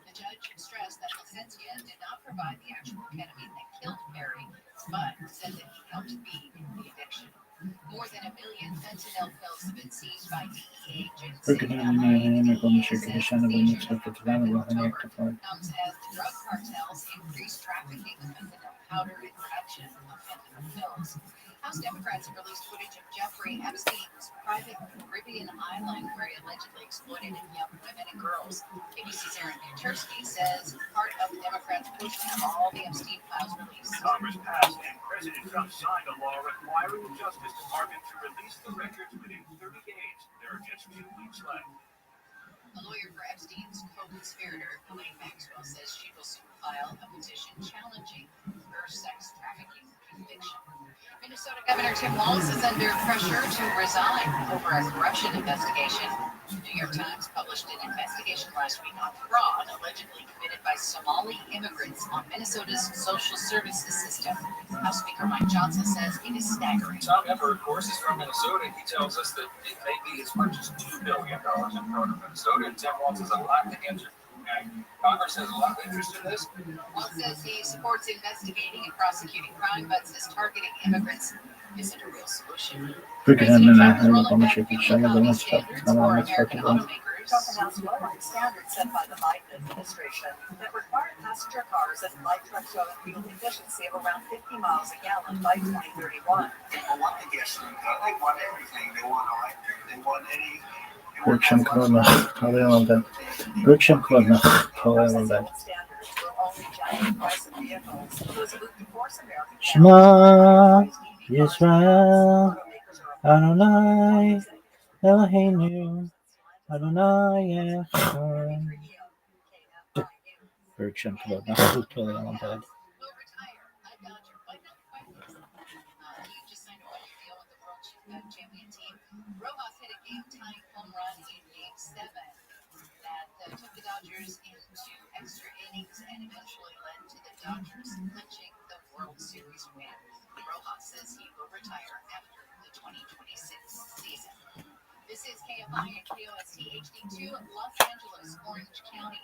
The judge stressed that Placencia did not provide the actual ketamine that killed Perry, but said that he helped feed the addiction. More than a million fentanyl pills have been seized by DEA agents in LA. The DEA says the seizures that happened back in October comes as the drug cartels increase trafficking of fentanyl powder and production of fentanyl pills. House Democrats have released footage of Jeffrey Epstein's private Caribbean island where he allegedly exploited young women and girls. ABC's Aaron Tursky says part of the Democrats' push to have all the Epstein files released. Congress passed and President Trump signed a law requiring the Justice Department to release the records within 30 days. There are just 2 weeks left. A lawyer for Epstein's co-conspirator, Ghislaine Maxwell, says she will soon file a petition challenging her sex trafficking conviction. Minnesota Governor Tim Walz is under pressure to resign over a corruption investigation. The New York Times published an investigation last week on fraud allegedly committed by Somali immigrants on Minnesota's social services system. House Speaker Mike Johnson says it is staggering. Tom Emmer, of course, is from Minnesota. He tells us that it may be as much as $2 billion in fraud in Minnesota, and Tim Walz has a lot to answer. And Congress has a lot of interest in this. Walz says he supports investigating and prosecuting crime, but says targeting immigrants isn't a real solution. President Trump is rolling back fuel economy standards for American automakers. Trump announced lowering standards set by the Biden administration that require passenger cars and light trucks showing fuel efficiency of around 50 miles a gallon by 2031. People want the gasoline car. They want everything. They want electric. They want any. Bırakacağım kulağına. Alayamam ben. Bırakacağım kulağına. Alayamam ben. Shema Yisrael Adonai Eloheinu Adonai Echad. Bırakacağım kulağına. Alayamam ben. Rojas hit a game-tying home run in Game 7 that took the Dodgers into extra innings and eventually led to the Dodgers clinching the World Series win. Rojas says he will retire after the 2026 season. This is KFI and KOST HD2 Los Angeles, Orange County.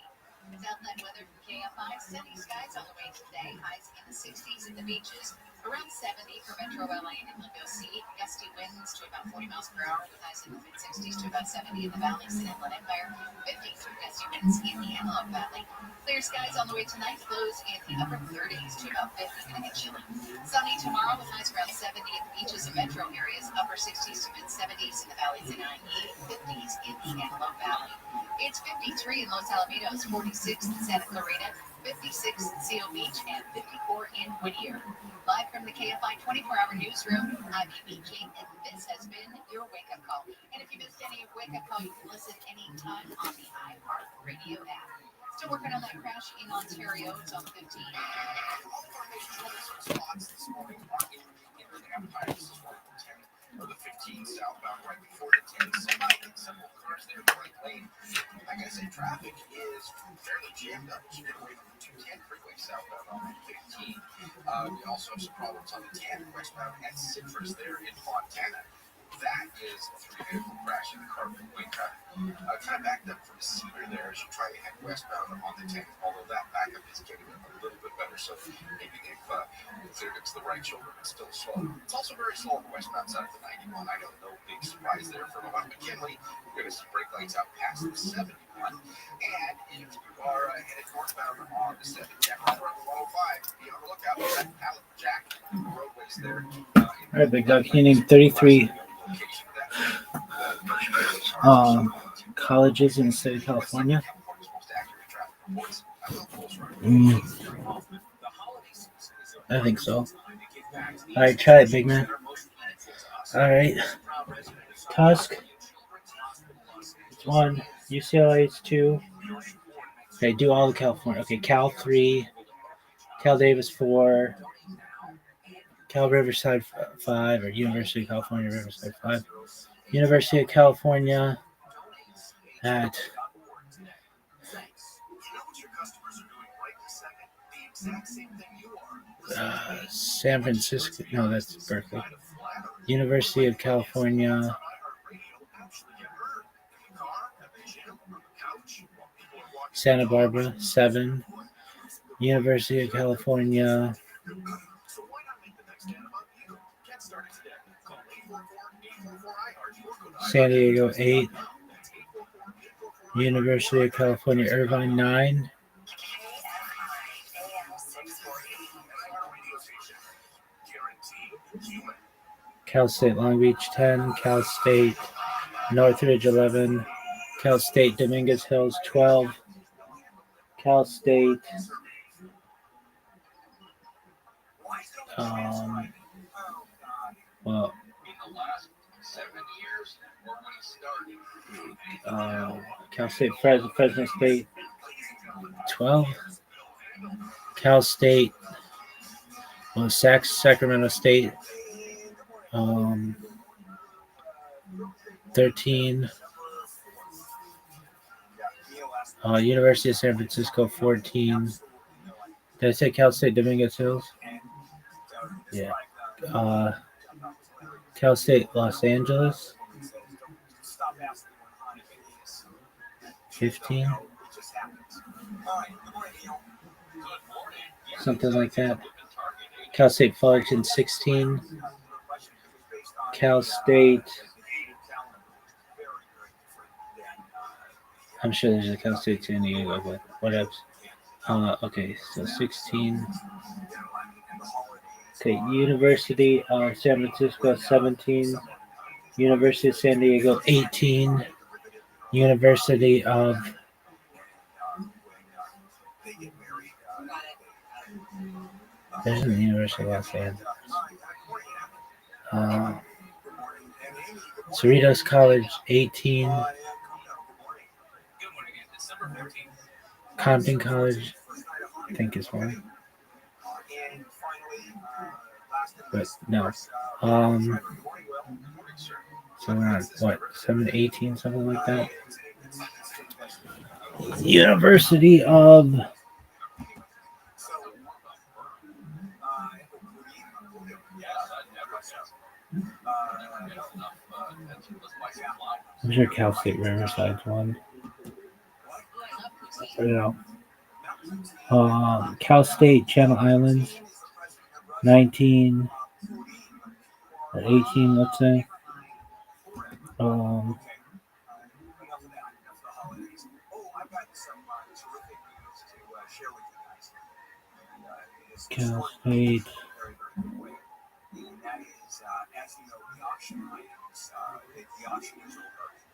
It's outlet weather from KFI. Sunny skies on the way today. Highs in the 60s at the beaches. Around 70 for Metro LA and Inland OC. Gusty winds to about 40 miles per hour with highs in the mid-60s to about 70 in the valleys in Inland Empire. 50 for gusty winds in the Antelope Valley. Clear skies on the way tonight. Lows in the upper 30s to about 50. Going to get chilly. Sunny tomorrow with highs around 70 at the beaches and metro areas. Upper 60s to mid-70s in the valleys in IE. 50s in the Antelope Valley. It's 53 in Los Alamitos, 46 in Santa Clarita, 56 in Seal Beach, and 54 in Whittier. Live from the KFI 24-hour newsroom, I'm Amy King, and this has been your wake-up call. And if you missed any of Wake Up Call, you can listen anytime on the iHeartRadio app. Still working on that crash in Ontario. It's on 15. All of our major spots this morning are in the advertisements for the 10 or the 15 southbound right before the 10 semi and several cars there in the right lane. Like I said, traffic is fairly jammed up as you get away from the 210 freeway southbound on the 15. We also have some problems on the 10 westbound at Citrus there in Fontana. That is a 3-vehicle crash in the carpool lane traffic. Kind of backed up from Cedar there as you try to head westbound on the 10, although that backup is getting a little bit better, so maybe they've cleared it to the right shoulder, but still slow. It's also very slow on the westbound side of the 91. I don't know, big surprise there for Levant McKinley. We're going to see brake lights out past the 71. And if you are headed northbound on the 7, on the 105, be on the lookout for that pallet jack in the roadways there. All right, Big Dog. He named 33 colleges in the state of California. I think so. All right, try it, big man. All right. Tusk. It's 1. UCLA is 2. Okay, do all the California. Okay, Cal 3. Cal Davis 4. Cal Riverside 5, or University of California Riverside 5. University of California at San Francisco. No, that's Berkeley. University of California Santa Barbara 7, University of California San Diego 8, University of California Irvine 9, Cal State Long Beach 10, Cal State Northridge 11, Cal State Dominguez Hills 12, Cal State well, Cal State Fresno State 12, Cal State Sacramento State 13, University of San Francisco 14. Did I say Cal State Dominguez Hills? Yeah. Cal State Los Angeles 15. Something like that. Cal State Fullerton 16. Cal State. I'm sure there's a Cal State San Diego, but whatever. Okay, so 16. Okay, University of San Francisco 17. University of San Diego 18. University of there's the University of Los Angeles. Cerritos College 18. Compton College, I think is one. But no. So we're on what, 7-18, something like that. University of I'm sure Cal State Riverside's one. I don't know. Cal State Channel Islands 19 or 18, let's say. Cal State.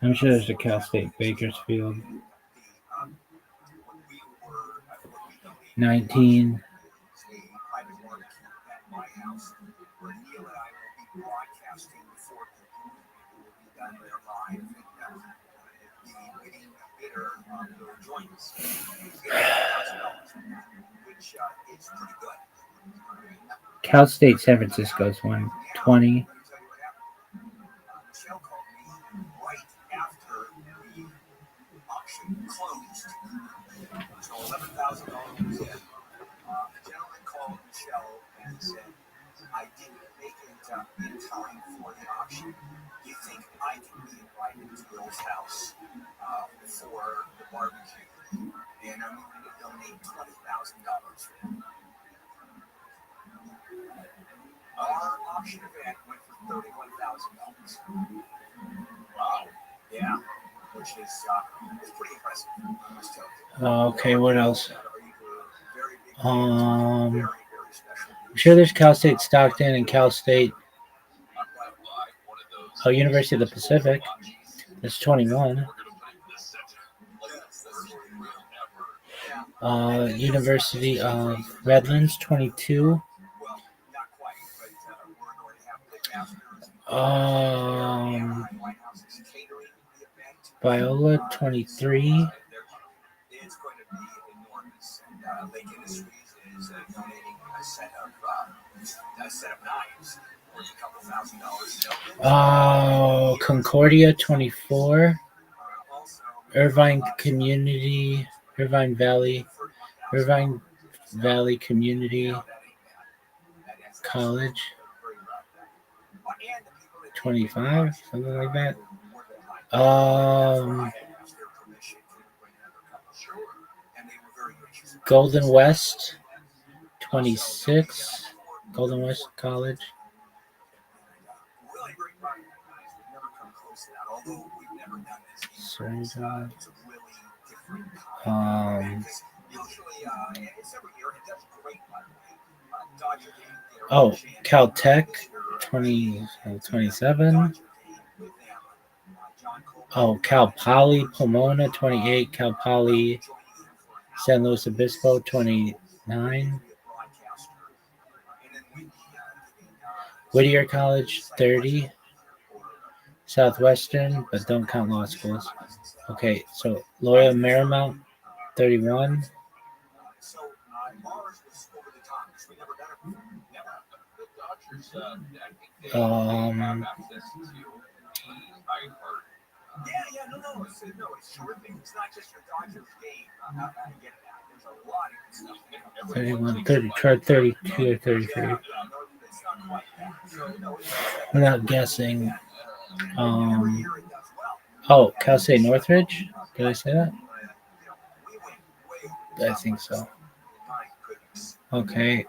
I'm sure there's a Cal State Bakersfield. 19. Cal State San Francisco is 120. Okay, what else? I'm sure there's Cal State Stockton and Cal State University of the Pacific. That's 21. University of Redlands 22. Viola 23. Concordia 24. Irvine Valley Community College 25, something like that. Golden West 26. Golden West College. Really great private guys. We've never come close to that, although we've never done this. Sorry, It's a really different kind. Because usually, and it's every year, and it does great, by the way. Dodger game, Oh, Caltech 27. Oh, Cal Poly Pomona 28. Cal Poly San Luis Obispo 29. Whittier College 30. Southwestern, but don't count law schools. Okay, so Loyola Marymount 31. It's terrific. It's not just your Dodgers game. I get that. There's a lot of stuff. 31, 30, try 32 or 33. Without guessing. Oh, Cal State Northridge? Did I say that? I think so. Okay.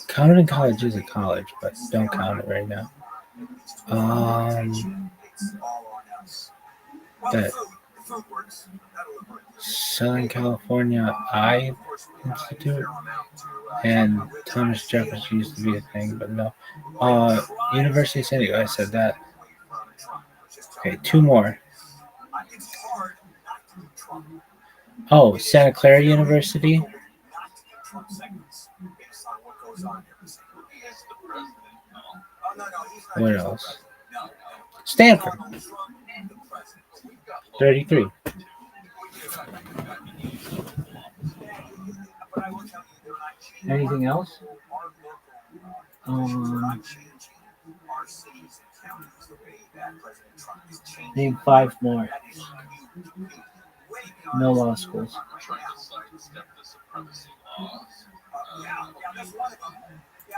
Camden College is a college, but don't count it right now. That Southern California Eye Institute and Thomas Jefferson used to be a thing, but no. University of San Diego, I said that. Okay, two more. Oh, Santa Clara University. What else? Stanford. 33. Anything else? Name 5 more. No law schools.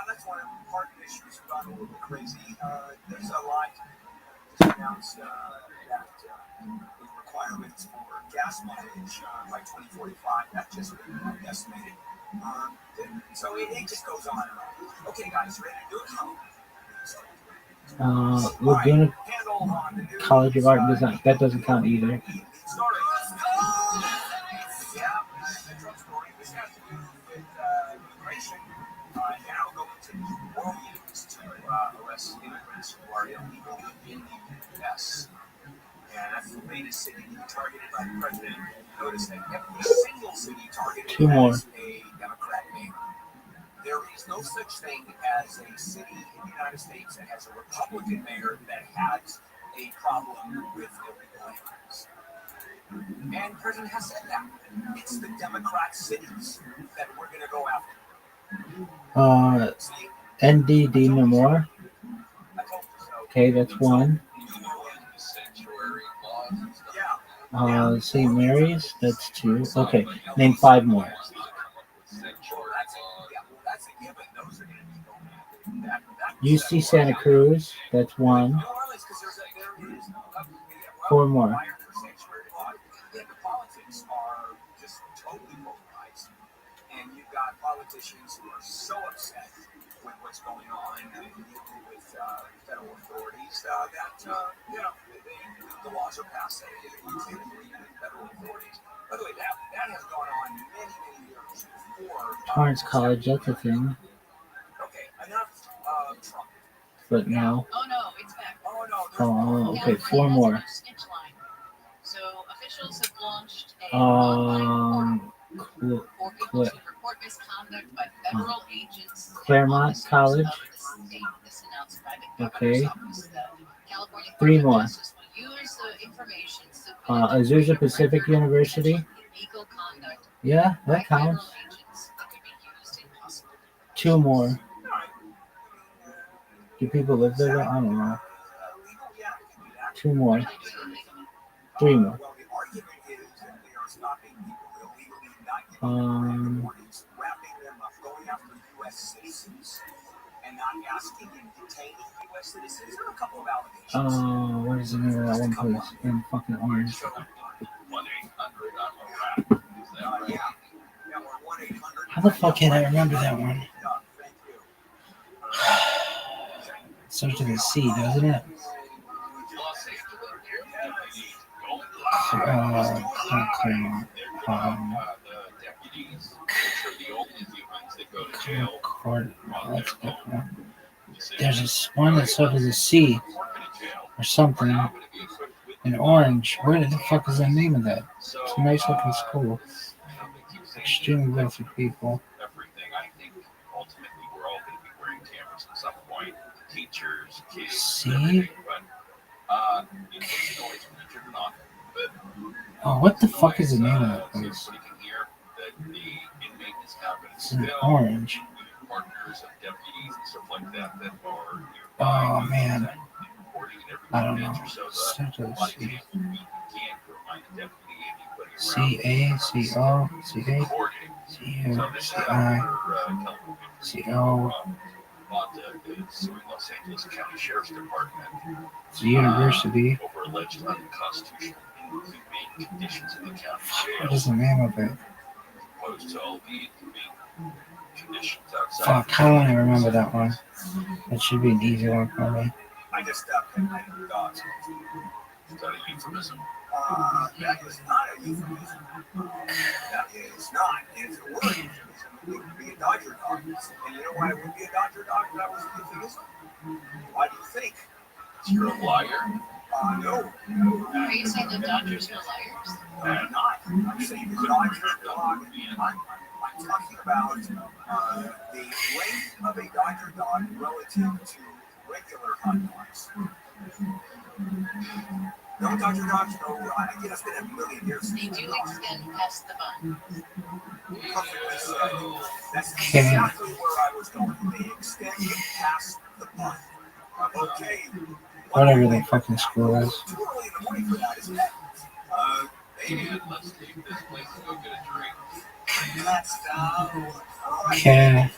That's one of the part issues got a little crazy. There's a lot just announced that the requirements for gas mileage by 2045, that's just been estimated. So it just goes on and on. Okay, guys, ready to do it? Laguna College of Art and Design. That doesn't count either. This has to do with immigration. Now going to New Orleans to arrest immigrants who are illegal in the U.S. And that's the latest city targeted by the president. Notice that every single city targeted has a Democrat mayor. There is no such thing as a city in the United States that has a Republican mayor that has a problem with illegal immigrants. And the president has said that. It's the Democrat cities that we're going to go after. NDD no more. Okay, that's one. St. Mary's, that's 2. Okay, name 5 more. UC Santa Cruz, that's 1. 4 more. Politics are just totally polarized, and you've got politicians who are so upset with what's going on with federal authorities that the laws are passed that federal authorities. By the way, that has gone on many years before. Torrance College, that's a thing. Okay, enough Trump. But no. Oh no, it's back. Oh, okay, 4 more. So officials have launched a online portal for people to report misconduct by federal agents. Claremont College. This announced by the governor's office. The California 3 more. Justice will use the information submitted to Azusa Pacific University. Legal conduct Yeah, by that counts. federal agents that could be used in possible. 2 more. Do people live there? I don't know. 2 more. 3 more. U.S. citizens and not asking and detaining U.S. citizens. There are a couple of allegations. What is the name of that one place in fucking Orange? 1-800-ORAP. Yeah. Yeah, we're 1-800. How the fuck can I remember that one? Thank you. Starts with a C, doesn't it? Claremont. The deputies, which are the only humans that go to jail. That's good. There's this one that starts with a C or something. In Orange. Where the fuck is the name of that? It's a nice looking school. Extremely wealthy people. Everything. I think ultimately we're all going to be wearing cameras at some point. Teachers, kids, See? everything. But it makes noise when you turn it on. Oh, what the fuck is the name of that place? So everybody can hear that the inmate is having It's in Orange. partners of deputies and stuff like that that are Oh man. reporting and everything. I don't know. So Starts with a C. you can't remind the deputy anybody around. C-A-C-O, C-A, C-U-C-I, C-O. Suing Los Angeles County Sheriff's Department It's a university. over alleged unconstitutional and inhumane conditions in the county What jail, is the name of it? opposed to all the inhumane conditions outside. Fuck, how do I remember that one? That should be an easy one for me. I just pet my dogs. Is that a euphemism? That is not a euphemism. That is not. It's a word euphemism. It would be a Dodger dog. And you know why it would be a Dodger dog if that was a euphemism? Why do you think? You're a liar. No. Are you saying the Dodgers are liars? I'm not. I'm saying Dodger dog. I'm talking about the length of a Dodger dog relative to regular hot dogs. No Dodger dogs, no. It's been a million years. They do extend past the bun. Perfectly said. That's exactly where I was going. They extend past the bun. Okay. Whatever the fucking school is. Too early in the morning for that, isn't it? And let's leave this place and go get a drink. Let's go. Okay.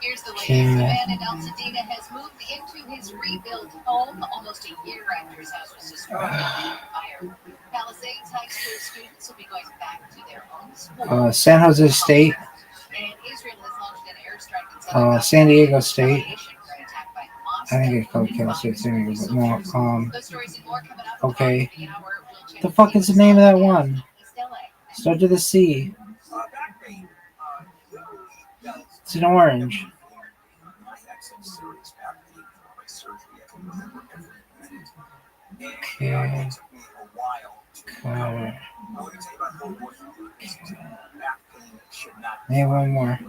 Here's the latest. The man in Altadena has moved into his rebuilt home almost a year after his house was destroyed in a fire. Palisades High School students will be going back to their own school. San Jose State, And Israel has launched an airstrike in southern San Diego State. retaliation for an attack by Hamas. I think it's called Cal State San Diego, but no. Those stories and more coming up. Okay. The hour. We'll check The fuck is the name of that one? East LA. Starts with a C. It's in Orange. Okay. Name one more.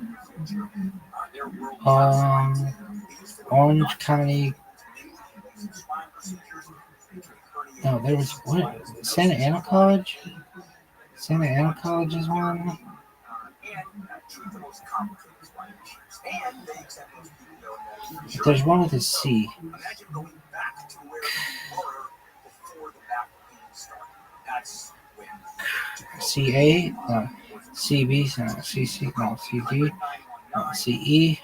Orange County. No, there was what? Santa Ana College? Santa Ana College is one. There's one with a C. Imagine going back to where you were before the back pain started. That's when C-A? No. C-B? No. C-C? No. C-D? No. C-E?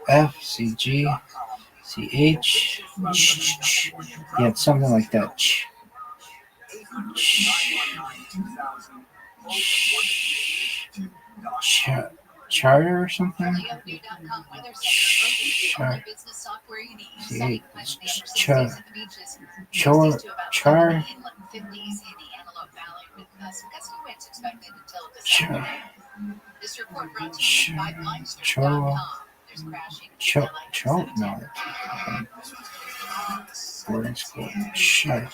C-F? C-G? C-H? Yeah, it's something like that. Charter or something? Char. This report brought to you by Blindstream.com. There's crashing. No. Boarding school. Char.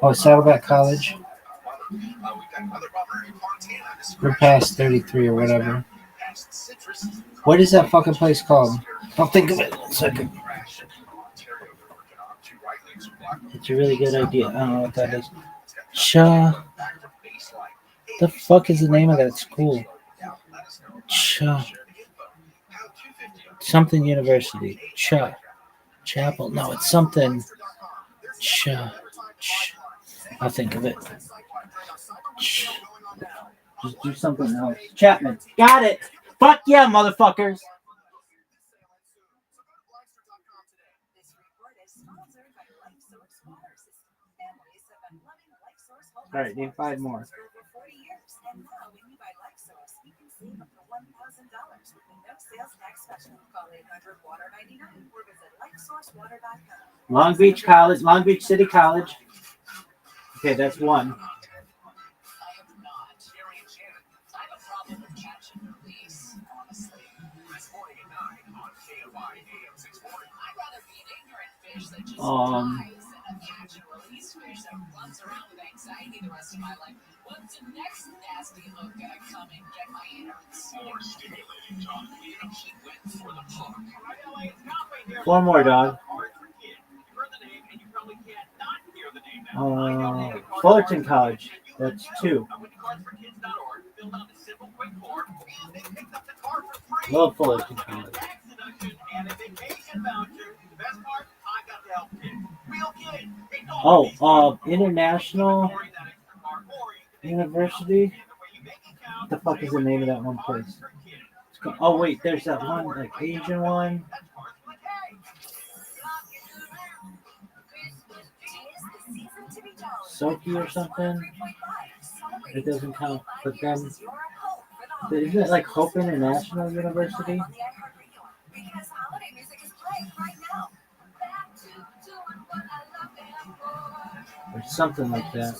Oh, Saddleback College. We're past 33 or whatever. What is that fucking place called? I'll think of it in a second. It's a really good idea. I don't know what that is. The fuck is the name of that school? Something University. Chapel. No, it's something. I'll think of it. Just do something else. Chapman. Got it. Fuck yeah, motherfuckers. This report is sponsored by LifeSource Water System. Families have been loving LifeSource home All right, name 5 more. for over 40 years. And now when you buy LifeSource, you can save up to $1,000 with the no sales tax special. Call 800-WATER-99 or visit LifeSourceWater.com. Long Beach College, Long Beach City College. Okay, that's 1. I have not. I have a problem with catch and release, honestly. This morning at 9 on KFI AM 640. I'd rather be an ignorant fish that just dies than a catch and release fish that runs around with anxiety the rest of my life. When's the next nasty hook gonna come and get my innards? More stimulating talk. He went for the hook. Right, LA, it's not right here. 4 more, dog. Cards for kids. You heard the name, and you probably can't not hear the name now. Fullerton College. That's 2. I went to cardsforkids.org, filled out a simple, quick form, and they picked up the card for free. Love Fullerton College. Tax deduction and a vacation voucher. The best part, I got to help kids. Real kids. They know Oh, International Or that extra card, or you can University. the way you make it count. What the fuck is the name of that one place? Oh wait, there's that one like Asian one. That's cards for the K. Soki or something. It doesn't count. But then, isn't it like Hope International University? Because holiday music is playing right now. Or something like that.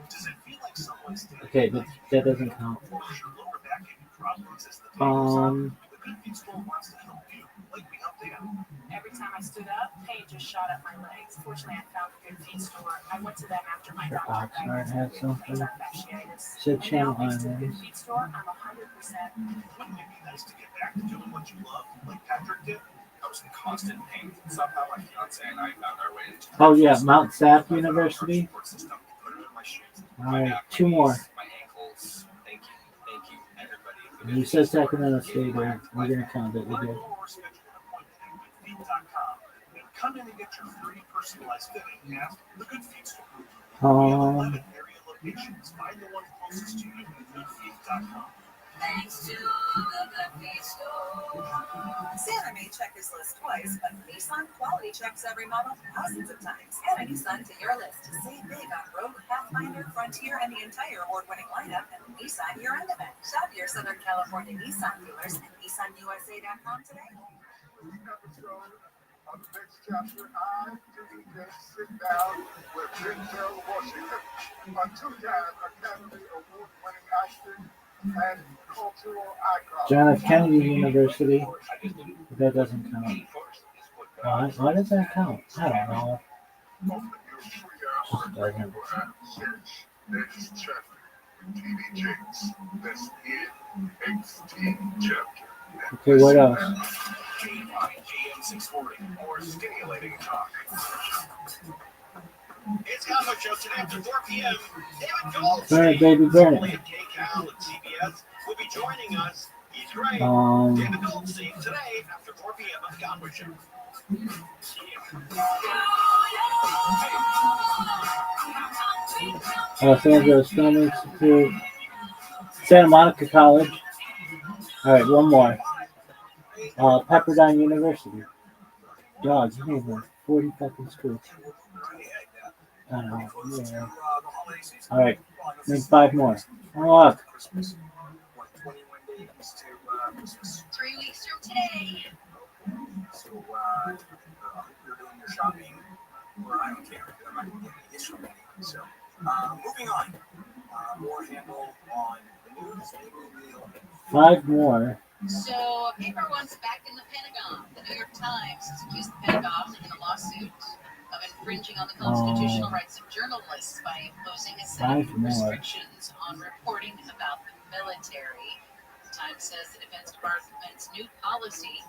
Does it feel like someone's Okay, but that doesn't count. your lower back giving problems as the day goes on? The Good Feet store wants to help you, like we helped them. Every time I stood up, pain just shot up my legs. Fortunately, I found a Good Feet store. I went to them after my The doctor Oxnard had something. fasciitis. Said Channel Now, thanks to the Islands. Good Feet store, I'm 100%. Wouldn't it be nice to get back to doing what you love, like Patrick did? I was in constant pain. Somehow my fiance and I found our way into Oh yeah, Mount Sac University. Put it in my shoes. Alright, 2 more. My ankles. Thank you, everybody. You said Sacramento State there. We're gonna count it. We did. Or schedule an appointment at goodfeet.com and come in and get your free personalized fitting at the Good Feet store. We have 11 area locations. Find the one closest to you at goodfeet.com. Thanks to the Good Feet store. Santa may check his list twice, but Nissan quality checks every model thousands of times. Add a Nissan to your list to save big on Rogue, Pathfinder, Frontier, and the entire award-winning lineup at Nissan Year End event. Shop your Southern California Nissan dealers at NissanUSA.com today. Episode of the next chapter, I do sit down with Denzel Washington, a two-time Academy Award-winning actor and cultural icon. John F. Kennedy University. That doesn't count. Why does that count? I don't know. Just doesn't. Next chapter, TV Jakes. That's it. 18 chapter. Okay, what else? KFI AM 640. More stimulating talk. It's Combo Show today after 4 p.m. David Gold, Burn it, baby, burn it. KCAL and CBS will be joining us. He's great. Um, David Goldstein today after 4 p.m. on the Conway Show. Los Angeles Film Institute. Santa Monica College. Alright, one more. Pepperdine University. Dog, you named like 40 fucking schools. I don't know. Yeah. Alright, name 5 more. Oh, look. 21 days to 3 weeks from today. So, you're doing your shopping, or I don't care. I'm not going to get any issue anyway. So, moving on. More handle on the news. Maybe we'll 5 more. So, paper one's back in the Pentagon. The New York Times has accused the Pentagon in a lawsuit of infringing on the constitutional rights of journalists by imposing a set of 5 more. restrictions on reporting about the military. Times says the Defense Department's new policy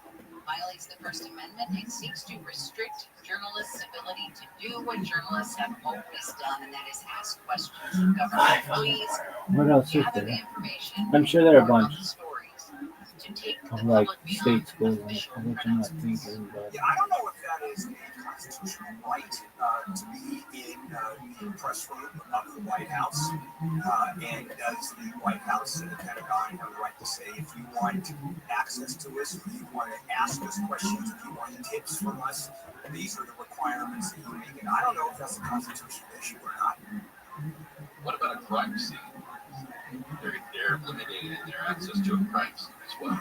violates the First Amendment and seeks to restrict journalists' ability to do what journalists have always done, and that is ask questions of government employees, What else is gather the there? information, I'm sure there are a report on bunch the stories, to take the of like public beyond state schools, official which I'm not pronouncements. thinking, but Yeah, I don't know if that is a constitutional right to be in the press room of the White House. And does the White House and the Pentagon have the right to say, if you want access to us, if you want to ask us questions, if you want tips from us, these are the requirements that you make. And I don't know if that's a constitutional issue or not. What about a crime scene? They're limited in their access to a crime scene as well.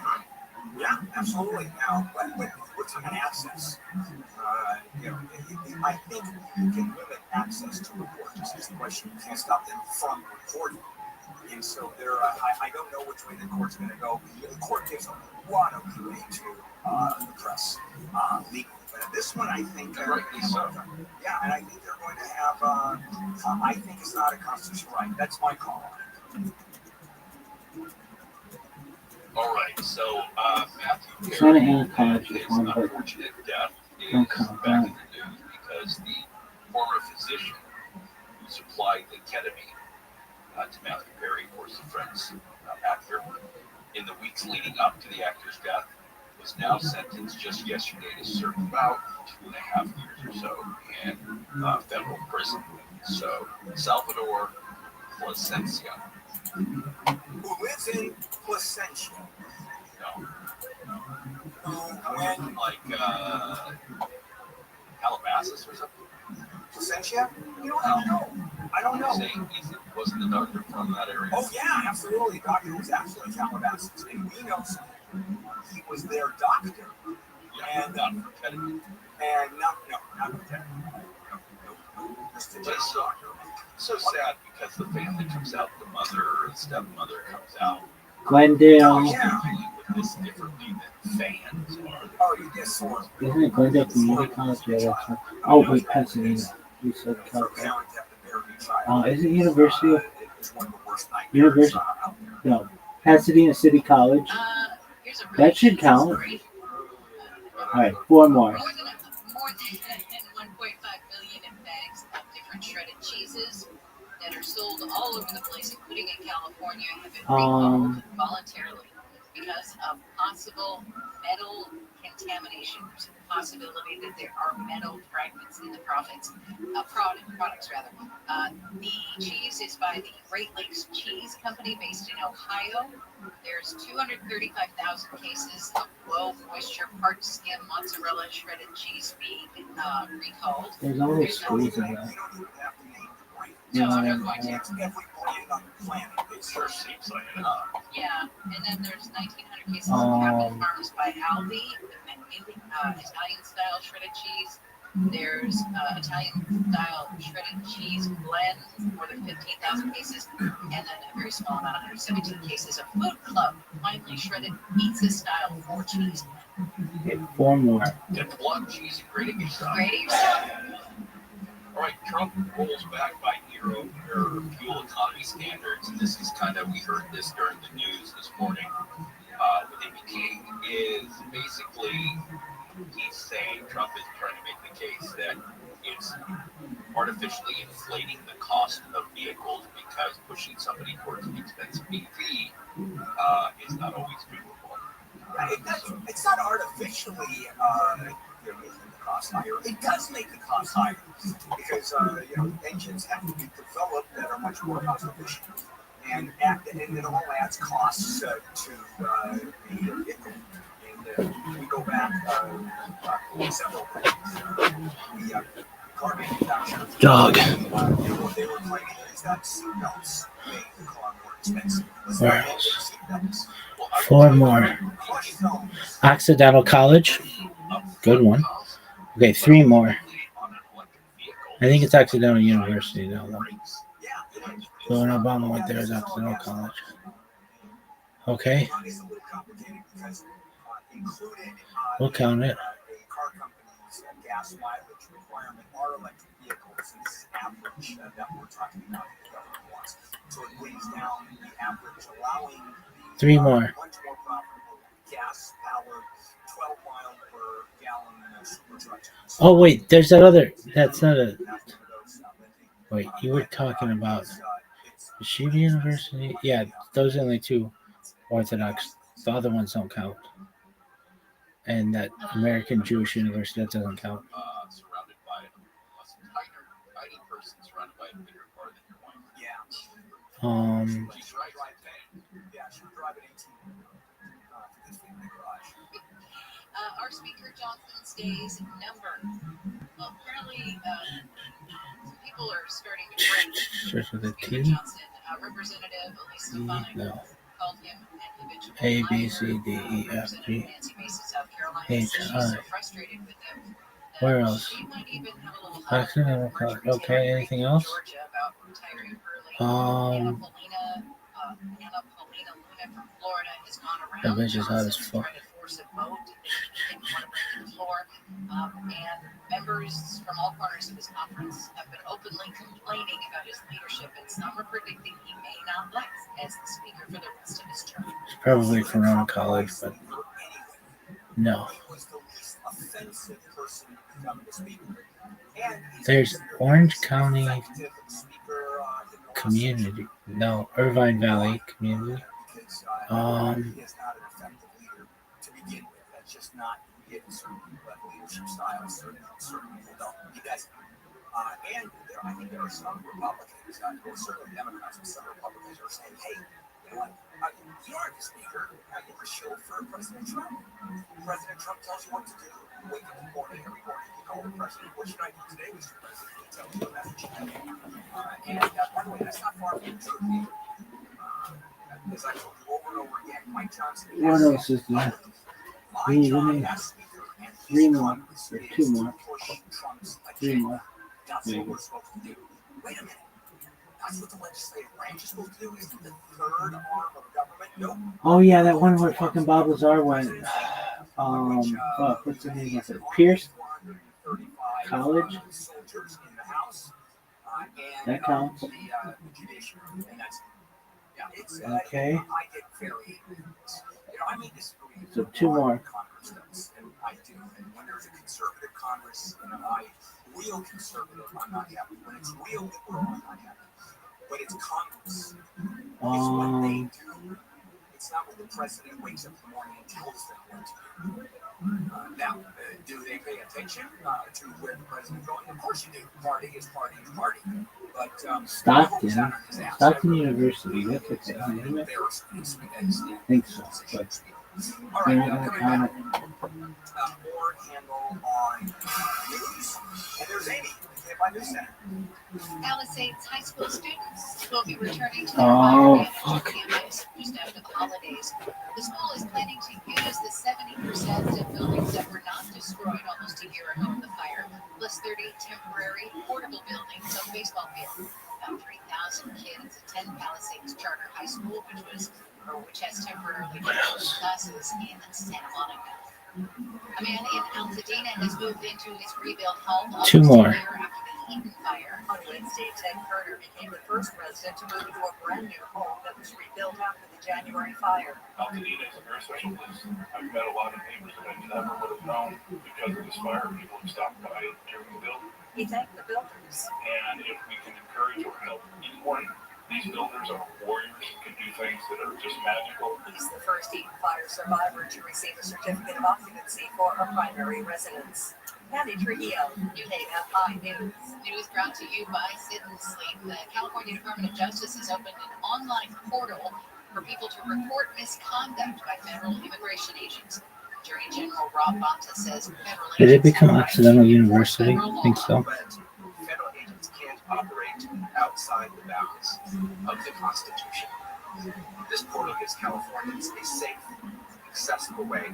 Yeah, absolutely. Now, what's an access? I think you can limit access to reporters. Is the question. You can't stop them from reporting. And so I don't know which way the court's going to go. The court gives a lot of leeway to the press legally. But this one, I think, Rightly so. Yeah, and I think they're going to have. I think it's not a constitutional right. That's my call on it. All right, so Matthew Santa Perry, Ana College is his one, but unfortunate death is don't back count in that. the news because the former physician who supplied the ketamine to Matthew Perry, of course, the Friends actor, in the weeks leading up to the actor's death, was now sentenced just yesterday to serve about 2.5 years or so in federal prison. So Salvador Plasencia. Who lives in Placentia? No, When like Calabasas or something. Placentia? You know, I don't know. I don't know. Saying wasn't the doctor from that area? Oh yeah, absolutely. Doctor was actually Calabasas, and we know he was their doctor. Yeah, And not for ketamine. and not that. No, just a general doctor. So sad because the family comes out, the mother and stepmother comes out. Glendale. Yeah. Dealing with this differently than fans are. Oh, you guess so. Isn't it Glendale Community College? Yeah, that's right. Oh, wait, Pasadena. You said Caltech. Is it University of University? No, Pasadena City College. Here's a really That should good count. story. All right, 4 more. More than 1.5 billion in bags of different shredded cheeses that are sold all over the place, including in California, have been recalled voluntarily because of possible metal contamination. There's a possibility that there are metal fragments in the products. The cheese is by the Great Lakes Cheese Company based in Ohio. There's 235,000 cases of low moisture part skim mozzarella shredded cheese being recalled. There's always schools in that. Yeah, Every brand on the planet, it sure seems like it. Yeah, and then there's 1,900 cases of Happy Farms by Aldi, Italian-style shredded cheese. There's Italian-style shredded cheese blend, more than 15,000 cases, and then a very small amount, 117 cases of Food Club, finely shredded pizza-style 4 cheese. Okay, 4 more. Get the block cheese and grate it yourself. Grate it yourself. All right, Trump rolls back by year fuel economy standards, and this is kind of, we heard this during the news this morning with Amy King, is basically he's saying, Trump is trying to make the case that it's artificially inflating the cost of vehicles because pushing somebody towards an expensive EV is not always doable. It's not artificially making the cost higher. It does make the cost higher because engines have to be developed that are much more cost efficient, and it all adds costs to the vehicle. And we go back several things. The car manufacturers. Dog. What they were claiming is that seatbelts made the car more expensive. Where else? 4 more. Occidental College. Good one. Okay, 3 more. I think it's Occidental University now, though. So when Obama went there, it was Occidental College. Okay. We'll count it. Car companies' gas mileage requirement are electric vehicles, and this is average that we're talking about the government wants. So it brings down the average, allowing 3 more. bunch of Oh wait, there's that other. That's not a. Wait, you were talking about Yeshiva University? Yeah, those are only two Orthodox. The other ones don't count. And that American Jewish University, that doesn't count. Surrounded by a tiny person surrounded by a bigger car than your wife. Yeah. She's right. Yeah, she would drive an 18 to this in the garage. Our Speaker Johnson's days numbered. Well, apparently, people are starting to fringe. Starts with a Speaker T. Johnson, Representative Elise Stefanik No. called him an habitual A, liar. B, C, D, E, F, Representative G, Nancy Mace of South Carolina H, says she's I. so frustrated with him that Where else? she might even have a little Accidental Marjorie clock. Okay, Taylor anything Greene else? Georgia about retiring early. Anna Paulina Luna from Florida has gone That around bitch is hot Johnson as to fuck. try to force a vote that he didn't want to bring to the floor. And members from all corners of his conference have been openly complaining about his leadership, and some are predicting he may not last as the speaker for the rest of his term. It's probably Corona College, but no. He was the least offensive person to become the speaker. And There's Orange County Community. No, Irvine Valley Community. he is not an effective leader to begin with. That's just not his leadership style. Certain people don't. He doesn't. And I think there are some Republicans, certainly Democrats, but some Republicans are saying, hey, you know what? You aren't the speaker. You're a shield for President Trump. President Trump tells you what to do. Wake up in the morning, every morning you call the president. What should I do today, Mr. President? He tells you a message. And by the way, that's not far from the truth either. As I told you over and over again, Mike Johnson. What else is there? My job as speaker and Three his more. Congress Or is two to more. push Trump's Three agenda. more. That's what we're supposed to do. Wait a minute. That's what the legislative branch is supposed to do. Isn't the third arm of government? Nope. Oh yeah, that one where fucking Bob Lazar went. Fuck, what's the name of it? Pierce College. Soldiers in the House. That counts. The judiciary. And that's, yeah, it's, Okay. I get very, I may disagree. So two more. Congress does, and I do. And when there's a conservative Congress, real conservative, I'm not happy. When it's real liberal, I'm not happy. But it's Congress. It's what they do. It's not what the president wakes up in the morning and tells them what to do. Now, do they pay attention to where the president's going? Of course you do. Party is party is party. But Stockton University. That's okay, isn't it? I think so. But all they're right, not gonna coming count back. More handle on news. And there's Amy. By News Center. Palisades High School students will be returning to their Oh, Miami campus just after the holidays. The school is planning to use the 70% of buildings that were not destroyed almost a year ago in the fire, plus 30 temporary portable buildings on baseball field. About 3,000 kids attend Palisades Charter High School, which has temporarily closed classes in Santa Monica. A man in Altadena has moved into his rebuilt home Two more. after the Eaton fire. On Wednesday, Ted Carter became the first resident to move into a brand new home that was rebuilt after the January fire. Altadena is a very special place. I've met a lot of neighbors that I never would have known because of this fire. People have stopped by during the build. He thanked the builders. And if we can encourage or help anyone, these builders are warriors who can do things that are just magical. He's the first Eaton fire survivor to receive a certificate of occupancy for a primary residence. Patty Trujillo, KFI News. News brought to you by Sit and Sleep. The California Department of Justice has opened an online portal for people to report misconduct by federal immigration agents. Attorney General Rob Bonta says federal Did it agents become have Occidental rights to University? enforce I think so. But federal agents can't operate outside the bounds of the Constitution. This portal gives Californians a safe, accessible way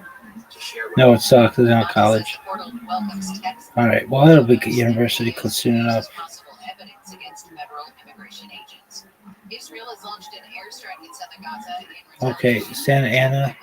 to share. No, it's Occidental College. The portal welcomes texts All right. Well, it'll be university soon enough. possible evidence against federal immigration agents. Israel has launched an airstrike in southern Gaza in Okay, Santa Ana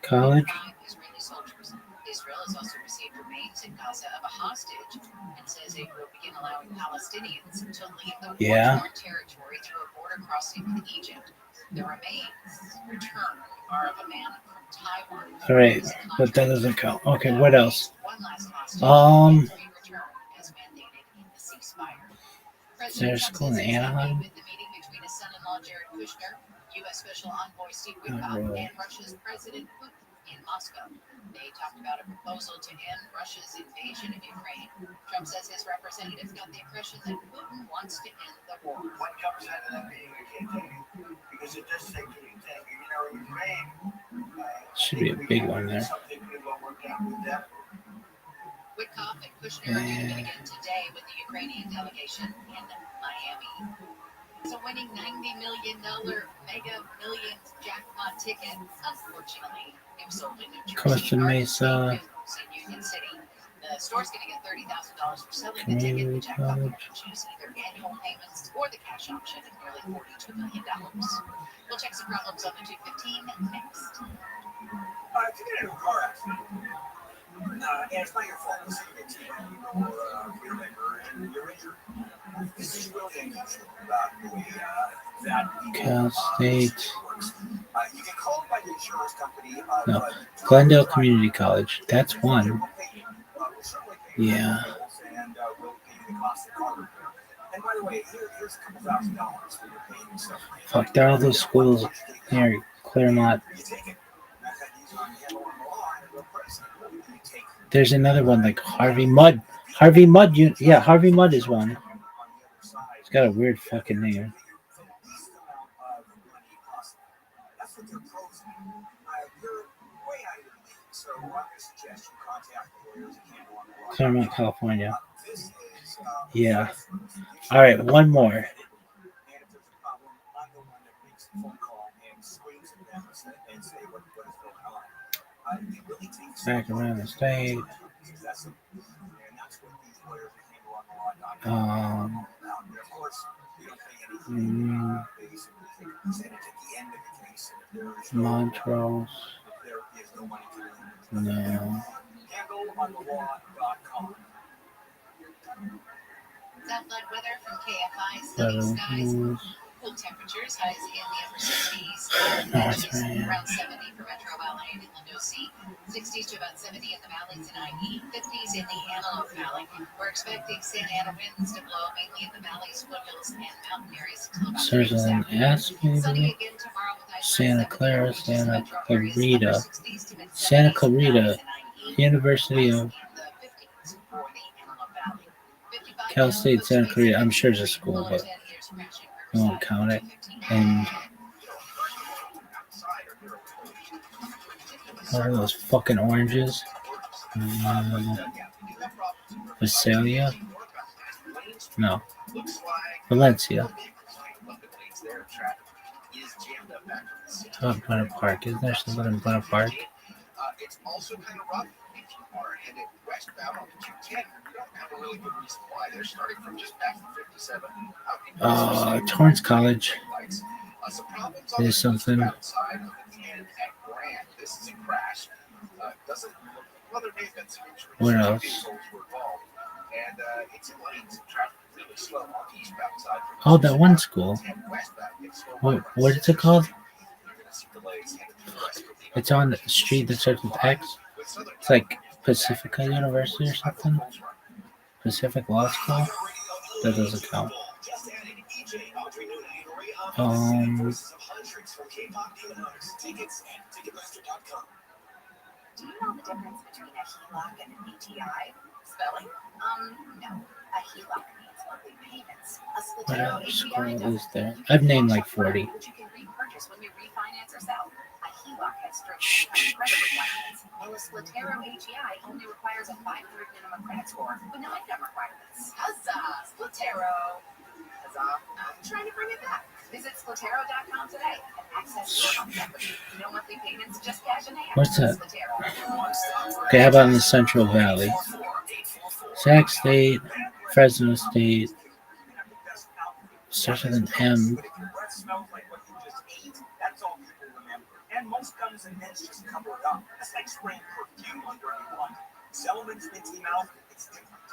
College. Israeli soldiers. Israel has also received remains in Gaza of a hostage and says it will begin allowing Palestinians to leave the war-torn territory through a border crossing with Egypt. The remains returned are of a man from high mark. All right, but that doesn't count. Okay, what else? One last hostage Um, be returned as mandated in the ceasefire. is there a school in Anaheim? With the meeting between his son-in-law Jared Kushner, U.S. Special Envoy Steve Not Witkoff, really. and Russia's President Putin in Moscow. They talked about a proposal to end Russia's invasion of Ukraine. Trump says his representatives got the impression that Putin wants to end the war. What comes out of that meeting, I can't tell you. Because it does say to you, Ukraine. Should be a big one there. Something pretty well worked out with them. Witkoff and Kushner are going to meet again today with the Ukrainian delegation in Miami. It's a winning $90 million Mega Millions jackpot ticket. Unfortunately, it was sold in New Jersey. Costa Mesa in Union City. The store's going to get $30,000 for selling the Community ticket. The jackpot College. will choose either annual payments or the cash option at nearly $42 million. We'll check some problems on the 215 next. If you get into a car accident, and it's not your fault, let's say you get T-boned or rear member and you're injured. This is really unusual about the way that Cal State. works. You get called by the insurance company. No, Glendale Community College. That's one. Yeah. And we'll pay you the cost of car repair. And by the way, here's a couple $1,000 for your paying stuff. Fuck, there are all those schools near Claremont. You take it. These on the law and real price. You take There's another one like Harvey Mudd. Harvey Mudd. Yeah, Harvey Mudd is one. It's got a weird fucking name. That's what they're proposing. You're way out of your league, so I'm going to suggest you contact the lawyers and handle on the law. Claremont, California. This is Yeah. All right, one more. and if there's a problem, I'm the one that makes the phone call and screams at them and say what is going on. It really takes Back around the state. and that's what these lawyers that handle on the law. And of course, we don't pay anything. They simply take a percentage at the end of the case. And if there is Montrose. there is no money to No. handleonthelaw.com. Southland weather from KFI, sunny skies, News. cool temperatures, highs in the upper 60s, North Miami. around 70 for Metro Valley and Inland OC, 60s to about 70 in the valleys and IE, 50s in the Antelope Valley. We're expecting Santa Ana winds to blow mainly in the valleys, foothills, and mountain areas until about 3 this Surgeon S, afternoon. Sunny maybe. again tomorrow with highs Santa around 70 Clara, for just Santa metro areas, Clarita. upper 60s to mid-70s, Santa Clarita, valleys and IE, University highs of in the 50s for the Antelope Valley. 55 Cal now, State, Costa Santa Mesa, Clarita. I'm sure it's a 53, school, but Fullerton, here's crashing I won't Riverside, count it. 215. And what are those fucking oranges? Visalia? No. Valencia. Top Butter Park. Isn't there something in Butter Park? It's also kind of rough if you are headed westbound on the 210. You don't have a really good reason why. They're starting from just past the 57. Torrance College. Some problems There's something. outside of the 10 at Grand. This is a crash. Doesn't look, well, there may have been some injuries. What Some else? vehicles were involved. And it's in lanes. Traffic really slow on the eastbound side. Oh, that one school. 10 westbound gets slow. What is it called? You're going to see delays headed to the west. It's on the street that starts with X. It's like Pacifica University or something. Pacific Law School. That doesn't count. Do you know the difference between a HELOC and an ETI? Spelling? No. A HELOC means monthly payments. A What Splatero other API school does. is there? I've named like 40. Which you can repurchase when you refinance or sell. A HELOC has strict credit requirements, while a Splatero AGI only requires a 500 minimum credit score with no income requirements. Huzzah! Splatero! Huzzah! I'm trying to bring it back. Visit Splatero.com today and access your home equity. No monthly payments, just cash in hand. What's that? Splatero. Okay, how about in the Central Valley? Sac State, Fresno State, starts with an M. But if your breath smells like what you just ate, that's all people remember. And most gums and mints just cover it up. It's like spraying perfume on dirty blood. Zelman's Minty Mouth,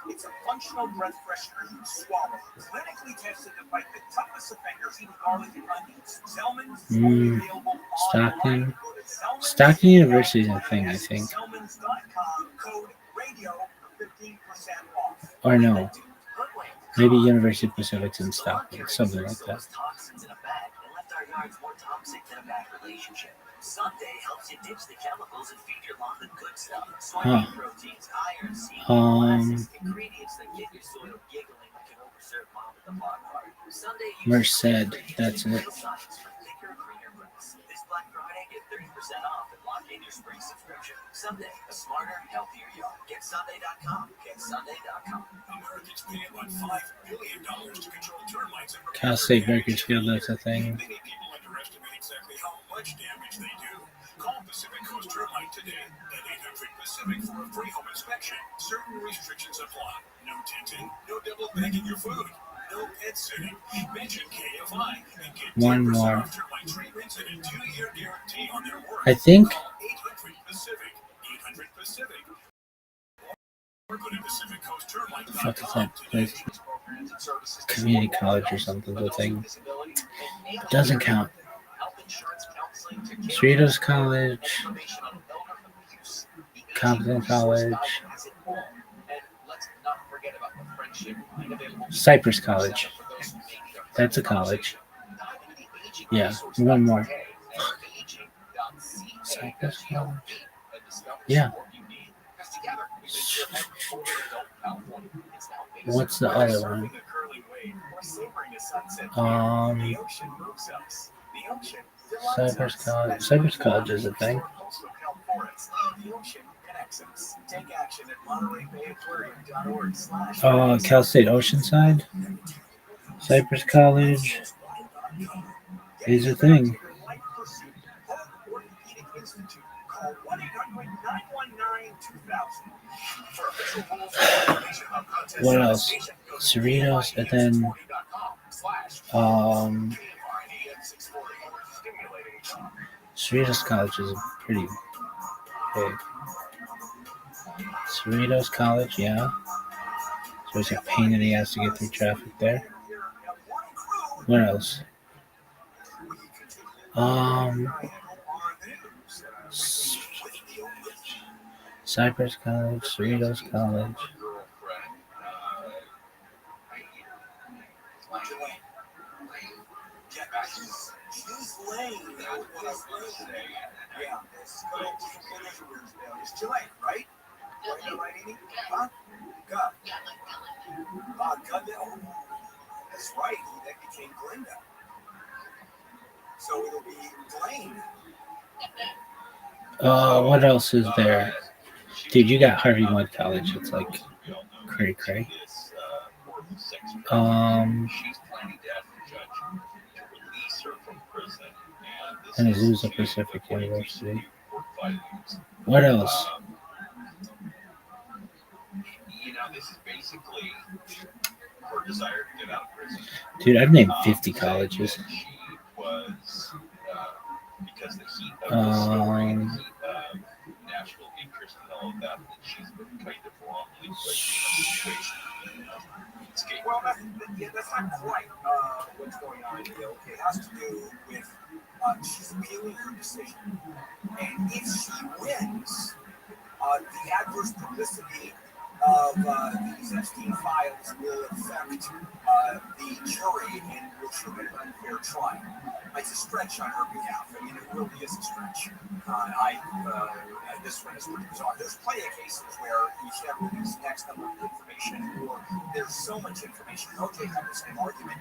It's a functional breath freshener you swallow, clinically tested to fight the toughest offenders eating garlic and onions. Zellman's is only available Stockton. online. Go to Zellman's, Stockton University is a thing, I think. Zellmans.com, code radio for 15% off. Or no. Maybe University of Pacific's in Stockton, something like that. Toxins in a bag and left our yards more toxic than a bad relationship. Sunday helps you ditch the chemicals and feed your lawn the good stuff. Soybean proteins, iron, zinc, molasses, ingredients that get your soil giggling like an overserved mom with a bog heart. Sunday Merced, that's it. real science for thicker, greener grass. This Black Friday, get 30% off and lock in your spring subscription. Sunday, a smarter, healthier yard. GetSunday.com. GetSunday.com. Americans pay about $5 billion to control termites and Cal State Bakersfield, that's a thing. many people underestimate exactly how much damage they do. Call Pacific Coast Termite today at 800 Pacific for a free home inspection. Certain restrictions apply. No tinting, no double bagging your food, no pet sitting. Mention KFI and get One 10% more. off termite treatments and a 2-year guarantee on their work. I think. Call 800 Pacific. 800 Pacific. Or go to PacificCoastTermite.com Fuck is that today. place? Community college or something, the thing. It doesn't count. Cerritos College. Compton College. Cypress College. That's a college. Yeah, one more. Cypress College. Yeah. What's the other one? Cypress College. Cypress College is a thing. Cal State Oceanside. Cypress College is a thing. What else? Cerritos, and then Cerritos College is pretty big. Cerritos College, yeah. So it's a pain in the ass to get through traffic there. What else? Cypress College, Cerritos College. Right? That's right. That became Glenda. So it'll be Blaine. What else is there? Dude, you got Harvey Mudd College. It's like cray cray. She's planning to ask the judge to release her from prison. And Azusa Pacific University. What else? This is basically her desire to get out of prison. Dude, I've named 50 colleges. She was, because the heat of the story, the heat of national interest and all of that she's been kind of wrongly placed in a situation. Well, that's not quite what's going on, Bill. It has to do with she's appealing her decision. And if she wins, the adverse publicity of these Epstein files will affect the jury and will trigger an unfair trial. It's a stretch on her behalf. I mean, it really is a stretch. This one is pretty bizarre. There's plenty of cases where you should have released X number of information, or there's so much information. OJ had the same argument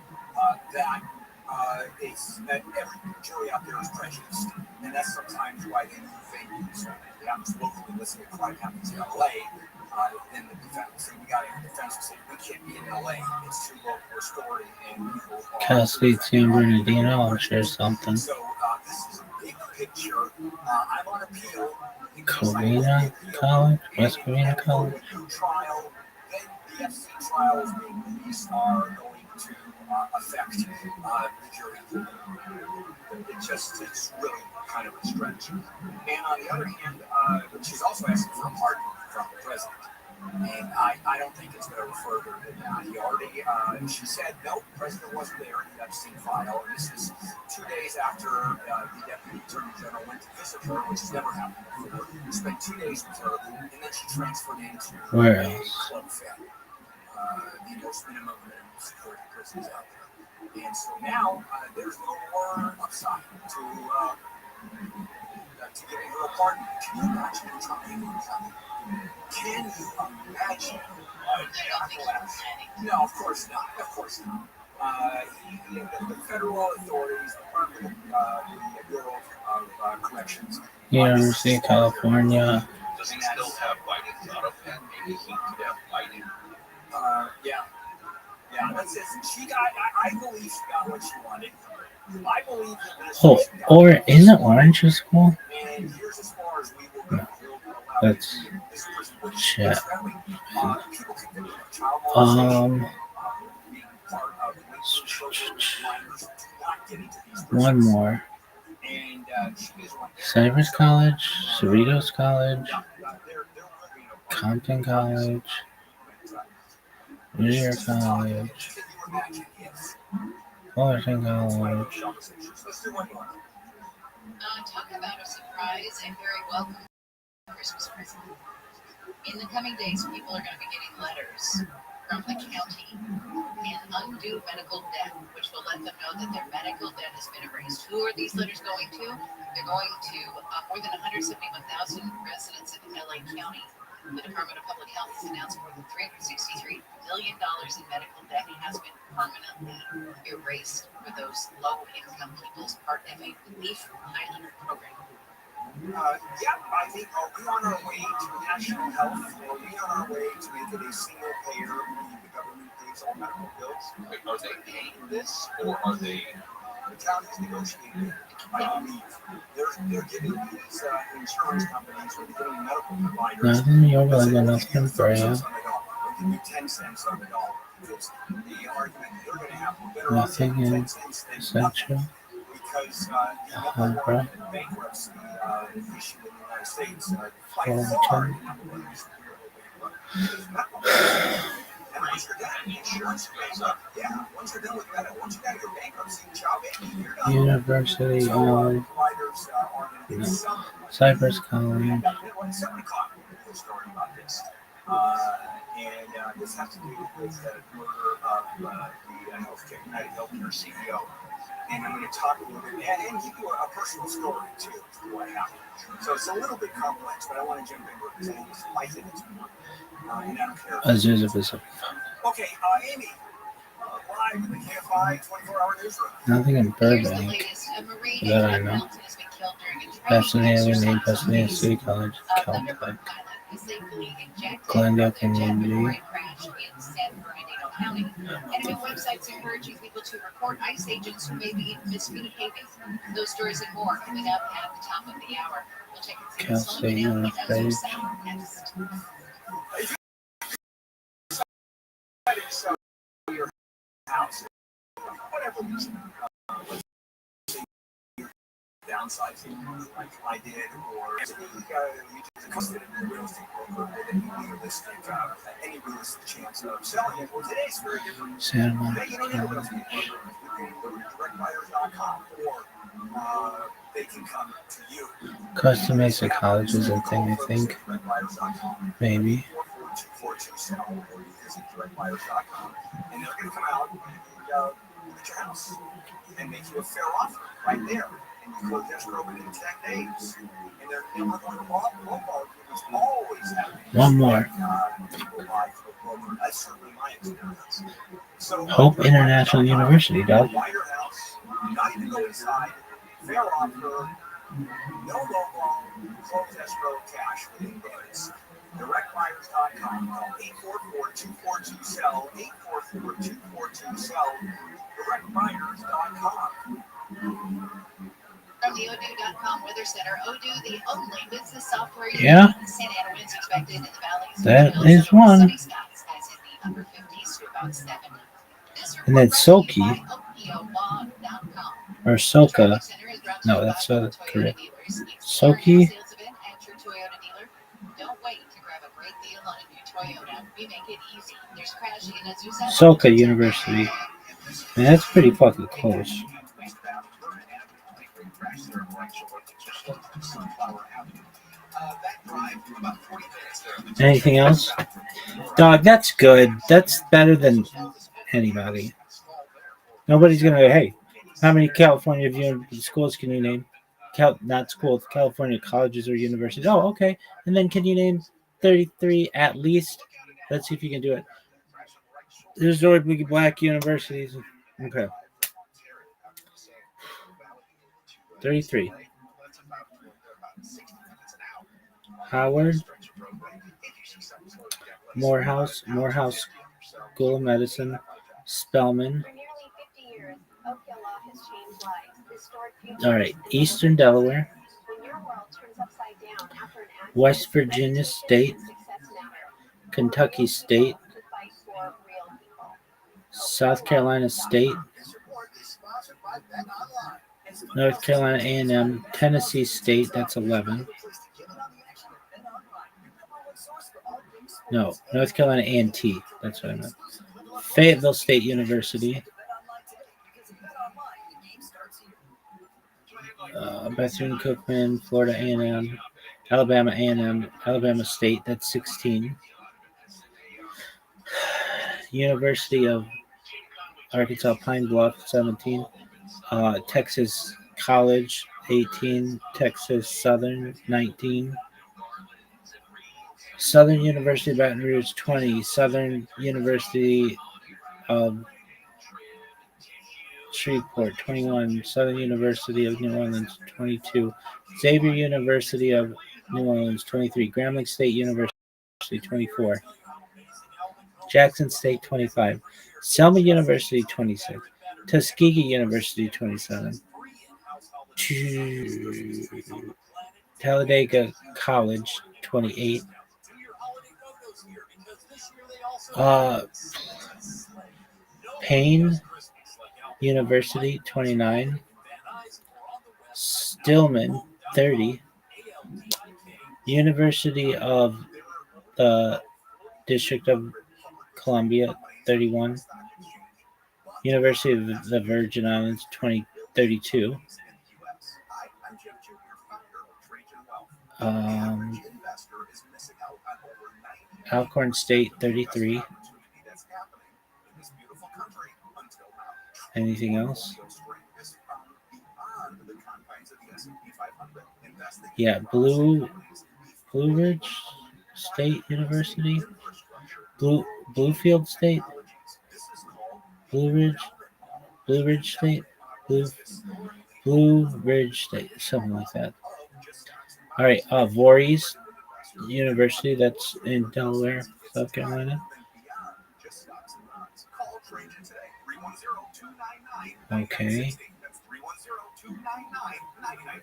that every jury out there is prejudiced, and that's sometimes why they move venues. It happens locally. Let's say a crime happens in LA. Then the defense, we got a defense say we can't be in LA. It's too local a story, and people are. Cal State San Bernardino, I'll share something. So this is a big picture. I'm on appeal. Covina College, West Covina College. Trial, then the FC trials being released are going to affect the jury. It's really kind of a stretch. And on the other hand, she's also asking for a pardon from the president. And I don't think it's going to further than that. He already, she said, no, the president wasn't there in the Epstein file. And this is 2 days after the deputy attorney general went to visit her, which has never happened before. He spent 2 days with her, and then she transferred into Where a else? club family, the most minimum security prisons out there. And so now there's no more upside to getting her apartment. Can you imagine him trying to come? Can you imagine No, of course not. Of course not. The federal authorities, the Department of the Bureau of Corrections, University of California. Does he still have Biden's auto pen? Maybe he could have Biden. Yeah. That's it. I believe she got what she wanted. I believe Oh, or in the orange school? And here's as far as we will go. That's shit. One more. Cypress College, Cerritos College, Compton College, Whittier College, Fullerton College. Talk about a surprise and very welcome Christmas present. In the coming days, people are going to be getting letters from the county and undue medical debt, which will let them know that their medical debt has been erased. Who are these letters going to? They're going to more than 171,000 residents in LA County. The Department of Public Health has announced more than $363 million in medical debt has been permanently erased for those low-income people's Part FA Relief Highlander program. I think are we on our way to national health? Are we on our way to make it a single payer? The government pays all medical bills. Are they paying this, or are they? The county's negotiating. I believe they're giving these insurance companies or they're giving medical providers. Nothing you're going to spend for you. They'll give you 10 cents on the dollar. Because the argument they're going to have better Nothing 10 cents than nothing. Because the number one bankruptcy issue in the United States by far the number one reason and once you're done, insurance goes up. Yeah, once you're done with that, once you're done your bankruptcy, you're done. University of Cypress College. Somebody caught me with a story about this. And this has to do with the murder of the United Healthcare CEO. And I'm going to talk a little bit and give you a personal story too of what happened. So it's a little bit complex, but I want to jump in because I think it's my thing. And I don't care. Azusa Pacific. Okay, Amy, live in the KFI 24-hour newsroom. Nothing in Burbank that I know. Pasadena, named Pasadena City College, Caltech. Glendale Community. Enemy websites encouraging people to report ICE agents who may be misbehaving. Those stories and more coming up at the top of the hour. We'll check it Cal State University. Next. Your house, whatever reason, downsizing like I did, or you just custom in the real estate broker with any realistic chance of selling it. Well, today's very different. Santa Monica. Today, you don't need a real estate broker. You can go to directbuyers.com or they can come to you. Custom makes a college is a thing, I think. Maybe. Or you visit directbuyers.com and they're going to come out and look at your house and make you a fair offer right there. And you close escrow within 10 days. And they're never going to lowball. It's always happening. One more. People buy through a broker. That's certainly my experience. So, Hope International University, dog. Buy your house, not even go inside, fair offer, no lowball, close escrow, cash within days. DirectBuyers.com. Call 844-242-SELL. 844-242-SELL. DirectBuyers.com. From the Odoo.com Weather Center, Odoo, the only business software you Yeah. need. Santa Ana winds expected in the valleys. That and is hills, one. Sunny skies, highs in the upper 50s to about 70. This And then report brought to you Soki. by OPIOLaw.com. Or Soka. No, that's correct. Soki. Don't wait to grab a great deal on a new Toyota We make it easy. There's crashing in Azusa. Soka University. Man, that's pretty fucking close. Anything else? Dog, that's good. That's better than anybody. Nobody's gonna go, hey, how many California schools can you name? Not schools, California colleges or universities. Oh, okay. And then can you name 33 at least? Let's see if you can do it. There's Northern Black universities. Okay. 33. Howard, Morehouse School of Medicine, Spelman. For nearly 50 years, Oakdale Law has changed lives, restored futures. All right, Eastern Delaware, When your world turns upside down after an accident, West Virginia State, success matter. Kentucky State, To fight for real people. South Carolina State, North Carolina A&M, Tennessee State, that's 11. No, North Carolina A&T, that's what I meant. Fayetteville State University, Bethune-Cookman, Florida A&M, Alabama A&M, Alabama State, that's 16. University of Arkansas Pine Bluff, 17. Texas College, 18. Texas Southern, 19. Southern University of Baton Rouge, 20. Southern University of Shreveport, 21. Southern University of New Orleans, 22. Xavier University of New Orleans, 23. Grambling State University, 24. Jackson State, 25. Selma University, 26. Tuskegee University, 27. Talladega College, 28. Payne University, 29. Stillman, 30. University of the District of Columbia, 31. University of the Virgin Islands, 32. Alcorn State, 33. Anything else? Yeah, Blue Ridge State University, Bluefield State, Blue Ridge State, Blue Ridge State, something like that. All right, Voorhees University, that's in Delaware, South Carolina. Okay,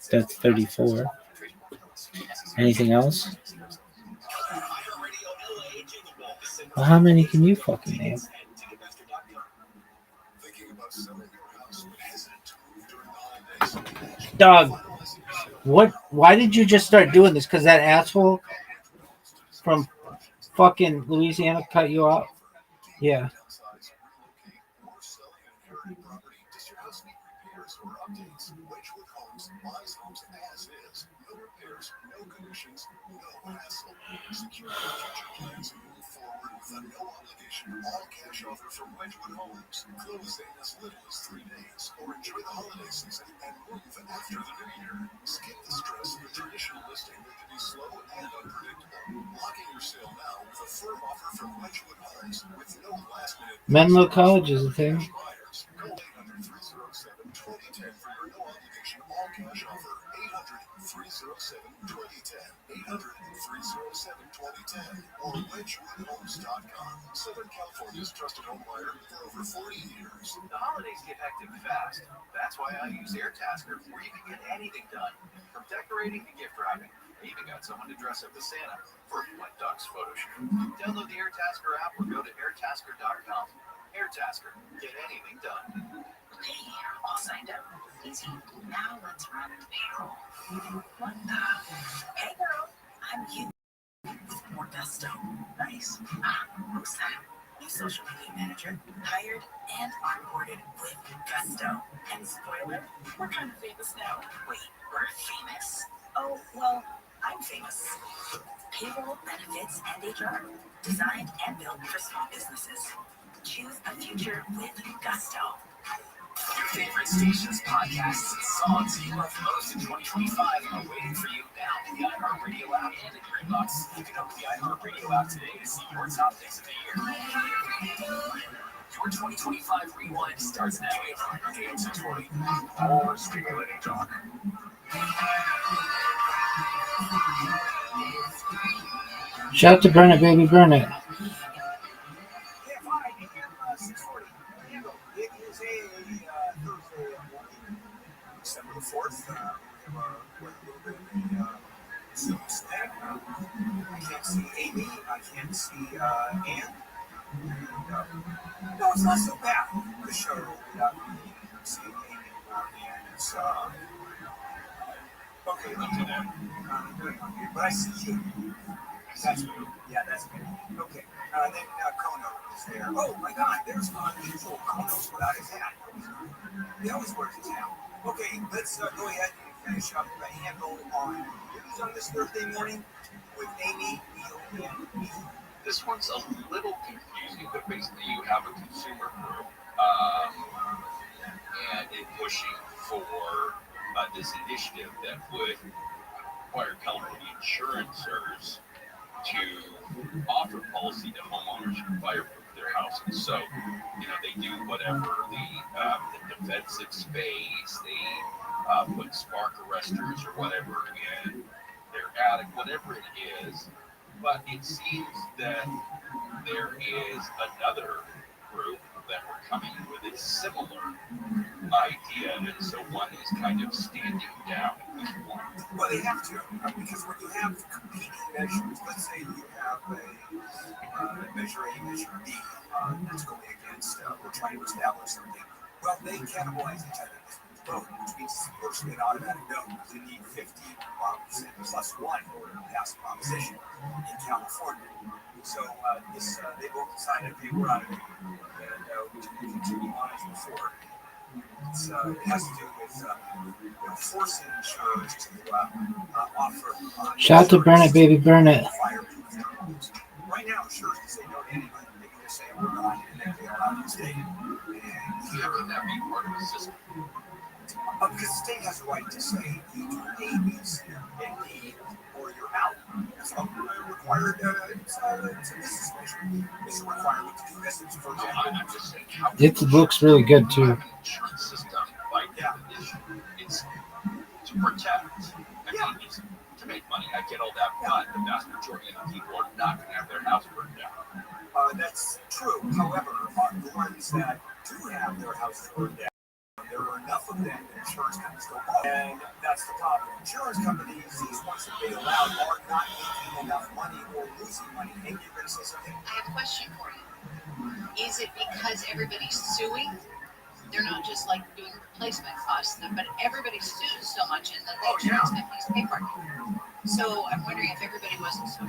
that's 34. Anything else? Well, how many can you fucking name? Dog, what? Why did you just start doing this? Because that asshole from fucking Louisiana cut you off? Yeah. All cash offer from Wedgwood Homes. Close in as little as 3 days, or enjoy the holiday season and move after the new year. Skip the stress of the traditional listing that can be slow and unpredictable. Lock in your sale now with a firm offer from Wedgwood Homes with no last-minute. Menlo College is a thing. Call 800-307-2010 for your no-obligation all-cash offer. 800-307-2010. 800-307-2010 or wedgwoodhomes.com. Southern California's trusted home buyer for over 40 years. The holidays get hectic fast. That's why I use AirTasker, where you can get anything done, from decorating to gift wrapping. I even got someone to dress up as Santa for my duck's photo shoot. Download the AirTasker app or go to airtasker.com. AirTasker, get anything done. Hey, all signed up. Easy. Now let's run payroll. What the? Hey, girl. I'm you. more gusto. Nice. Who's that? New social media manager, hired and onboarded with gusto. And spoiler, we're kind of famous now. Wait, we're famous? Oh, well, I'm famous. Payroll, benefits, and HR. Designed and built for small businesses. Choose a future with gusto. Your favorite stations, podcasts, and songs you love most in 2025 are waiting for you now in the iHeartRadio app and in your inbox. You can open the iHeartRadio app today to see your top picks of the year. Your 2025 Rewind starts now. AM 640. More stimulating talk. Shout out to Burn It, baby, burn it. Yeah, fine. AM 640. It is a Thursday morning, December the 4th. We have a little bit of a Zoom snack. I can't see Amy. I can't see Ann. No, it's not so bad. The show without me seeing Amy or Ann. It's okay. Look at that. But I see you. That's good. Yeah, that's good. Okay. Then Kono is there. Oh my God, there's unusual Kono without his hat. He always wears his hat. Okay, let's go ahead and finish up the handle on news on this Thursday morning with Amy, Neil, and me. This one's a little confusing, but basically you have a consumer group and it pushing for this initiative that would require California insurances to offer policy to homeowners who fireproof their houses. So, they do whatever the defensive space, they put spark arresters or whatever in their attic, whatever it is. But it seems that there is another group that we're coming with a similar idea, and so one is kind of standing down with one. Well, they have to, because when you have competing measures, let's say you have a measure A, measure B, that's going against, we're trying to establish something. Well, they cannibalize each other. Vote, which means it's virtually an automatic no, because you need 50% plus one in order to pass a proposition in California. So they both decided they were out of it, and we can continue on as before. It has to do with forcing insurers to offer. Shout out to Burn It, baby, burn it. Right now, insurers can say no to anybody. They can just say we're not, and then they allow you to stay. How can that be part of the system? Because the state has a right to say you do A, B, C, and D, or you're out. It's required. It's a business measure. It's a requirement to do business. For example, I'm just saying, how It looks really good too. an insurance system by definition, it's to protect. I mean, it's to make money. I get all that, but the vast majority of the people are not going to have their house burned down. That's true. However, the ones that do have their houses burned down, there are enough of them that insurance companies don't buy. And that's the problem. Insurance companies, these ones that they allow, are not making enough money or losing money. Maybe you're going to say something. I have a question for you. Is it because everybody's suing? They're not just like doing replacement costs, but everybody sues so much, and then the insurance companies pay for it. So I'm wondering if everybody wasn't so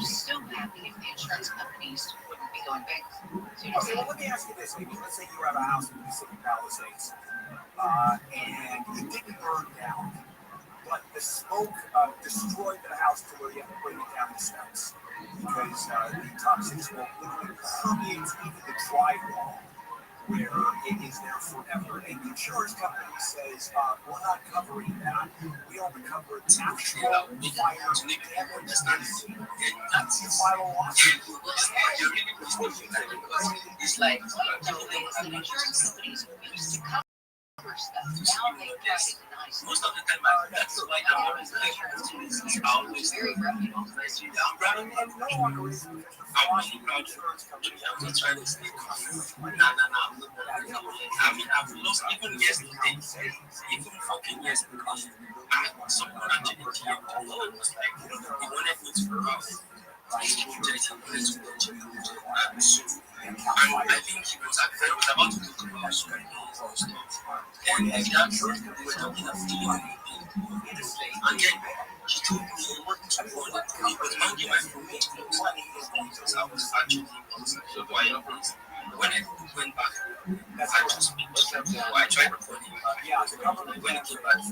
happy if the insurance companies wouldn't be going bankrupt. Okay, well, let me ask you this. Maybe let's say you have a house in Pacific Palisades, and it didn't burn down, but the smoke destroyed the house to where you have to bring it down the steps because the toxic smoke literally permeates even the drywall, where it is there forever. And the insurance company says, we're not covering that. We only cover actual fire damage. You file a lawsuit. It's like, the thing is that insurance companies used to cover stuff. Now they try to deny stuff. Most of the time, that's why It's always very reputable. And no longer is because the insurance company. I'm not trying to say no. I've lost even yesterday, even fucking yesterday. Someone actually came to me and was like, he wanted me to rough. I think he was about to do about stuff. And that we were talking of feeling. And then she told me he wanted to go on it. He was hanging my phone. was actually was a quiet place. When I went back home, I just picked up. I tried recording when I came back,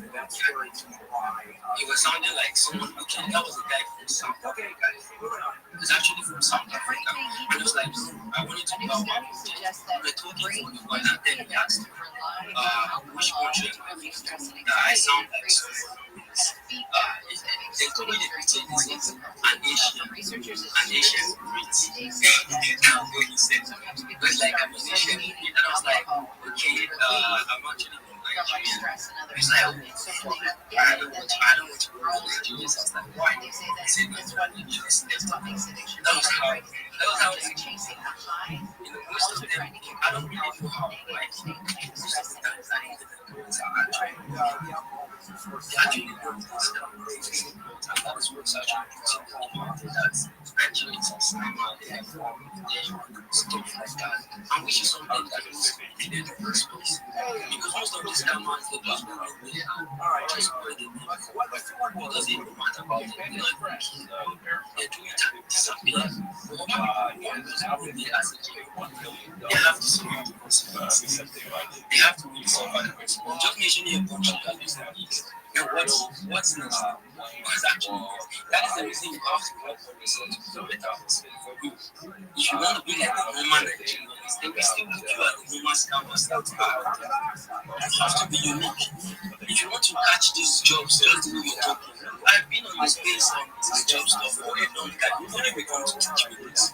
it was sounding like someone. Okay, that was a guy from South Africa. It was actually from South Africa. And it was like, I wanted to know about it. I told him for the one, and then he asked me, which country am I from? I sound like someone who is, they told me the picture is an Asian Brit. Now, when he said, but like I'm an Asian Brit, and I was like, okay, I'm actually from Nigeria. He's like, oh, I don't want to go to Nigeria. So I was like, why? He said, that's what you just said. That was how it is. You know, most of them, I don't really know how, like, most of the times I even the girls are actually work this crazy, and that is what's actually that's graduates, they have stuff like that, and which is something that is needed in the first place. Because most of these cameras, they just go out there and just where they live. It doesn't even matter about it. They're not even keen. They do it and disappear. They have to survive the consequences. They have to really survive the consequences. Just mentioning a bunch of that is not easy. And what's next? What's actually next? That is the reason you have to work for yourself to do better for you. If you want to be like a normal Nigerian, they will still look you at the normal scammers that are out there. You have to be unique. If you want to catch these jobs, just do your job. I've been on this space on this job stuff for a long time. Nobody will come to teach me this.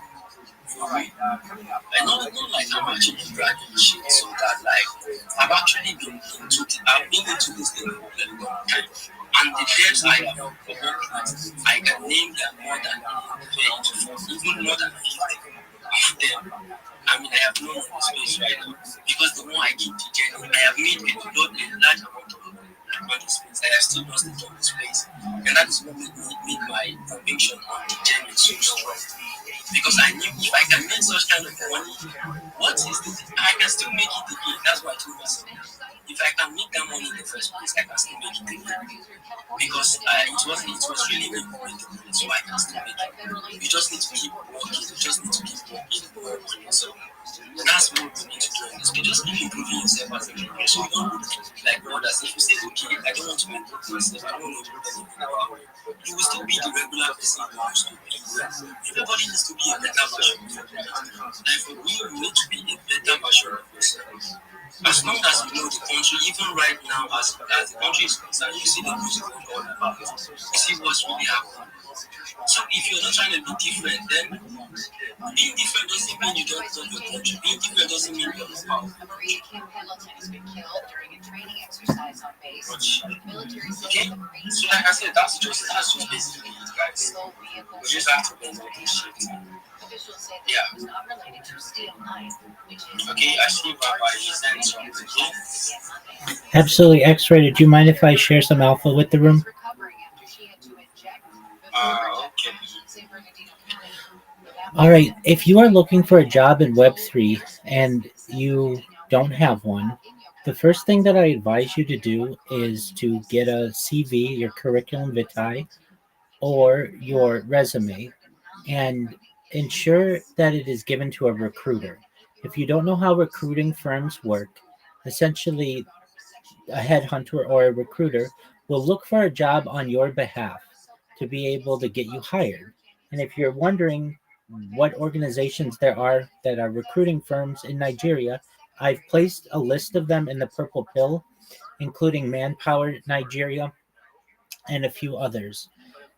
Right. I know like I'm actually bragging shit so that like I've been into this thing for a very long time. And the players I have worked with, I can name them more than 20, even more than 50 of them. I mean, I have known the space right now because the more I keep the journey, I have made a large amount of money on the space. I have still not the space, and that is what made my conviction on the journey so strong. Because I knew if I can make such kind of money, what is this? I can still make it again. That's why I told myself. If I can make that money in the first place, I can still make it again. Because it was really very important. So I can still make it. You just need to keep working. You just need to keep working on yourself. That's what you need to do in this. You just keep improving yourself as a person. So you don't look like others. If you say, okay, I don't want to improve myself, I don't want to improve anything about it, you will still be the regular person you used to be. Everybody needs to be a better version of yourself. And for you, you need to be a better version of yourself. As long as you know the country, even right now, as the country is concerned, you see the news going on about it. You see what's really happening. So if you're not trying to be different, then being different doesn't mean you don't love your country. Being different doesn't mean you're not powerful. A Marine Kim Pendleton has been killed during a training exercise on base. Military Okay, so like I said, that's just basically it, guys. We just have to learn all this shit. Officials say Yeah. it was not related to steel knife, which is Okay, I see Rabbi sent something. Absolutely X-ray. Did you mind if I share some alpha with the room? recovering after she had to inject Okay. San Bernardino County. All right. If you are looking for a job in Web3 and you don't have one, the first thing that I advise you to do is to get a CV, your curriculum vitae, or your resume, and ensure that it is given to a recruiter. If you don't know how recruiting firms work, essentially a headhunter or a recruiter will look for a job on your behalf to be able to get you hired. And if you're wondering what organizations there are that are recruiting firms in Nigeria, I've placed a list of them in the purple pill, including Manpower Nigeria and a few others.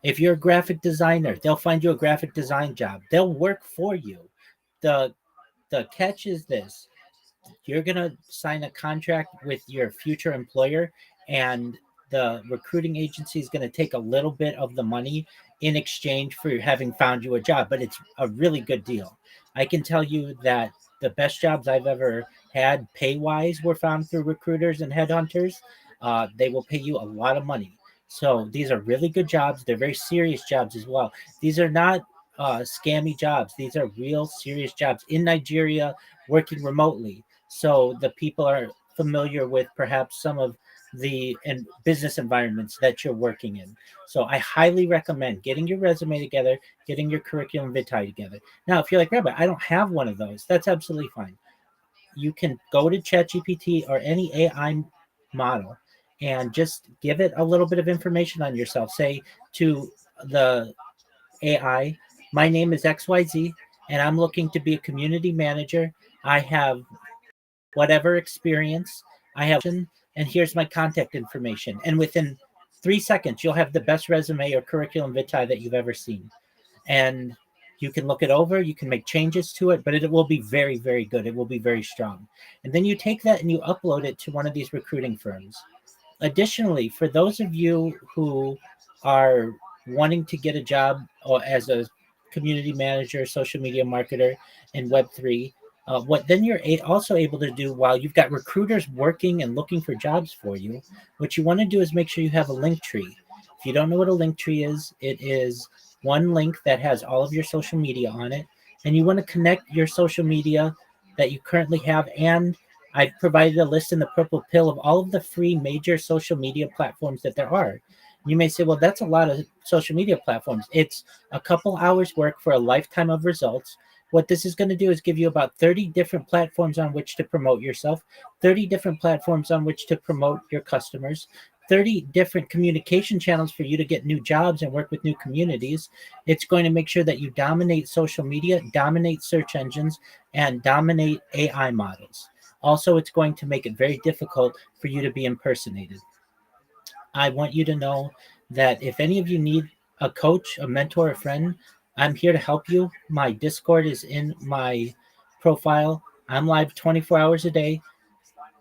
If you're a graphic designer, they'll find you a graphic design job. They'll work for you. The the catch is this: you're going to sign a contract with your future employer, and the recruiting agency is going to take a little bit of the money in exchange for having found you a job, but it's a really good deal. I can tell you that the best jobs I've ever had pay wise were found through recruiters and headhunters. They will pay you a lot of money. So these are really good jobs. They're very serious jobs as well. These are not scammy jobs. These are real serious jobs in Nigeria, working remotely. So the people are familiar with perhaps some of the and business environments that you're working in. So I highly recommend getting your resume together, getting your curriculum vitae together. Now, if you're like, Rabbi, I don't have one of those, that's absolutely fine. You can go to ChatGPT or any AI model and just give it a little bit of information on yourself. Say to the AI, my name is XYZ, and I'm looking to be a community manager. I have whatever experience I have, and here's my contact information. And within 3 seconds, you'll have the best resume or curriculum vitae that you've ever seen. And you can look it over, you can make changes to it, but it will be very, very good. It will be very strong. And then you take that and you upload it to one of these recruiting firms. Additionally, for those of you who are wanting to get a job or as a community manager, social media marketer in Web3, what then you're also able to do while you've got recruiters working and looking for jobs for you, what you want to do is make sure you have a link tree. If you don't know what a link tree is, it is one link that has all of your social media on it, and you want to connect your social media that you currently have. And I've provided a list in the purple pill of all of the free major social media platforms that there are. You may say, well, that's a lot of social media platforms. It's a couple hours work for a lifetime of results. What this is going to do is give you about 30 different platforms on which to promote yourself, 30 different platforms on which to promote your customers, 30 different communication channels for you to get new jobs and work with new communities. It's going to make sure that you dominate social media, dominate search engines, and dominate AI models. Also, it's going to make it very difficult for you to be impersonated. I want you to know that if any of you need a coach, a mentor, a friend, I'm here to help you. My Discord is in my profile. I'm live 24 hours a day.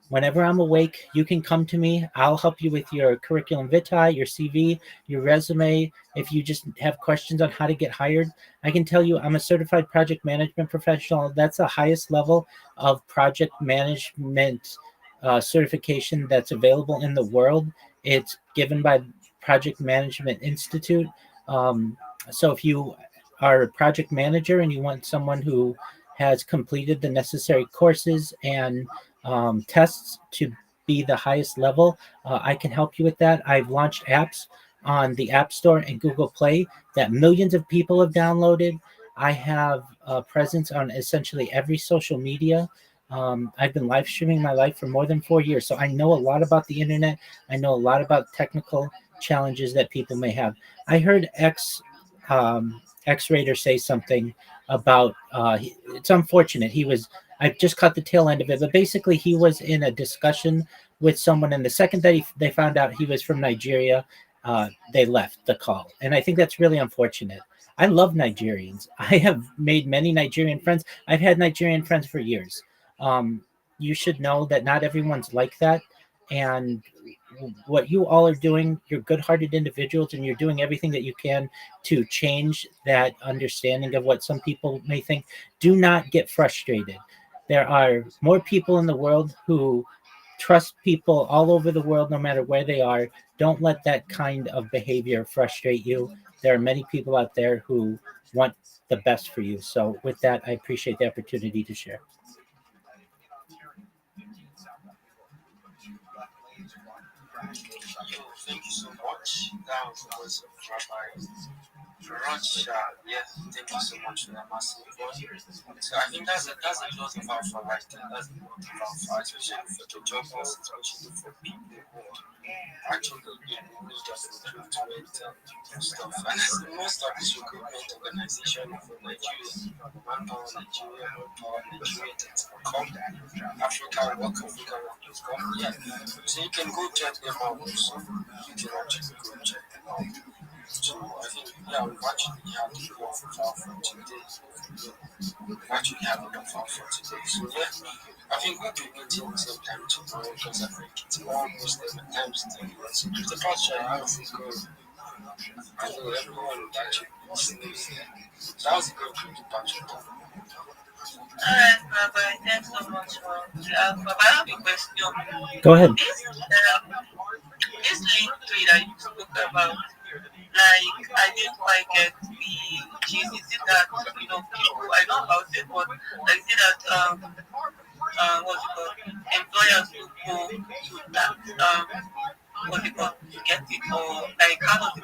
Whenever I'm awake, you can come to me. I'll help you with your curriculum vitae, your CV, your resume. If you just have questions on how to get hired, I can tell you I'm a certified project management professional. That's the highest level of project management certification that's available in the world. It's given by Project Management Institute. Um, so if you are a project manager and you want someone who has completed the necessary courses and tests to be the highest level, I can help you with that. I've launched apps on the App Store and Google Play that millions of people have downloaded. I have a presence on essentially every social media. I've been live streaming my life for more than 4 years, so I know a lot about the internet. I know a lot about technical challenges that people may have. I heard X Raider say something about it's unfortunate. I just caught the tail end of it, but basically he was in a discussion with someone, and the second that they found out he was from Nigeria, they left the call, and I think that's really unfortunate. I love Nigerians. I have made many Nigerian friends. I've had Nigerian friends for years. Um, you should know that not everyone's like that, and what you all are doing, you're good-hearted individuals, and you're doing everything that you can to change that understanding of what some people may think. Do not get frustrated. There are more people in the world who trust people all over the world, no matter where they are. Don't let that kind of behavior frustrate you. There are many people out there who want the best for you. So, with that, I appreciate the opportunity to share. Yo, thank you so much. That was the voice of Rabbi Rothschild. Yes, thank you so much for that massive voice. So I think that's a lot of alpha right there. That's a lot of alpha, especially for the jobbers, especially for people who are actually in need of recruitment and stuff. And that's the most established recruitment organization for Nigeria. Manpower Nigeria, Manpower Nigeria.com, African Work.com. Yeah. So you can go check them out also. You can actually go check them out. So I think, yeah, we've actually had a lot of alpha today. We've actually had a lot of alpha today. So yeah, I think we'll be meeting sometime tomorrow because I think it's almost the time's thing. So the past year, how's it going? I know everyone would actually be listening here. So how's it going for you, Patrick? Alright, Rabbi, thanks so much for the alpha. I have a question. Go ahead. This link tree that you spoke about, like I didn't quite get which is it that people I know about it, but I see that what's it called? employers will go to that what they call to get it, or like how does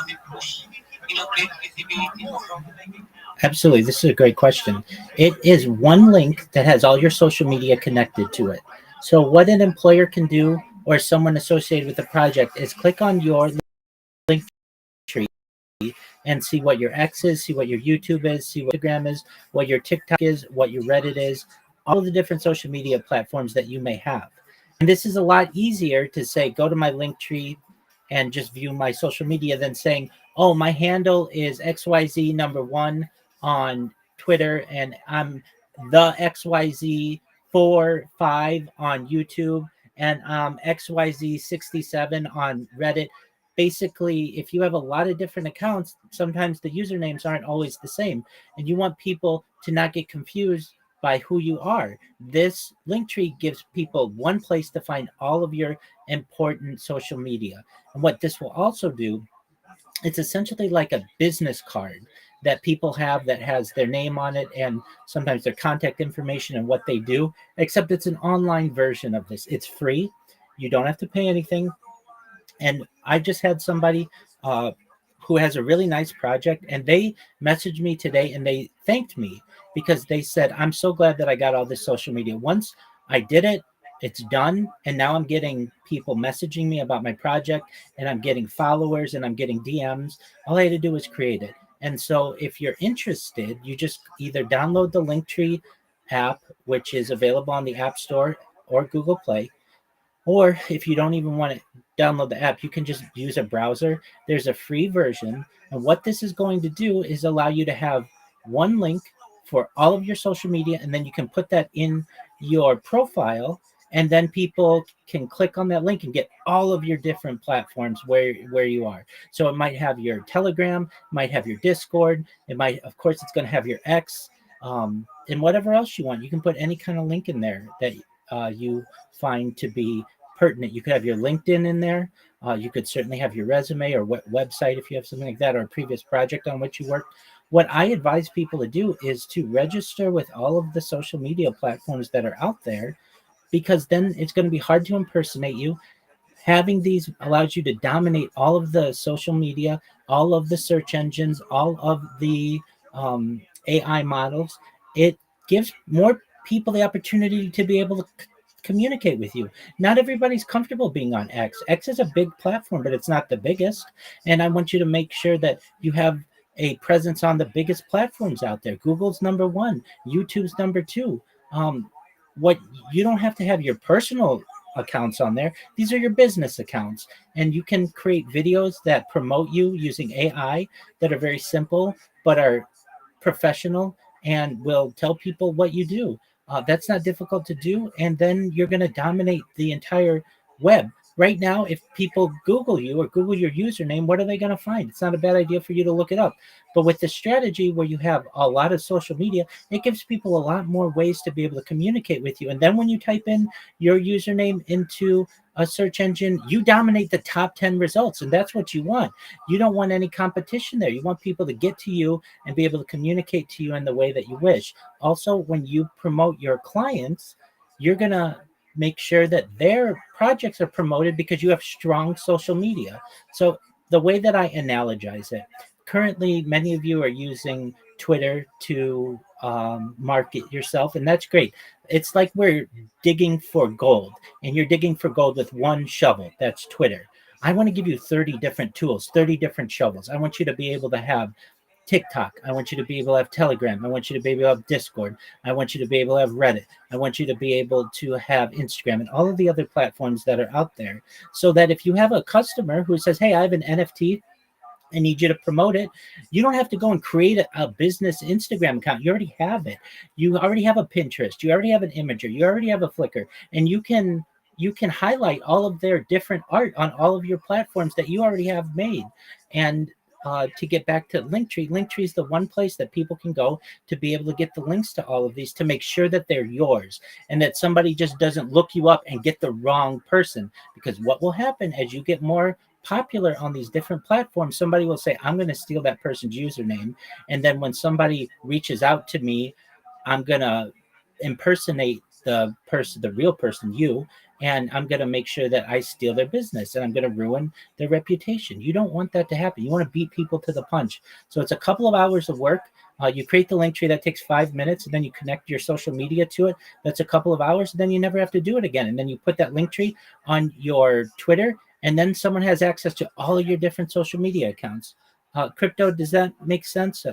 it push, create visibility for companies? Absolutely. This is a great question. It is one link that has all your social media connected to it. So, what an employer can do or someone associated with the project is click on your link tree and see what your X is, see what your YouTube is, see what Instagram is, what your TikTok is, what your Reddit is, all of the different social media platforms that you may have. And this is a lot easier to say, go to my link tree and just view my social media than saying, oh, my handle is XYZ number one on Twitter and I'm the XYZ45 on YouTube and XYZ67 on Reddit. Basically, if you have a lot of different accounts, sometimes the usernames aren't always the same, and you want people to not get confused by who you are. This link tree gives people one place to find all of your important social media. And what this will also do, it's essentially like a business card that people have that has their name on it and sometimes their contact information and what they do, except it's an online version of this. It's free. You don't have to pay anything. And I just had somebody who has a really nice project, and they messaged me today and they thanked me because they said, I'm so glad that I got all this social media. Once I did it, it's done. And now I'm getting people messaging me about my project, and I'm getting followers and I'm getting DMs. All I had to do was create it. And so if you're interested, you just either download the Linktree app, which is available on the App Store or Google Play, or if you don't even want to download the app, you can just use a browser. There's a free version. And what this is going to do is allow you to have one link for all of your social media. And then you can put that in your profile. And then people can click on that link and get all of your different platforms where you are. So it might have your Telegram, might have your Discord. It might, of course, it's going to have your X, and whatever else you want. You can put any kind of link in there that you find to be pertinent. You could have your LinkedIn in there. You could certainly have your resume or website if you have something like that, or a previous project on which you worked. What I advise people to do is to register with all of the social media platforms that are out there, because then it's going to be hard to impersonate you. Having these allows you to dominate all of the social media, all of the search engines, all of the AI models. It gives more people the opportunity to be able to communicate with you. Not everybody's comfortable being on X. X is a big platform, but it's not the biggest. And I want you to make sure that you have a presence on the biggest platforms out there. Google's number one, YouTube's number two. What you don't have to have your personal accounts on there. These are your business accounts, and you can create videos that promote you using AI that are very simple but are professional and will tell people what you do. That's not difficult to do, and then you're going to dominate the entire web. Right now, if people Google you or Google your username, what are they going to find? It's not a bad idea for you to look it up. But with the strategy where you have a lot of social media, it gives people a lot more ways to be able to communicate with you. And then when you type in your username into a search engine, you dominate the top 10 results. And that's what you want. You don't want any competition there. You want people to get to you and be able to communicate to you in the way that you wish. Also, when you promote your clients, you're going to make sure that their projects are promoted because you have strong social media. So the way that I analogize it, currently many of you are using Twitter to market yourself, and that's great. It's like we're digging for gold, and you're digging for gold with one shovel. That's Twitter. I want to give you 30 different tools, 30 different shovels. I want you to be able to have TikTok. I want you to be able to have Telegram. I want you to be able to have Discord. I want you to be able to have Reddit. I want you to be able to have Instagram and all of the other platforms that are out there, so that if you have a customer who says, hey, I have an NFT, I need you to promote it. You don't have to go and create a business Instagram account. You already have it. You already have a Pinterest. You already have an Imager. You already have a Flickr, and you can highlight all of their different art on all of your platforms that you already have made. And to get back to Linktree, Linktree is the one place that people can go to be able to get the links to all of these, to make sure that they're yours and that somebody just doesn't look you up and get the wrong person. Because what will happen as you get more popular on these different platforms, somebody will say, I'm going to steal that person's username. And then when somebody reaches out to me, I'm going to impersonate the real person, you, and I'm going to make sure that I steal their business and I'm going to ruin their reputation. You don't want that to happen. You want to beat people to the punch. So it's a couple of hours of work. You create the link tree that takes 5 minutes, and then you connect your social media to it. That's a couple of hours, and then you never have to do it again. And then you put that link tree on your Twitter, and then someone has access to all of your different social media accounts. Crypto, does that make sense?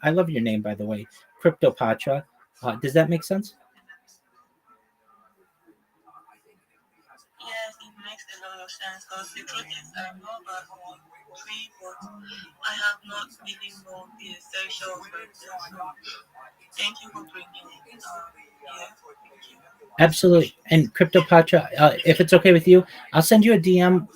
I love your name, by the way, Crypto Patra. Does that make sense? Yes, it makes a lot of sense because the truth is I'm not that one free, but I have not really known the essential of it. So thank you for bringing it. Yeah, thank you. Absolutely. And CryptoPatra, if it's okay with you, I'll send you a DM,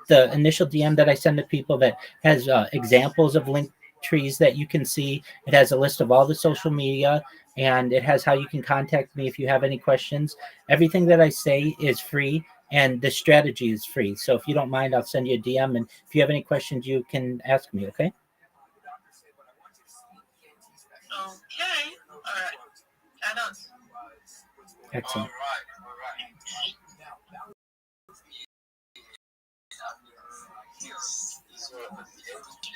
the initial DM that I send to people that has examples of link trees that you can see. It has a list of all the social media, and it has how you can contact me if you have any questions. Everything that I say is free, and the strategy is free. So if you don't mind, I'll send you a DM, and if you have any questions, you can ask me, okay? Okay, all right. I don't. Excellent. All right. Yes, so every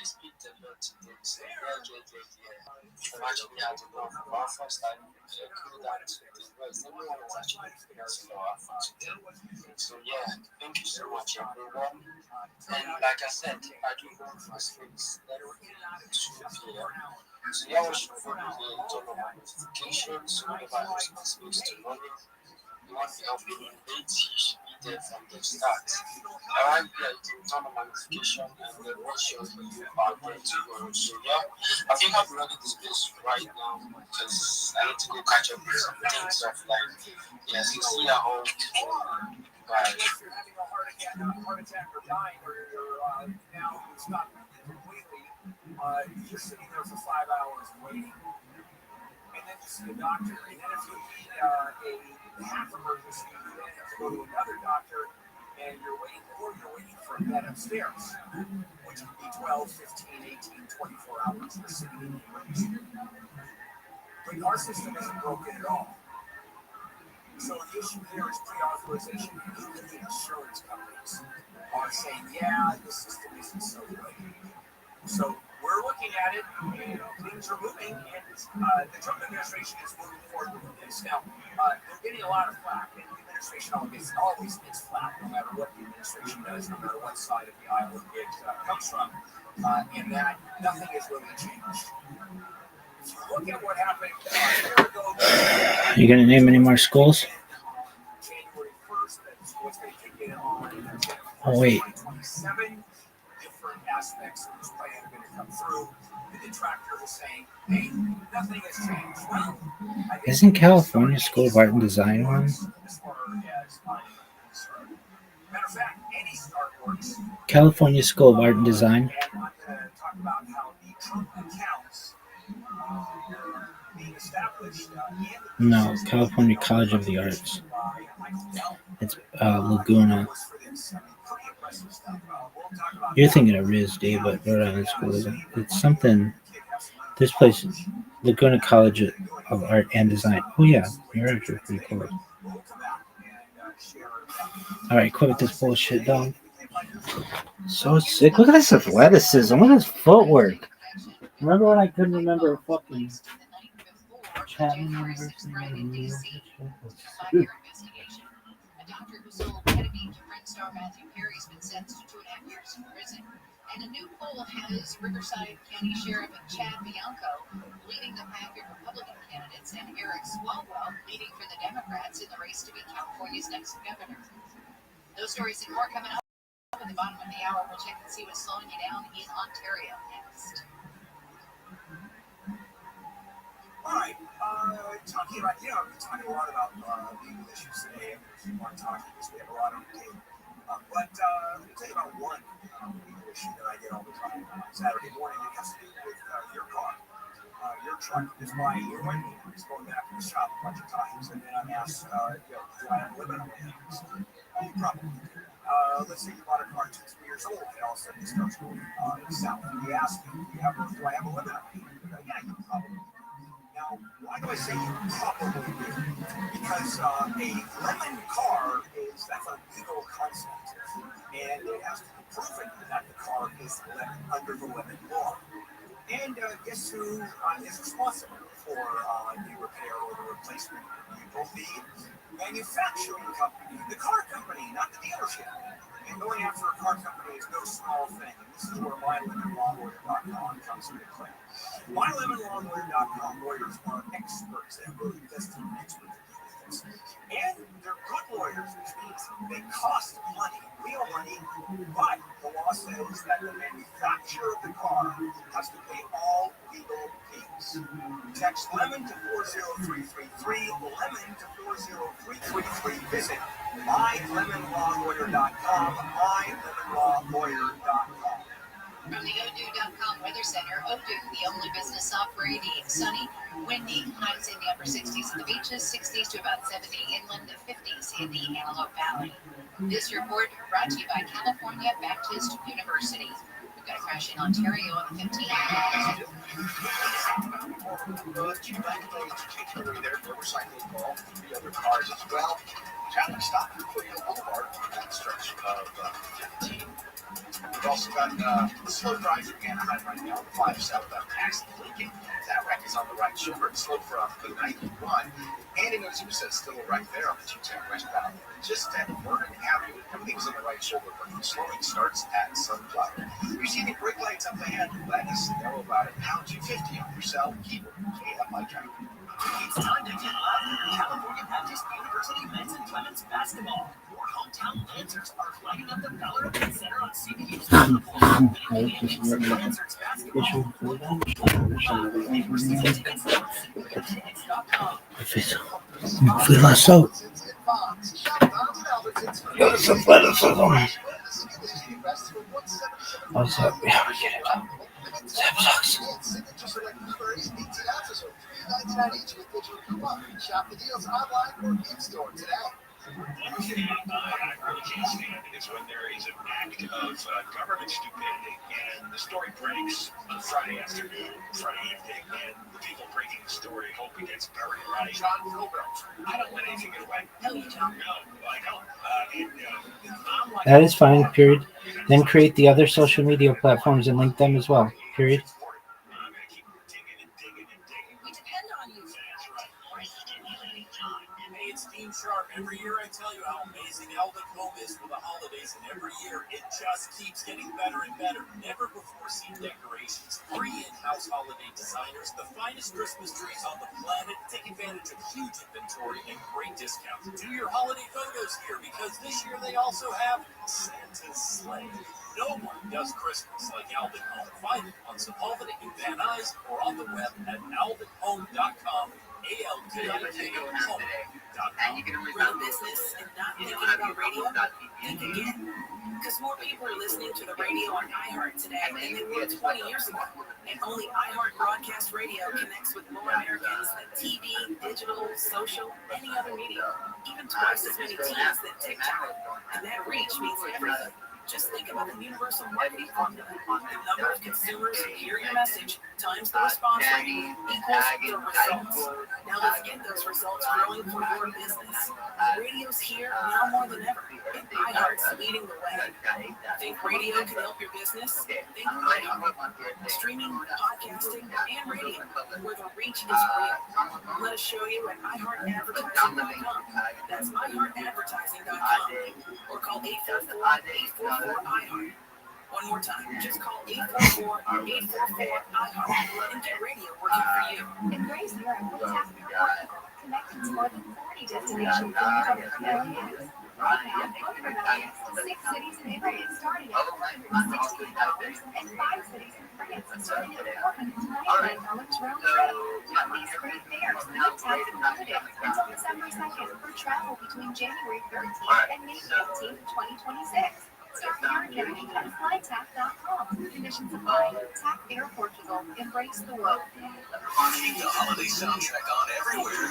speak the Lord today. So yeah. I've actually had to go from our first time cool down to the rest. Everyone was actually experiencing our fun today. So yeah, thank you so much everyone. And like I said, I do go for streets that are 2 p.m. So yeah, we should follow the total notifications. So whenever I have my space tomorrow, you want to help me late, you should be there from the start. Alright, yeah, you can turn on my notification and then what show you are there tomorrow. So yeah, I think I'm ready this place right now because I need to go catch up with some things offline. Yeah, so see you at home. Bye. If you're having a heart attack or dying, or you're now stopped completely, you're sitting there for 5 hours waiting, and then you see a doctor, and then if you need a half emergency, you then have to go to another doctor, and you're waiting for a bed upstairs, which could be 12, 15, 18, 24 hours for sitting in the emergency room. But our system isn't broken at all. So the issue here is pre-authorization. Even the insurance companies are saying, yeah, the system isn't so good. So we're looking at it, and things are moving, and the Trump administration is moving forward with this. Now, they're getting a lot of flack, and the administration always gets flack, no matter what the administration does, no matter what side of the aisle it comes from, and that nothing has really changed. If you look at what happened a year ago, you going to name any more schools? January 1st, that's what's going to kick in on Oh, wait. 2027. Different aspects of this plan are going to come through. The detractor was saying, hey, nothing has changed. Well, Isn't California School of Art and Design one? as far as I'm concerned. Matter of fact, any artworks. California School of Art and Design. And I'm going to talk about how the Trump accounts being established No, California College of the Arts. It's Laguna. You're thinking of RISD, but Rhode Island School isn't. It's something. This place, Laguna College of Art and Design. Oh yeah, you're actually pretty close. All right, quit with this bullshit, dog. So sick. Look at this athleticism. Look at this footwork. Remember when I couldn't remember a fucking Chapman University? A doctor who sold ketamine to Prince star Matthew Perry's been sentenced to 2.5 years in prison. And a new poll has Riverside County Sheriff Chad Bianco leading the pack of Republican candidates and Eric Swalwell leading for the Democrats in the race to be California's next governor. Those stories and more coming up at the bottom of the hour. We'll check and see what's slowing you down in Ontario next. All right, talking about, we're talking a lot about legal issues today. We want to talk because we have a lot on the table. But let me tell you about one legal issue that I get all the time. Saturday morning, it has to do with your car. Your truck is buying new one. It's going back to the shop a bunch of times, and then I'm asked, do I have a limit on my hands? Probably. Let's say you bought a car 2-3 years old, and all of a sudden it starts going south. And we ask you, do I have a limit on my hands? Yeah, you probably do. Now, why do I say you probably do? because a lemon car that's a legal concept, and it has to be proven that the car is lemon under the lemon law. And guess who is responsible for the repair or the replacement? You will be manufacturing company, the car company, not the dealership. And going after a car company is no small thing. And this is where MyLemonLawLawyer.com comes into play. MyLemonLawLawyer.com lawyers are experts. They're really tested experts at this. And they're good lawyers, which means they cost money, real money, but the law says that the manufacturer of the car has to pay all legal fees. Text LEMON to 40333, LEMON to 40333. Visit MyLemonLawLawyer.com, MyLemonLawLawyer.com. From the Odoo.com Weather Center, Odoo, the only business operating sunny, windy, highs in the upper 60s at the beaches, 60s to about 70 inland, 50s in the Antelope Valley. This report brought to you by California Baptist University. We've got a crash in Ontario on the 15th. Particularly their motorcycle ball, the other cars as well. Traffic stop for Foothill Boulevard on that stretch of 15. We've also got the slow drive from Anaheim right now, the 5 southbound past Lincoln. That wreck is on the right shoulder. It's slow from the 91. And in Azusa, still right there on the 210 westbound. Just at Vernon Avenue, everything was on the right shoulder, but the slowing starts at Sunflower. You see the brake lights up ahead. Let us know about it. Pound 250 on your cell keyboard. KFI Track. It's time to get live for California Baptist University men's and women's basketball. Your hometown Lancers are lighting up the Ballard Event Center on CBU's Lancers basketball. Feel us out. Give us some athleticism. What's up? Yeah, we get it. Sam sucks. Shop the deals online or in store today. One thing I really can't stand is when there is an act of government stupidity, and the story breaks on Friday afternoon, Friday evening, and the people breaking the story hope it gets buried right. John Gilbert. I don't let anything get away. No, you don't. No, I don't. I'm like, That is fine, period. Then create the other social media platforms and link them as well, period. I'm going to keep digging and digging and digging. We depend on you. That's right. Hey, it's Dean Sharp. Every year I tell you how amazing Albert Home is for the holidays, and every year it just keeps getting better and better. Never before seen decorations, 3 in-house holiday designers, the finest Christmas trees on the planet. Take advantage of huge inventory and great discounts. Do your holiday photos here, because this year they also have Santa's sleigh. No one does Christmas like Albert Home. Find it on Sepulveda in Van Nuys or on the web at alberthome.com. ALBRTHome.com. Run a business and not thinking about radio? Think again. Because more people are listening to the radio on iHeart today than they were 20 years ago. And only iHeart Broadcast Radio connects with more Americans than TV, digital, social, any other media. Even twice as many teens than TikTok. And that reach means everything. Just think about the universal marketing formula. The number of consumers who hear your message times the response rate equals the results. Now let's get those results growing for your business. Radio's here now more than ever, and iHeart's leading the way. Think radio can help your business? Think iHeart. Streaming, podcasting, and radio, where the reach is real. Let us show you at iHeartAdvertising.com. That's iHeartAdvertising.com. Or call 844-844-iHeart. One more time, just call 844-844-iHeart and get radio working for you. Embrace Europe with Tap Airport, connecting to more than 40 destinations in Europe and Caribbean. Right now, over values, 6 cities in Italy starting at $416 and 5 cities in France starting at $499 round trip. On these great fares, no tax included until December 2nd for travel between January 13th and May 15th, 2026. Start your journey at flytap.com. Conditions apply. TAP Air Portugal. Embrace the world. Keep the holiday soundtrack on everywhere.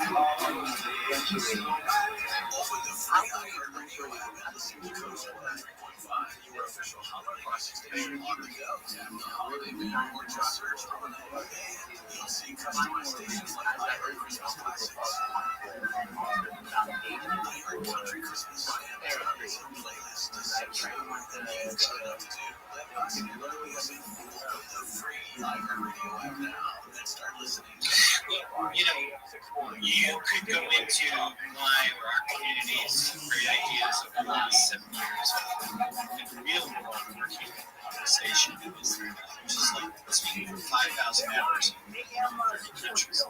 Open the free iHeartRadio app and listen to Coast 103.5, your official holiday music station on the go. Tap the holiday banner or just search Holiday, and you'll see customized stations like iHeart Christmas Classics, iHeart Country Christmas, and some playlists to set you more than you've got enough to do. Let us handle the music. Open the free iHeartRadio app now and start listening. You know, you could go into my or our community's great ideas of the last 7 years and real working conversation is just like speaking for 5,000 hours in 30 countries.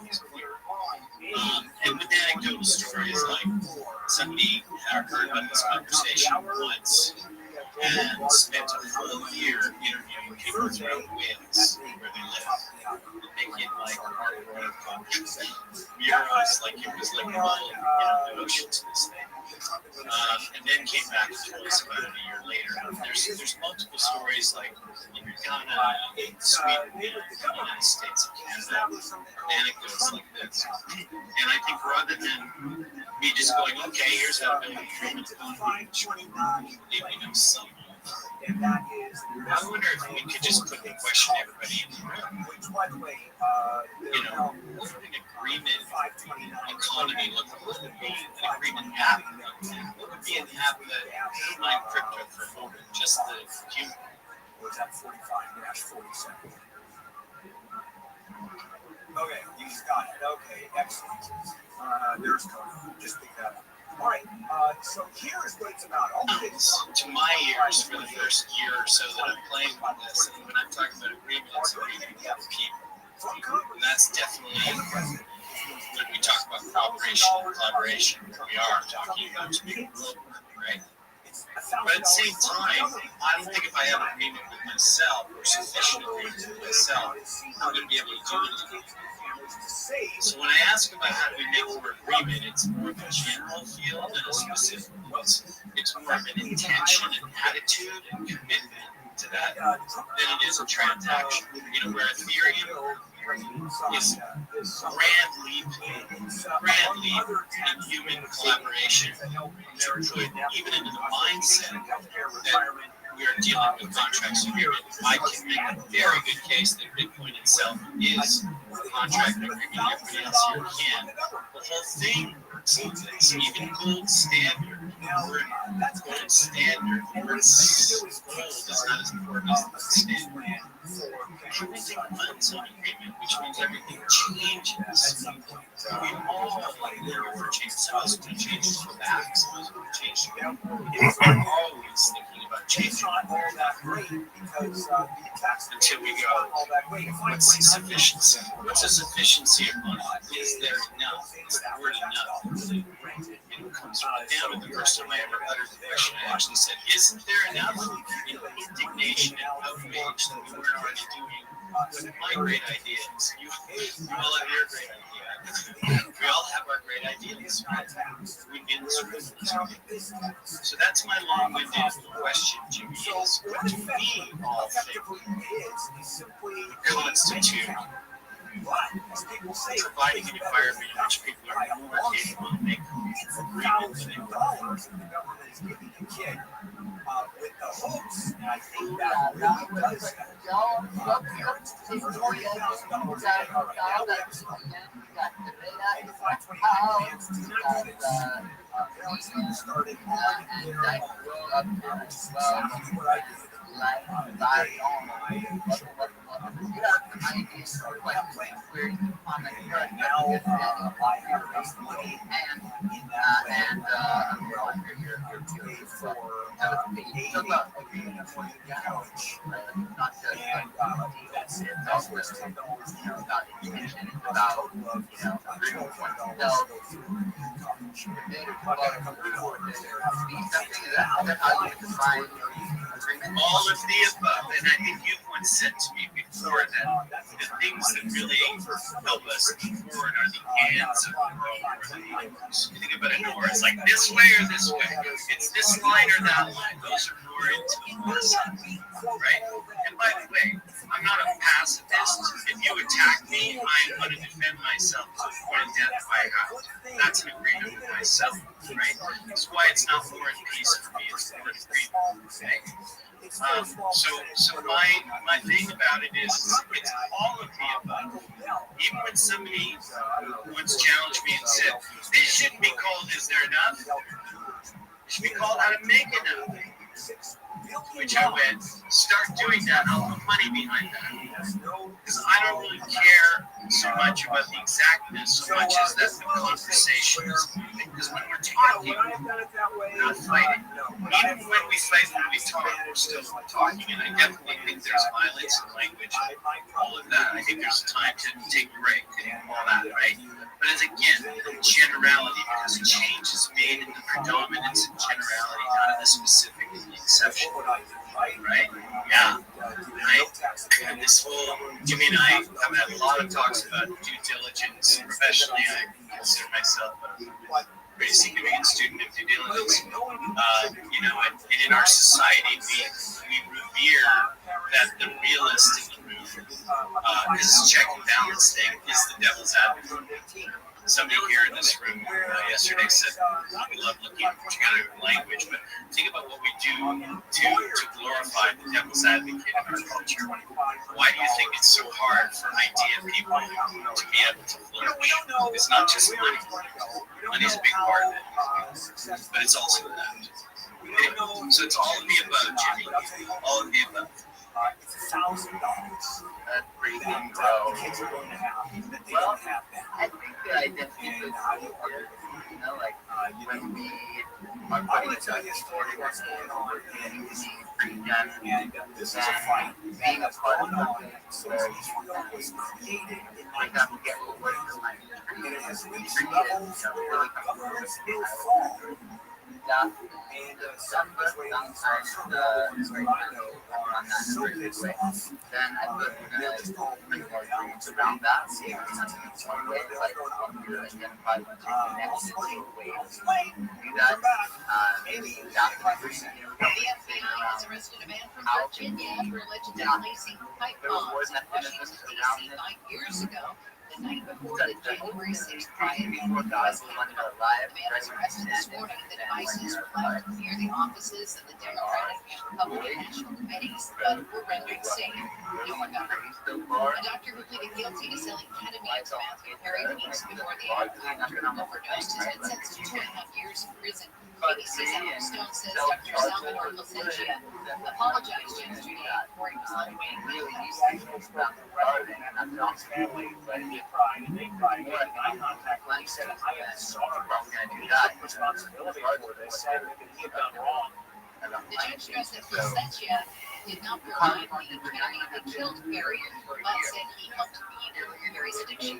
And with anecdotal stories like somebody had heard about this conversation once and spent a whole year interviewing people throughout Wales where they live. Making like murals, like it was like all the ocean to this thing. And then came back to us about it a year later. There's multiple stories like in Ghana, in Sweden, in the United States, and Canada, anecdotes like this. And I think rather than me just going, okay, here's how to build a treatment plan, leaving them some. I wonder if we could just put the question to everybody in the room. What would an agreement economy look like? What would be an agreement app? What would be an app that mined crypto for a moment? Just the human. Was at 45-47. Okay, you got it. Okay, excellent. There's Cody. Just pick that up. All right, so here is what it's about. To my ears, for the first year or so that I'm playing with this, and when I'm talking about agreement, it's agreement with people. And that's definitely when we talk about cooperation and collaboration, we are talking about to make it global, right? But at the same time, I don't think if I have an agreement with myself or sufficient agreement with myself, I'm going to be able to do it. So when I ask about how do we make more agreement, it's more of a general field than a specific one. It's more of an intention and attitude and commitment to that than it is a transaction. Where Ethereum is grand leap in human collaboration to put even into the mindset that we are dealing with contracts agreement. I can make a very good case that Bitcoin itself is a contract agreement. Everybody else here can. The whole thing works on this. Even gold standard. Gold standard. Gold is not as important as the standard. Everything runs on agreement, which means everything changes. We all therefore change. Some of us will change to go back, some of us will change to go. We're always thinking about changing. Until we go, what's the sufficiency? What's the sufficiency of money? Is there enough? Is the word enough? It comes right down to the first time I ever uttered the question, I actually said, isn't there enough indignation and outrage that we weren't already doing my great ideas? You all have your great idea. We all have our great ideas. We've been through. So that's my long-winded question, Jimmy, is what do we all think would constitute providing an environment in which people are more capable of making agreements than with the hopes, and I think that really does started all of the above, and I think you once said to me before that the things that really help us move forward are the ends of the road. You think about a door, it's like this way or this way. It's this line or that line. Those are more into the plus, right? And by the way, I'm not a passive pacifist. If you attack me, I'm going to defend myself to the point of death if I have to. That's an agreement with myself, right? That's why it's not war and peace for me. It's war and freedom, okay? So my thing about it is it's all of the above. Even when somebody once challenged me and said, this shouldn't be called "Is There Enough?" It should be called "How to Make Enough." Which I went, start doing that. I'll put money behind that. Because I don't really care so much about the exactness so much as that the conversation is moving. Because when we're talking, we're not fighting. Even when we fight, when we talk, we're still talking. And I definitely think there's violence in language, all of that. I think there's time to take a break and all that, right? But as again, generality, because change is made in the predominance and generality, not in the specific and the exception. Right? Yeah. Right? And this whole, Jimmy and I have had a lot of talks about due diligence. Professionally, I consider myself a pretty significant student of due diligence. And in our society, we revere that the realist in the room, this check and balance thing, is the devil's advocate. Somebody here in this room yesterday said, we love looking together in language, but think about what we do to glorify the devil's advocate in our culture. Why do you think it's so hard for idea people to be able to flourish? It's not just money. Money's a big part of it, but it's also that. Anyway, so it's all of the above, Jimmy. All of the above. It's $1,000. That's pretty good, bro. Kids are going to have that they Well, don't have now. I think that I definitely when we I'm going to tell you a story of what's going on in and this is a fight being a part of going on since Israel was created in 1948, and it has reached levels where governments will fall. And some Israelis are some ones that I know are so pissed off. then I put around that. One way is like you identify with the next way to do that. The FBI has arrested a man from Virginia for allegedly placing pipe bombs in Washington, D.C. 5 years ago, the night before the January 6th riot in the U.S. Capitol. The man was arrested this morning. The devices were left near the offices of the Democratic and Republican National Committees, but were rendered safe. No one got hurt. A doctor who pleaded guilty to selling ketamine to Matthew Perry weeks before the actor overdosed has been sentenced to 2.5 years in prison. ABC's Alex Stone says Dr. Salvador Placencia apologized yesterday before he was left waiting for Family, but he cried and they cried. He had eye contact when he said, I am sorry. He took responsibility for this, said that he had done wrong. The judge stressed that Placencia did not provide the ketamine that killed Perry, but said he helped feed Perry's addiction.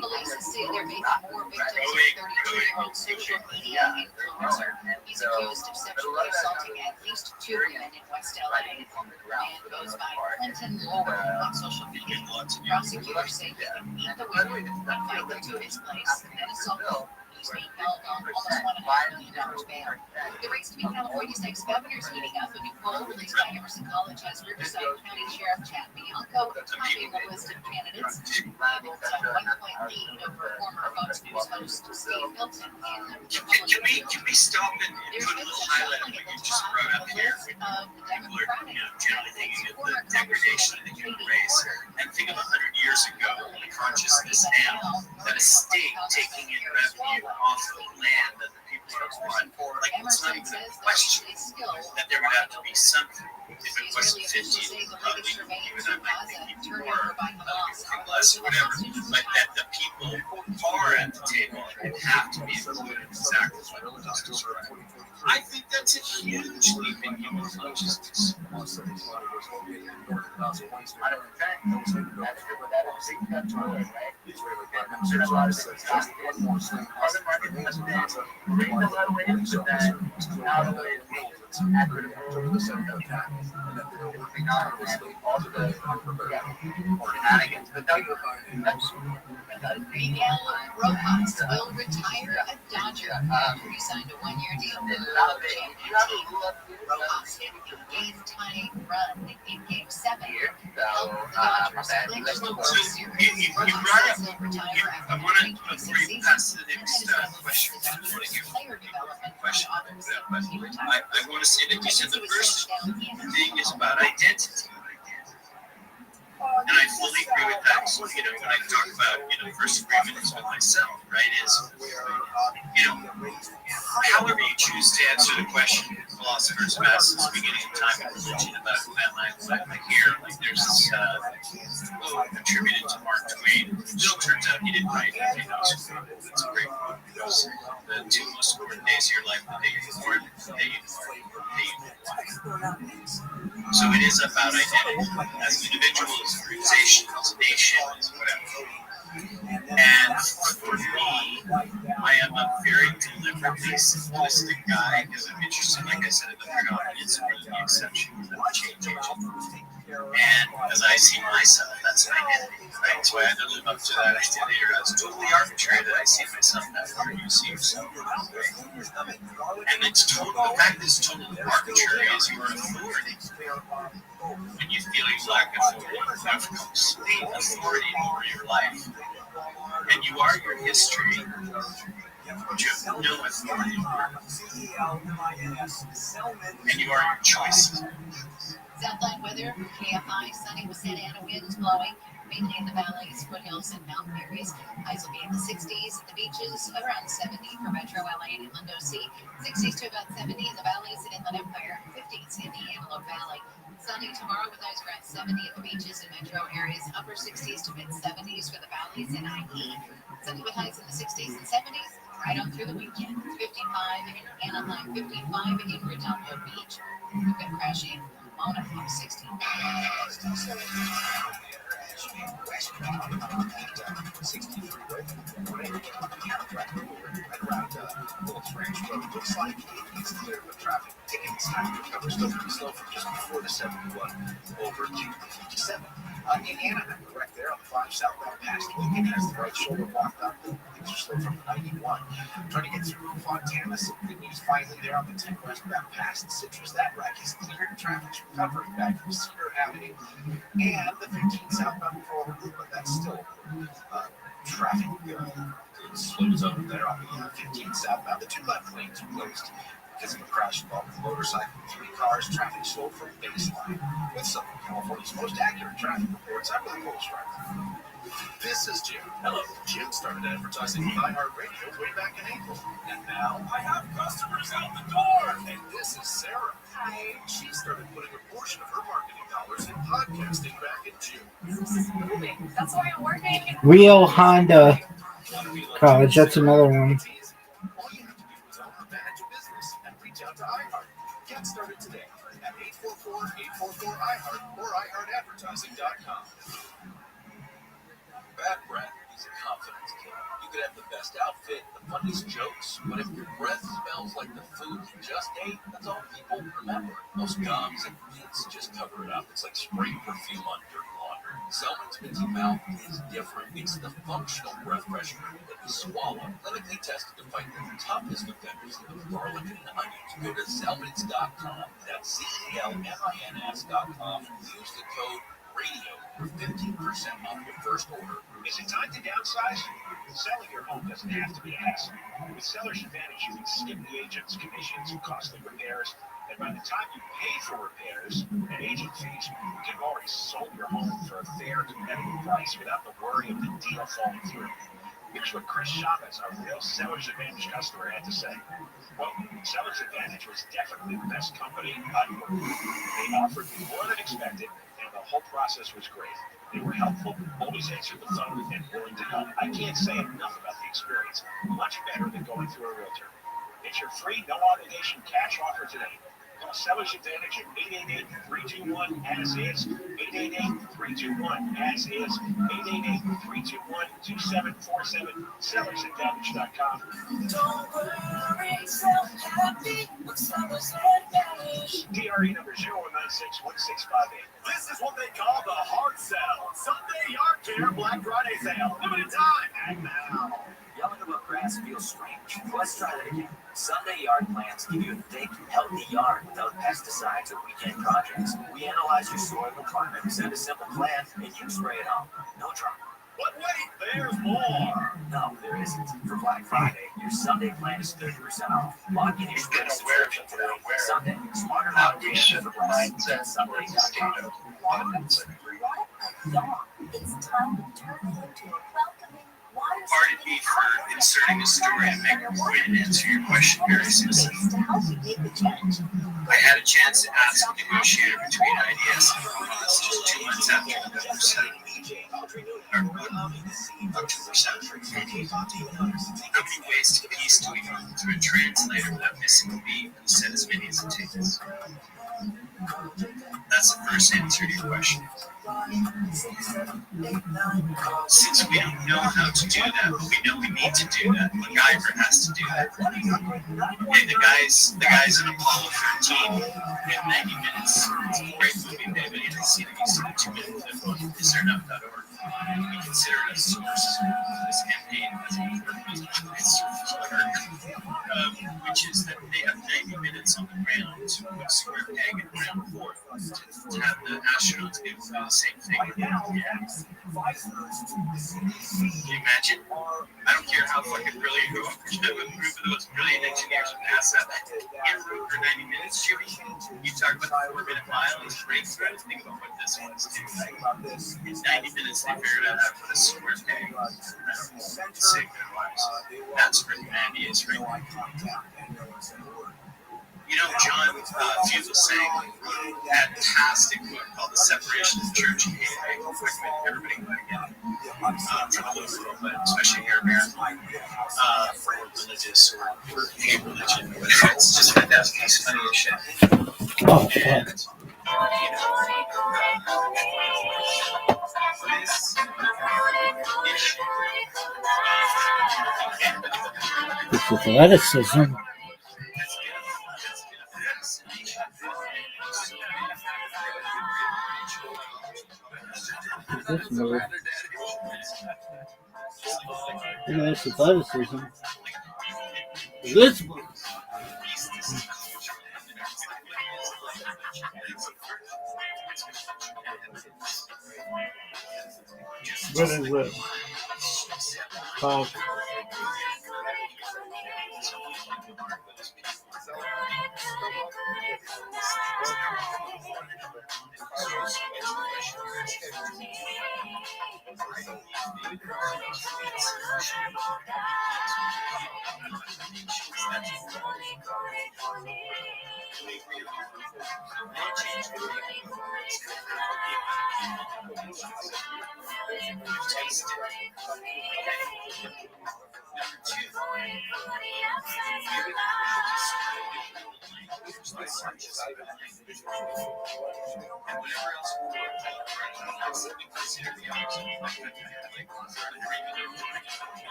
Police say there may be more victims of 32-year-old social media influencer. He's accused of sexually assaulting at least 2 women in West LA. The man goes by Clinton Lord on social media. Prosecutors say he would meet the women, invite them to his place, and then assault them. He's being held on almost $1.5 million bail. The race to be California's next governor is heating up. A new poll released by Emerson College has Riverside County Sheriff Chad Bianco topping the list of candidates. He holds a 1-point lead over former Fox News host Steve Hilton in the Can we stop and put a little highlight on what you just brought up here? People are generally thinking of the degradation of the human race and think of 100 years ago in the consciousness now that a state taking in revenue off of land that the people are on, like it's not even a question that there would have to be something. If it wasn't 50, probably you and I might think even more, think less, whatever. But that the people are at the table and have to be included exactly what it was described. I think that's a huge leap in human consciousness. Rabbi Rothschild will retire a Dodger after he signed a 1-year deal with the World Championship. Rothschild hit a game-tying run in Game 7 Dodgers clinch the World Series. You brought up, I want to, before you pass to the next question, I want to hear question. I want to say that you said the first thing is about identity. And I fully agree with that. So, when I talk about, first agreement is with myself, right? Is, however you choose to answer the question, philosophers have asked since the beginning of time in religion about who am I, what am I here? Like, there's this quote attributed to Mark Twain, which turns out he didn't write. Everybody knows it's a great quote. Because the two most important days of your life, the day you're born, the day you die. So it is about identity as an individual, as an organization, as a nation, as whatever. And for me, I am a very deliberately simplistic guy because I'm interested, like I said, in the predominance and the exception of the change agent. And as I see myself, that's my identity, right? So I have to live up to that identity, or it's totally arbitrary that I see myself that way, or you see yourself that way. And it's the fact that it's totally arbitrary is your authority. When you feel you lack authority, you have complete authority over your life. And you are your history, but you have no authority over it. And you are your choices. Southland weather, KFI, sunny with Santa Ana winds blowing, mainly in the valleys, foothills, and mountain areas. Highs will be in the 60s at the beaches, around 70 for Metro LA and Inland OC. 60s to about 70 in the valleys and Inland Empire, 50s in the Antelope Valley. Sunny tomorrow with highs around 70 at the beaches and metro areas, upper 60s to mid 70s for the valleys and IE. Sunny with highs in the 60s and 70s, right on through the weekend. 55 in Anaheim, 55 in Redondo Beach. We've been crashing on a 60. Looks like it's clear of traffic. Taking this time to recover, still pretty slow from just before the 71 over to 57. In Anaheim, correct there on the 5 southbound past Lincoln has the right shoulder blocked up. Things are slow from the 91. Trying to get through Fontana, some good news finally there on the 10 westbound past Citrus. That wreck is cleared. Traffic's recovering back from Cedar Avenue. And the 15 southbound forward movement, that's still traffic slows over there on the 15 southbound. The 2 left lanes are closed because of a crash involving a motorcycle and 3 cars. Traffic slow from baseline. With Southern California's most accurate traffic reports, I'm with Cole Striker. This is Jim. Hello. Jim started advertising with iHeartRadio way back in April. And now I have customers out the door. And this is Sarah. Hi. She started putting a portion of her marketing dollars in podcasting back in June. This is moving. That's why I'm working. Real Honda College. That's another one. All you have to do is own or manage a business and reach out to iHeart. Get started today at 844-844-iHeart or iHeartAdvertising.com. Bad breath is a confidence killer. You could have the best outfit, the funniest jokes, but if your breath smells like the food you just ate, that's all people remember. Most gums and mints just cover it up. It's like spraying perfume on dirty laundry. Selman's Minty Mouth is different. It's the functional breath freshener that you swallow. Clinically tested to fight the toughest offenders of garlic and onions. Go to Zelmans.com. That's ZELMINS.com. Use the code RADIO for 15% off your first order. Is it time to downsize? Selling your home doesn't have to be a hassle. With Seller's Advantage, you can skip the agents, commissions, and costly repairs. And by the time you pay for repairs and agent fees, you can have already sold your home for a fair, competitive price without the worry of the deal falling through. Here's what Chris Chavez, our real Seller's Advantage customer, had to say. Well, Seller's Advantage was definitely the best company I've worked with. They offered me more than expected, and the whole process was great. They were helpful, always answered the phone, and willing to help. I can't say enough about the experience. Much better than going through a realtor. Get your free, no-obligation cash offer today. Call Seller's Advantage at 888-321-AS-IS, 888-321-AS-IS, 888-321-2747, sellersadvantage.com. Don't worry, so happy with Seller's Advantage. DRE number 01961658. This is what they call the hard sell. Sunday Yard Care Black Friday sale. Limited time. And now. Yelling about grass feels strange. Let's try that again. Sunday yard plans give you a thick, healthy yard without pesticides or weekend projects. We analyze your soil and climate, send a simple plan, and you spray it home. No drama. But wait, there's more. No, there isn't. For Black Friday, your Sunday plan is 30% off. Lock in your spring subscription today. Sunday, smarter navigation for mindset. Sunday It's time to turn it into a welcoming water. Pardon me for inserting a story to make a point and answer your question very succinctly. To help you make the change. I had a chance to ask a negotiator between IDS and Hamas just 2 months after November 7th. October 7th. How many ways to peace do we know through a translator without missing a beat? He said as many as it takes. That's the first answer to your question. Since we don't know how to do that, but we know we need to do that, MacGyver has to do that. Hey, the guys in Apollo 13 in 90 minutes. It's a great movie, babe. Any of the seen it, you see the 2-minute clip on IsThereNough.org. We consider it a source for this campaign as a which is that they have 90 minutes on the ground to put square peg in round 4 to have the astronauts do the same thing. Can you imagine? I don't care how fucking brilliant you are. A group of those brilliant engineers from NASA can't root for 90 minutes, Jimmy. You talk about the 4-minute mile and great threat. Think about what this one's doing. In 90 minutes, they figured out how to put a square peg to save their lives. That's where humanity is right now. You know, John Fugel sang a fantastic book called The Separation of the Church and State. I recommend everybody go and get it. From all over the world, but especially here in America, for religious or hate religion. It's just fantastic. It's funny as shit. Oh, fuck. It's athleticism. This move. Look at this athleticism. This move. What is it? Talk.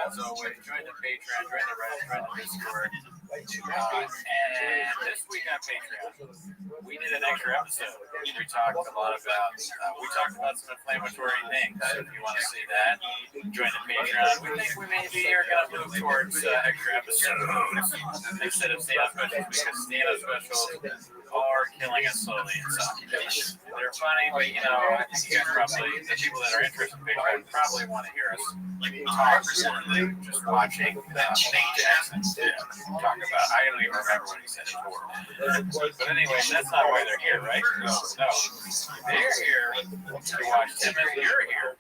As always, join the Patreon, join the Reddit, join the Discord. And this week on Patreon, we did an extra episode. We talked a lot about some inflammatory things. If you want to see that, join the Patreon. We think we maybe are going to move towards extra episodes instead of stand-up specials, because stand-up specials are killing us slowly in soccer. They're funny, but I think you guys probably, the people that are interested in Patreon, probably want to hear us talk more than just watching Nate Jackson talk about. I don't even remember what he said before. But anyway, that's not why they're here, right? No. They're here to watch Tim. You're here.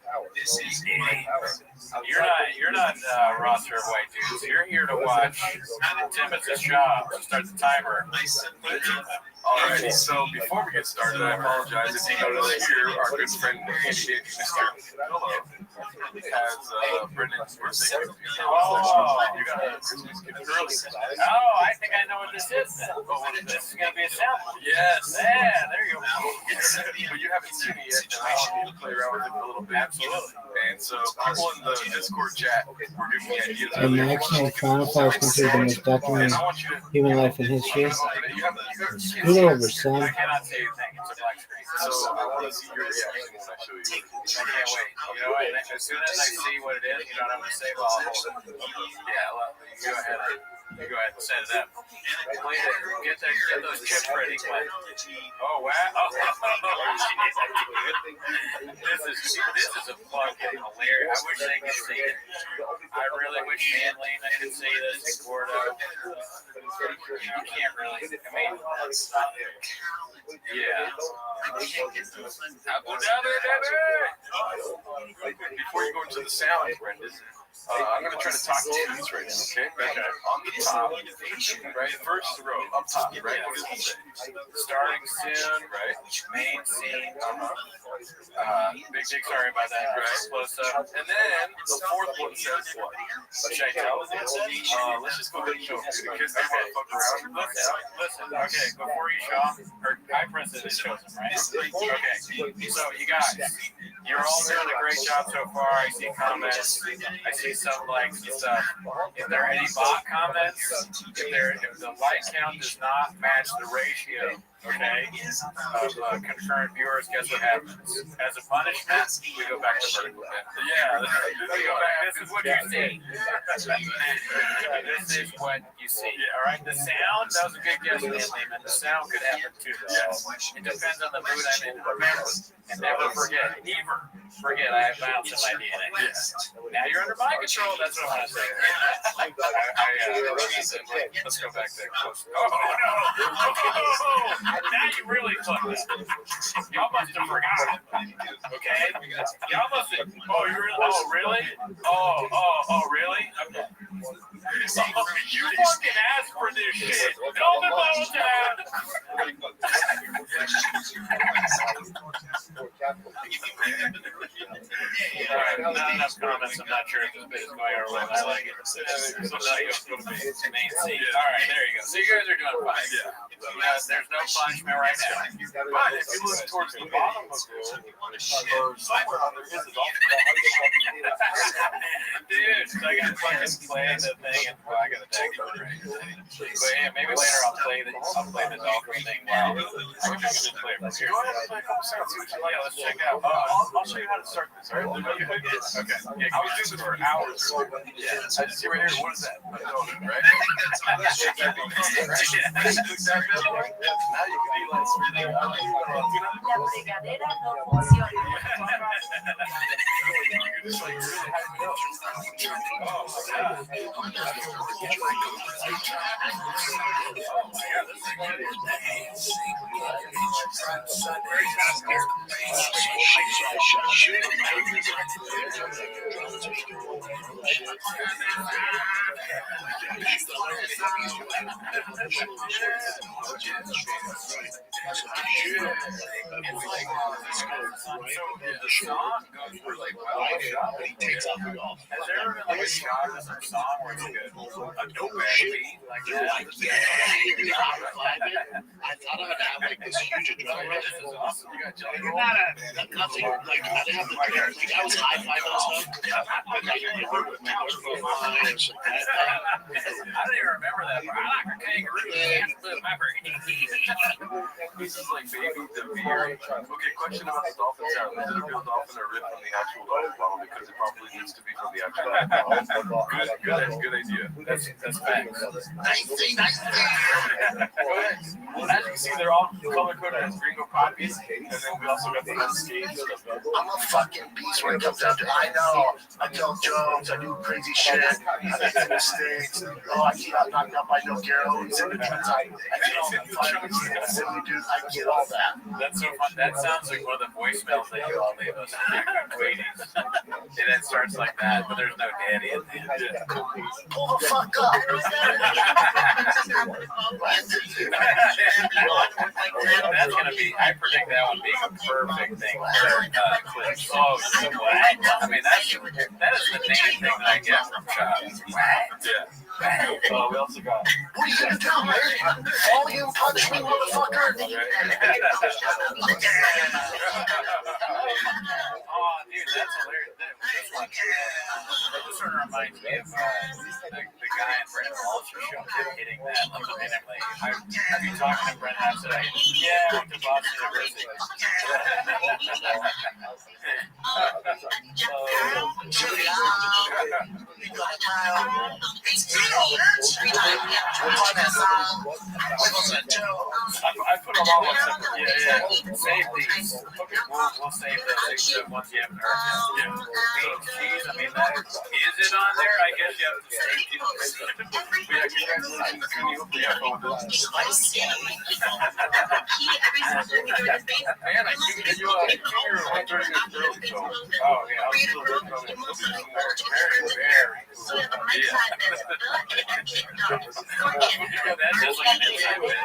You're not roster of white dudes. You're here to watch Timothy's job. Start the timer. Alrighty, so before we get started, I apologize if you notice here our good friend Mr. Hello has Brendan's birthday. You got a Christmas gift early. Oh, I think I know what this is then. This is going to be a sample. Yes. Yeah, there you go. But you haven't seen it yet, and I want you to play around with it a little bit. Absolutely. And so people in the Discord chat were giving me ideas. A maximum chronicles considered the most documented human life in history. Scoot over, son. I cannot say a thing. It's a black screen. So I want to see your reaction when I show you. I can't wait. You know what? As soon as I see what it is, you know what I'm going to say? Well, I'll hold it. Yeah, well, you go ahead and set it up. Get those chips ready, Clint. Oh, wow. This is a fucking hilarious. I wish they could see it. I really wish Manlina could see this in Gordo. You can't really. I mean, yeah. Before you go into the sound, Brendan, I'm going to try to talk to you right now, okay? On the top, right? First row, up top, right? What does it say? Starting soon, right? Main scene. Big sorry about that, right? Close up. And then the fourth one says what? Should I tell them? Let's just go ahead and show them. The kids don't want to fuck around. Listen, okay, before you show them, I pressed it and shows them, right? Okay, so you guys, you're all doing a great job so far. I see comments. I see some likes and stuff. If there are any bot comments, if the like count does not match the ratio, okay, of concurrent viewers, guess what happens? As a punishment, we go back to vertical. Yeah, we go back. This is what you see. This is what you see. All right, the sound, that was a good guess, Lehman. The sound could happen too. Yes. It depends on the mood I'm in. Remember, and never forget, I have bounce in my DNA. Yes. Now you're under my control. That's what I want to say. Let's go back there. Oh, no. Now you really fucked up. Y'all must have forgotten. Okay? Y'all must have. Oh, really? Oh, really? Okay. You fucking asked for this shit. Don't involve that. Alright, not enough comments. I'm not sure if this bit is going our way. I like it. So now you go to the main scene. Alright, there you go. So you guys are doing fine. Yeah. There's no punishment right now. But if you look towards the bottom of it, or somewhere on there is a dolphin. Dude, I gotta fucking play the thing and I gotta take it right. But yeah, maybe later I'll play the dolphin thing while I can just play it from here. Go ahead and play a couple sounds. Yeah, let's check out. I'll show you how to start this. All right? Okay. Yeah, I was doing this for hours. Yeah. I just see right here. What is that? A donut, right? Now you can be like, La fregadera no funciona. It's like, the song goes really well. He takes off the golf. Has there ever been like a shot of some song where it's like a dope ass beat like that? I thought I would have like this huge adrenaline. This is awesome. You got Johnny You're not nothing like I didn't have the like I was high five and stuff. But like you're with my girlfriend and shit like that. I don't even remember that part. I like a kangaroo. This is like baby the beer. Okay, question about the dolphin sound. Is it a real dolphin or ripped from the actual dolphin bottle? Because it probably needs to be from the actual bottle. Good idea. That's facts. Well, as you can see, they're all color coded as gringo copies, and then we also got the unscathed stuff. I'm a fucking beast when it comes down to I know. I tell jokes, I do crazy shit, I make mistakes. Oh, I get knocked out by no Garo and Cindy dudes. I get all that. Cindy dudes, I get all that. That's so fun. That sounds like one of the voicemails that you all leave us in Queenies. And it starts like that, but there's no daddy in there. Pull the fuck up. That's gonna be. I predict that one being a perfect thing for clips. Oh, you know what? I mean, that is the main thing that I get from Chops. Yeah. We also got. What are you gonna do, man? Volume punch me, motherfucker. Oh, dude, that's hilarious. This sort of reminds me of the guy in Brendan Walsh's show hitting that legitimately. I've been talking to Brendan. I said, I went to Boston University. I put them all on separate. Yeah. Save these. Okay, we'll save the ones you haven't heard yet. Yeah. Cheese, I mean, is it on there? I guess you have to save it. Yeah, congratulations to you. Man, I think you are like during this early show. Oh, yeah, I was still working on it. Very cool. That's just like an inside bit.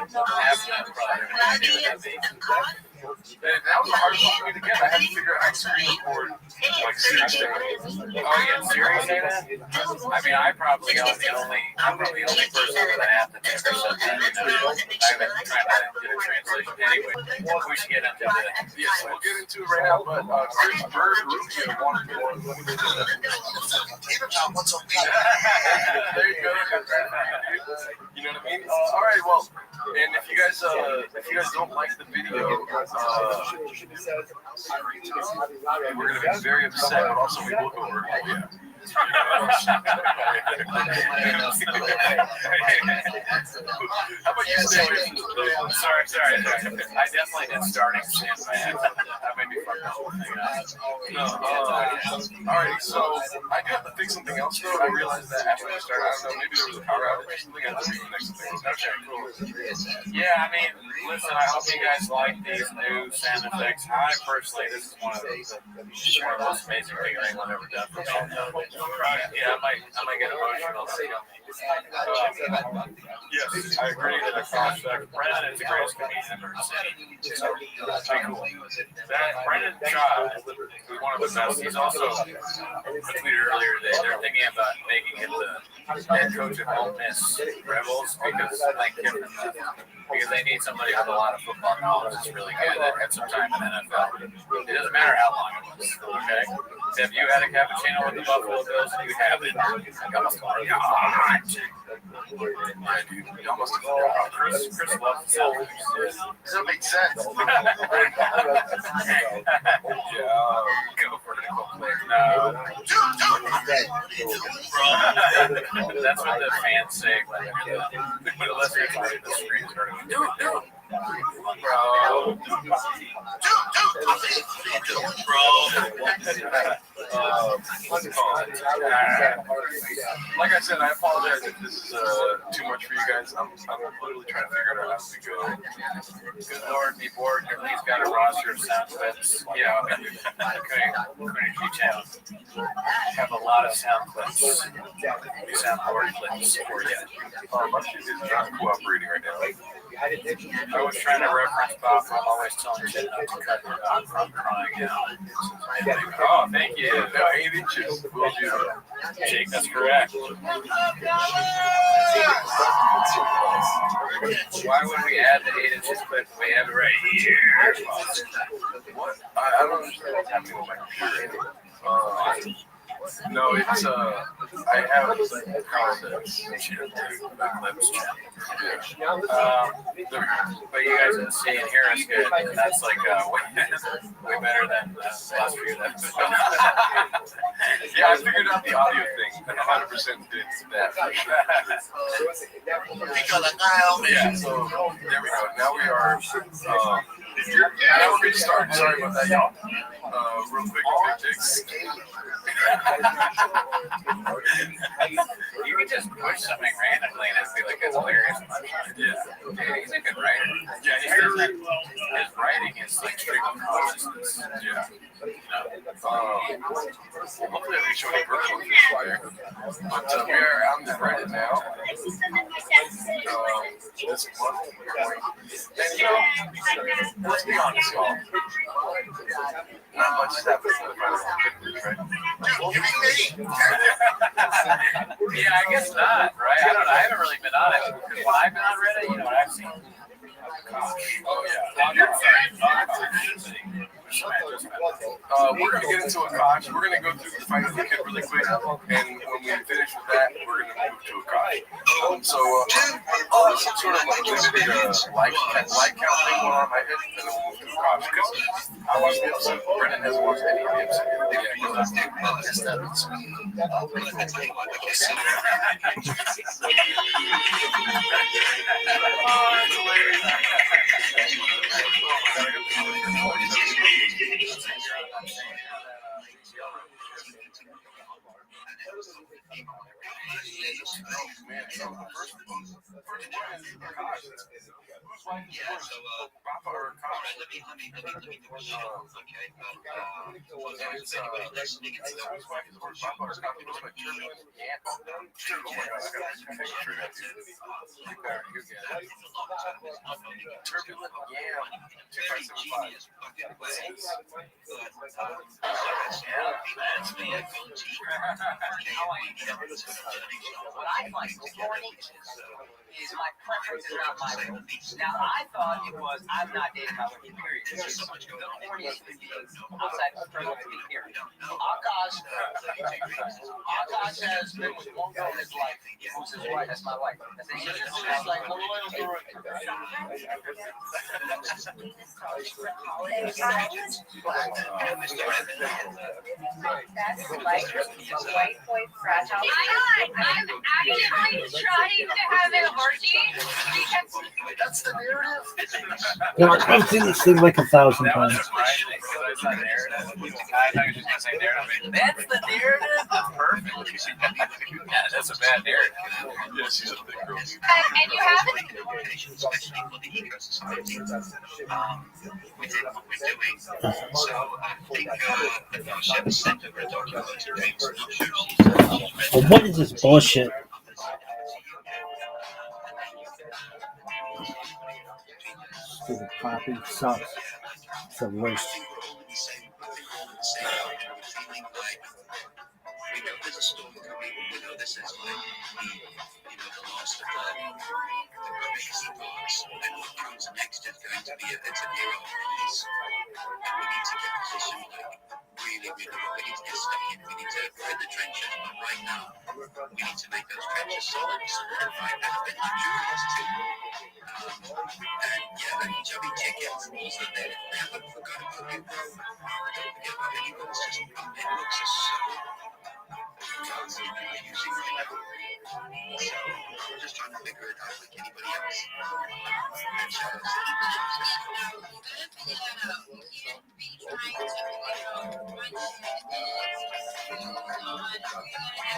That was the hardest one for me to get. I had to figure out how to screen record like serious things. Oh, yeah, serious data? I mean, I'm probably the only person that I have to ever said that. I've been trying to get a translation. Anyway, we should get into that. Yes, we'll get into it right now, but Chris Bird Rubio wanted to know. There you go. You know what I mean? All right, well, and if you guys don't like the video, we're gonna be very upset, but also we will go over it. Oh, yeah. How about you stay away from the Sorry. I definitely did starting sin by accident. That made me fuck the whole thing up. Alright, so I do have to fix something else though. I realized that after I started, I don't know, maybe there was a power outage or something. I have to fix the next thing. Okay, cool. Yeah, I mean, listen, I hope you guys like these new sound effects. I personally, this is one of the most amazing things I've ever done for me. Yeah, I might get emotional. Yes, I agree. Brendan is the greatest comedian I've ever seen. So, pretty cool. Brendan Shaw is one of the best. He's also, I tweeted earlier that they're thinking about making him the head coach of Ole Miss Rebels because they need somebody with a lot of football knowledge that's really good that had some time in the NFL. It doesn't matter how long it was, okay? If you had a cappuccino with the Buffalo Bills, you have it. You almost forgot. Chris loves the Celtics. Does that make sense? Go for it. No. That's what the fans say when the listeners are in the screen. Bro. Like I said, I apologize if this is too much for you guys. I'm literally trying to figure it out as we go. Good Lord, be bored. Everybody's got a roster of sound clips. Yeah, Community channel. Have a lot of sound clips. Soundboard clips for you. My shit is not cooperating right now. I was trying to reference Bob. I'm always telling shit not to cut him out from crying out. Oh, thank you. No, 8 inches will do. Jake, that's correct. Why would we add the 8 inches clip? We have it right here. What? I don't understand what's happening with my computer. No, it's I have concepts. But you guys can see and hear us good. And that's like way better than the last few episodes. Yeah, I figured out the audio thing. 100% did that. Yeah, so there we go. Now we are. Now we're going to start. Sorry about that, y'all. Real quick, big dicks. You can just push something randomly and it'd be like it's hilarious. Yeah, he's a good writer. Yeah, his writing is like straight up consciousness. Yeah. Hopefully we show any purple in this fire. But we're on the Reddit now. This month. And you know, let's be honest, y'all. Not much has happened for the president, right? Yeah, I guess not, right? I don't know. I haven't really been on it. Because when I've been on Reddit, you know what I've seen? Oh, yeah. We're going to get into a kosh. We're going to go through the fight of the kid really quick. And when we finish with that, we're going to move to a kosh. So, some sort of like count thing going on in my head. And then we'll move to a kosh. Because I watched the episode. Brennan hasn't watched any of the episode. Yeah, because I missed that episode. Turbulent yam. 2575. What I find so corny is my preference is not my will. Now, I thought it was I'm not dating my working period. This is the corniest thing outside of the period. Akash has been with one girl in his life, who's his wife. That's my wife. That's like, what do I do? That's like white boy fragile. I'm actively trying to have an orgy because That's the narrative. Yeah, I've seen this thing like 1,000 times. That's the narrative. Perfect. Yeah, that's a bad narrative. Yeah, she's a big girl. and you haven't. Well, what is this bullshit? Stupid poppy sucks. It's the worst.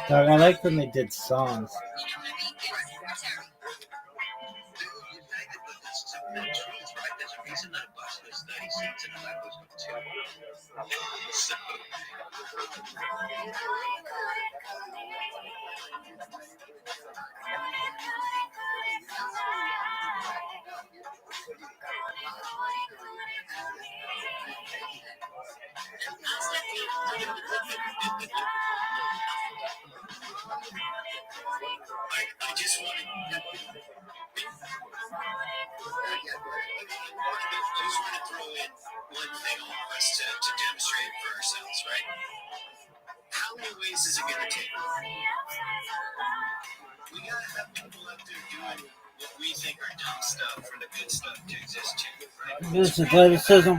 I like when they did songs. I just wanted to throw in one thing on us to demonstrate for ourselves, right? How many ways is it going to take? We got to have people out there doing what we think are dumb stuff for the good stuff to exist too, right? This is athleticism.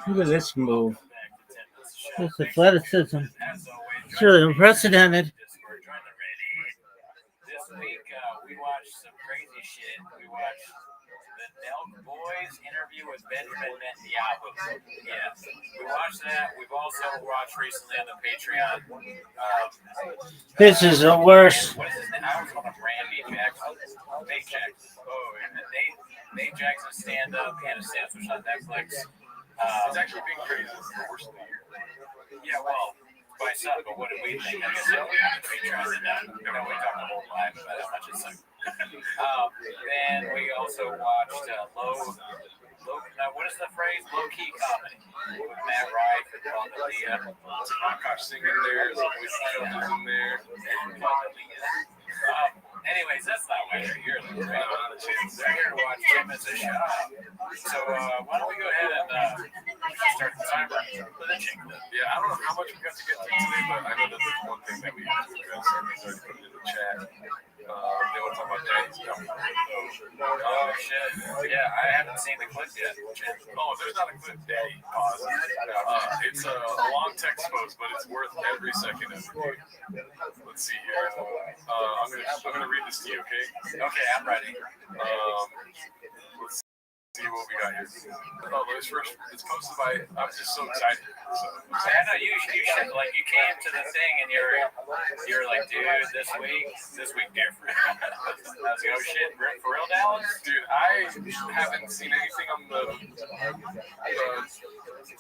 Look at this move. This athleticism. It's really unprecedented. This week, we watched some crazy shit. We watched the Nelk Boys interview with Benjamin Netanyahu. Yeah, we watched that. We've also watched recently on the Patreon. This is the worst. What is his name? I was calling him Randy Jackson. Nate Jackson. Oh, and Nate Jackson stand-up. He had a stand-up special on Netflix. It's actually being praised as the worst of the year. Yeah, well, by some, but what did we think? I guess on the Patreon and we talked the whole live about how much it sucked. Then we also watched what is the phrase? Low-key comedy with Matt Wright and Paul D'Elia. Akash singing there, some voice children's in there. Anyways, that's not why they're here. They're here to watch 10 minutes of show. So why don't we go ahead and start the timer for the chick. Yeah, I don't know how much we got to get to today, but I know that there's one thing that we have to address. I already put it in the chat. They want to talk about daddy's coming. Oh, shit. Yeah, I haven't seen the clip yet. Oh, there's not a clip, daddy. Pause. It's a long text post, but it's worth every second of it. Let's see here. I'm gonna read this to you, okay? Okay, I'm ready. Let's see what we got here. Oh, it's posted by. I'm just so excited. I know you should, like, you came to the thing and you're like, dude, this week different. I was like, oh shit, for real, Dallas? Dude, I haven't seen anything on the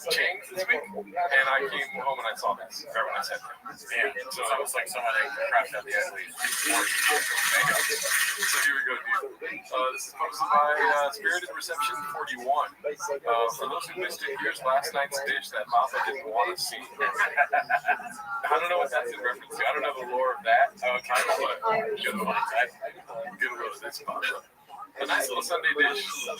chains this week, and I came home and I saw this. Right when I said that. Yeah, so it's almost like someone crashed out the uglies. So here we go, dude. This is posted by Spirited Reception 41. For those who missed it, here's last night's dish that Papa didn't want to see. I don't know what that's in reference to. I don't know the lore of that. Okay, but good one. This Papa. A nice little Sunday dish. Long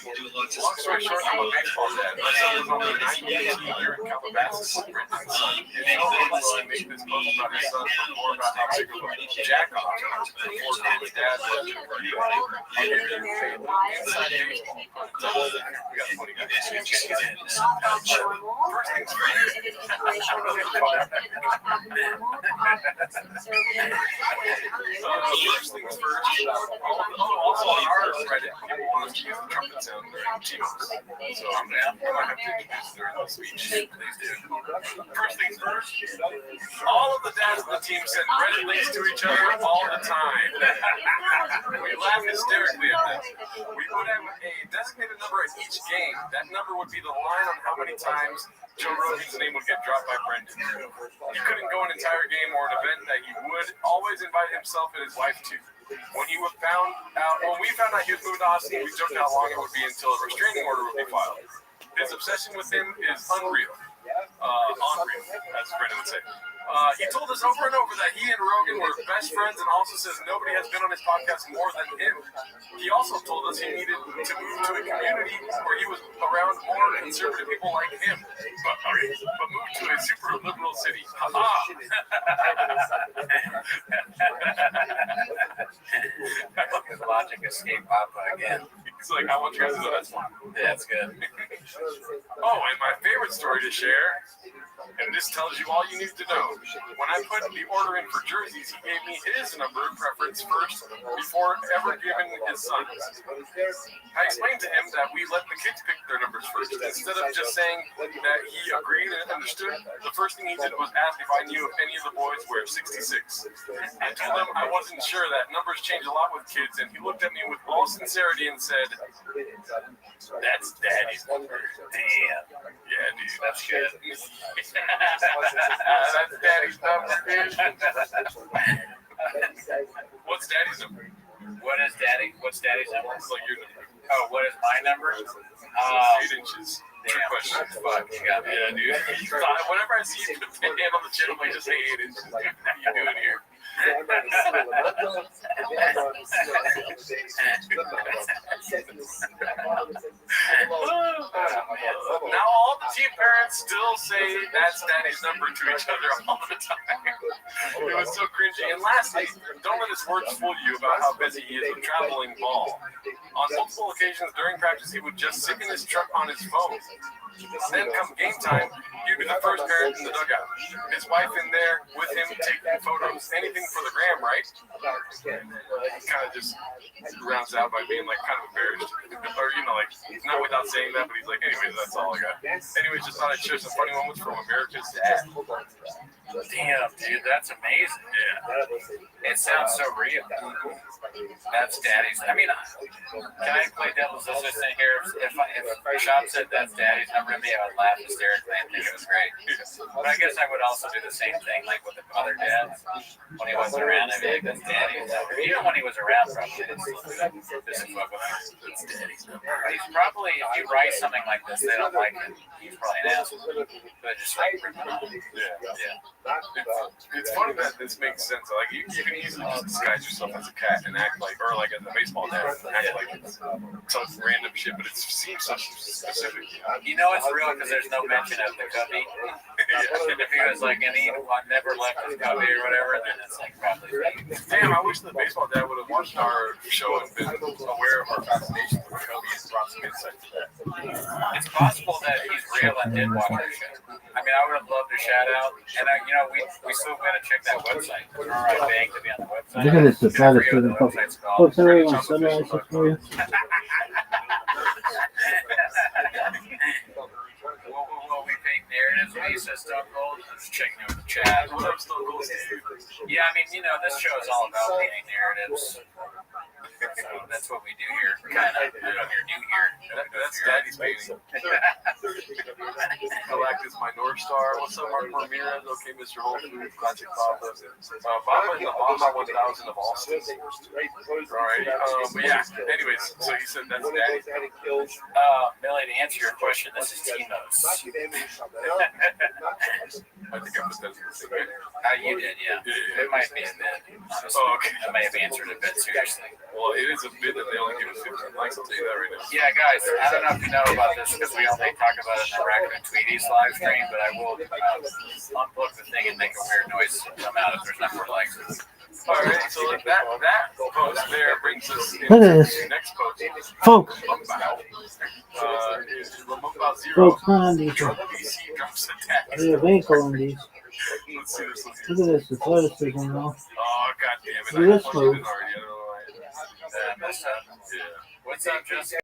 story short, I'm a baseball dad. My son was only 19 year in Calabasas. Brendan's son. And he wanted to make this post about his son for more about how big of a jack off before his dad was. I'll give you inside baseball. We got 20 guys. First things first. Also on our Reddit, people want us to use the trumpet sound during Chiefs. So I'm going to have to introduce during the speech. Please do. First things first, all of the dads on the team send Reddit links to each other all the time. We laugh hysterically at this. We would have a designated number at each game. That number would be the line on how many times Joe Rogan's name would get dropped by Brendan. He couldn't go an entire game or an event that he would always invite himself and his wife to. When we found out he was moving to Austin, we joked how long it would be until a restraining order would be filed. His obsession with him is unreal. Unreal, as Brendan would say. He told us over and over that he and Rogan were best friends and also says nobody has been on his podcast more than him. He also told us he needed to move to a community where he was around more conservative people like him, but move to a super liberal city. Logic escape Papa again. He's like, I want you guys to know that's fun. Yeah, that's good. Oh, and my favorite story to share, and this tells you all you need to know. When I put the order in for jerseys, he gave me his number preference first before ever giving his son's. I explained to him that we let the kids pick their numbers first. Instead of just saying that he agreed and understood, the first thing he did was ask if I knew if any of the boys wear 66. I told him I wasn't sure that numbers change a lot with kids, and he looked at me with all sincerity and said, "That's Daddy's number." Damn. Yeah, dude. That's good. That's Daddy's number, bitch. What's Daddy's number? What's Daddy's number? It's like your number. Oh, what is my number? 8 inches. Trick Damn. question. Fuck, you got me. Yeah, dude. Whenever I see you put a hand on the chin, I'm like, just say 8 inches. How you doing here? Now all the teen parents still say that's daddy's number to each other all the time. It was so cringy. And lastly, don't let his words fool you about how busy he is with traveling ball. On multiple occasions during practice, he would just sit in his truck on his phone. Then come game time, he'd be the first parent in the dugout. His wife in there with him taking photos. Anything for the gram, right? He kind of just rounds out by being like kind of embarrassed. Or, you know, like, not without saying that, but he's like, anyways, that's all I got. Anyways, just thought I'd share some funny moments from America's dad. Damn, dude, that's amazing. Yeah. It sounds so real. That's daddy's. I mean, can I play devil's assistant here? If Shop said that's daddy's number to me, I would laugh hysterically and think it was great. But I guess I would also do the same thing, like with the other dads. When he wasn't around, I'd be like, that's daddy's number. Even when he was around, probably. This is fuck with him. That's daddy's number. He's probably, if you write something like this, they don't like it. He's probably an asshole. But just like, Yeah. It's funny that this makes sense. Like you can easily just disguise yourself as a cat and act like, or like as a baseball dad, and act like it's some random shit. But it seems so specific. You know it's real because there's no mention of the cubby. If he was like, and he never left his cubby or whatever, then it's like probably. Damn, I wish the baseball dad would have watched our show and been aware of our fascination with cubby and brought some insight to that. It's possible that he's real and did watch our show. I mean, I would have loved to shout out, and we still gotta check that website. We're all right, paying to be on the website. Look at this, the father for the fuck. What's everyone on Sunrise for you? Will we paint narratives? We said Stone Cold. Just checking out the chat. Yeah, I mean, this show is all about painting narratives. So that's what we do here. Kind of. You're new here. That's daddy's painting. Galactus, my North Star. What's up, Mark Ramirez? Okay, Mr. Whole Foods, Classic Papa. Papa is the Baja 1000 of Austin. Alright, but yeah, anyways, so he said that's daddy. Millie, to answer your question, this is Timo's. I think I put that in the thing. You did, yeah. It might be a bit, honestly. Oh, okay. I may have answered a bit seriously. Well, it is a bit that they only give us 15 likes, I'll tell you that right now. Yeah, guys, I don't know if you know about this because we only talk about it in the Raccoon Tweeties live stream, but I will unplug the thing and make a weird noise come out if there's not more likes. Alright, so that post there brings us into Look at this. the next post. Folks. Folks, on these. BC drops attack. There's a ankle on these. Let's see this. Look at this, the photo speaking now. Oh, god damn it. Look at this I move. Messed up. What's up, Justin?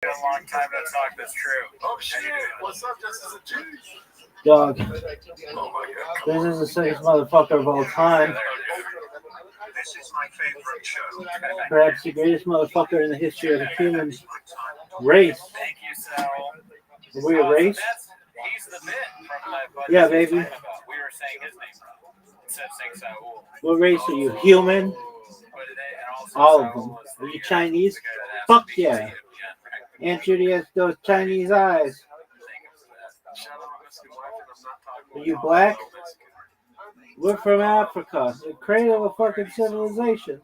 Been a long time no talk. That's true. Oh shit! What's up, Justice and Judy? Dog. Oh my god. This is the sickest motherfucker of all time. This is my favorite show. Perhaps the greatest motherfucker in the history of the human race. Thank you, Sal. Are we a race? He's the bit from that. Yeah, baby. We were saying his name wrong. Instead of saying Saul. What race are you? Human? All of them. Are you Chinese? Fuck yeah. Answer yes, those Chinese eyes. Are you black? We're from Africa, the cradle of fucking civilization.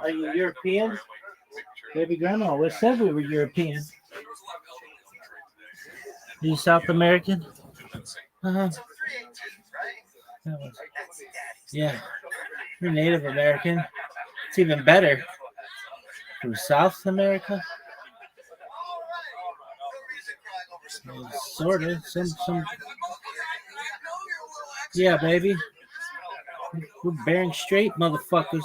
Are you European? Baby grandma, we said we were European. Are you South American? Uh-huh. Yeah. You're Native American. It's even better. From South America? Sort of. Some. Yeah, baby. We're Bering Strait, motherfuckers.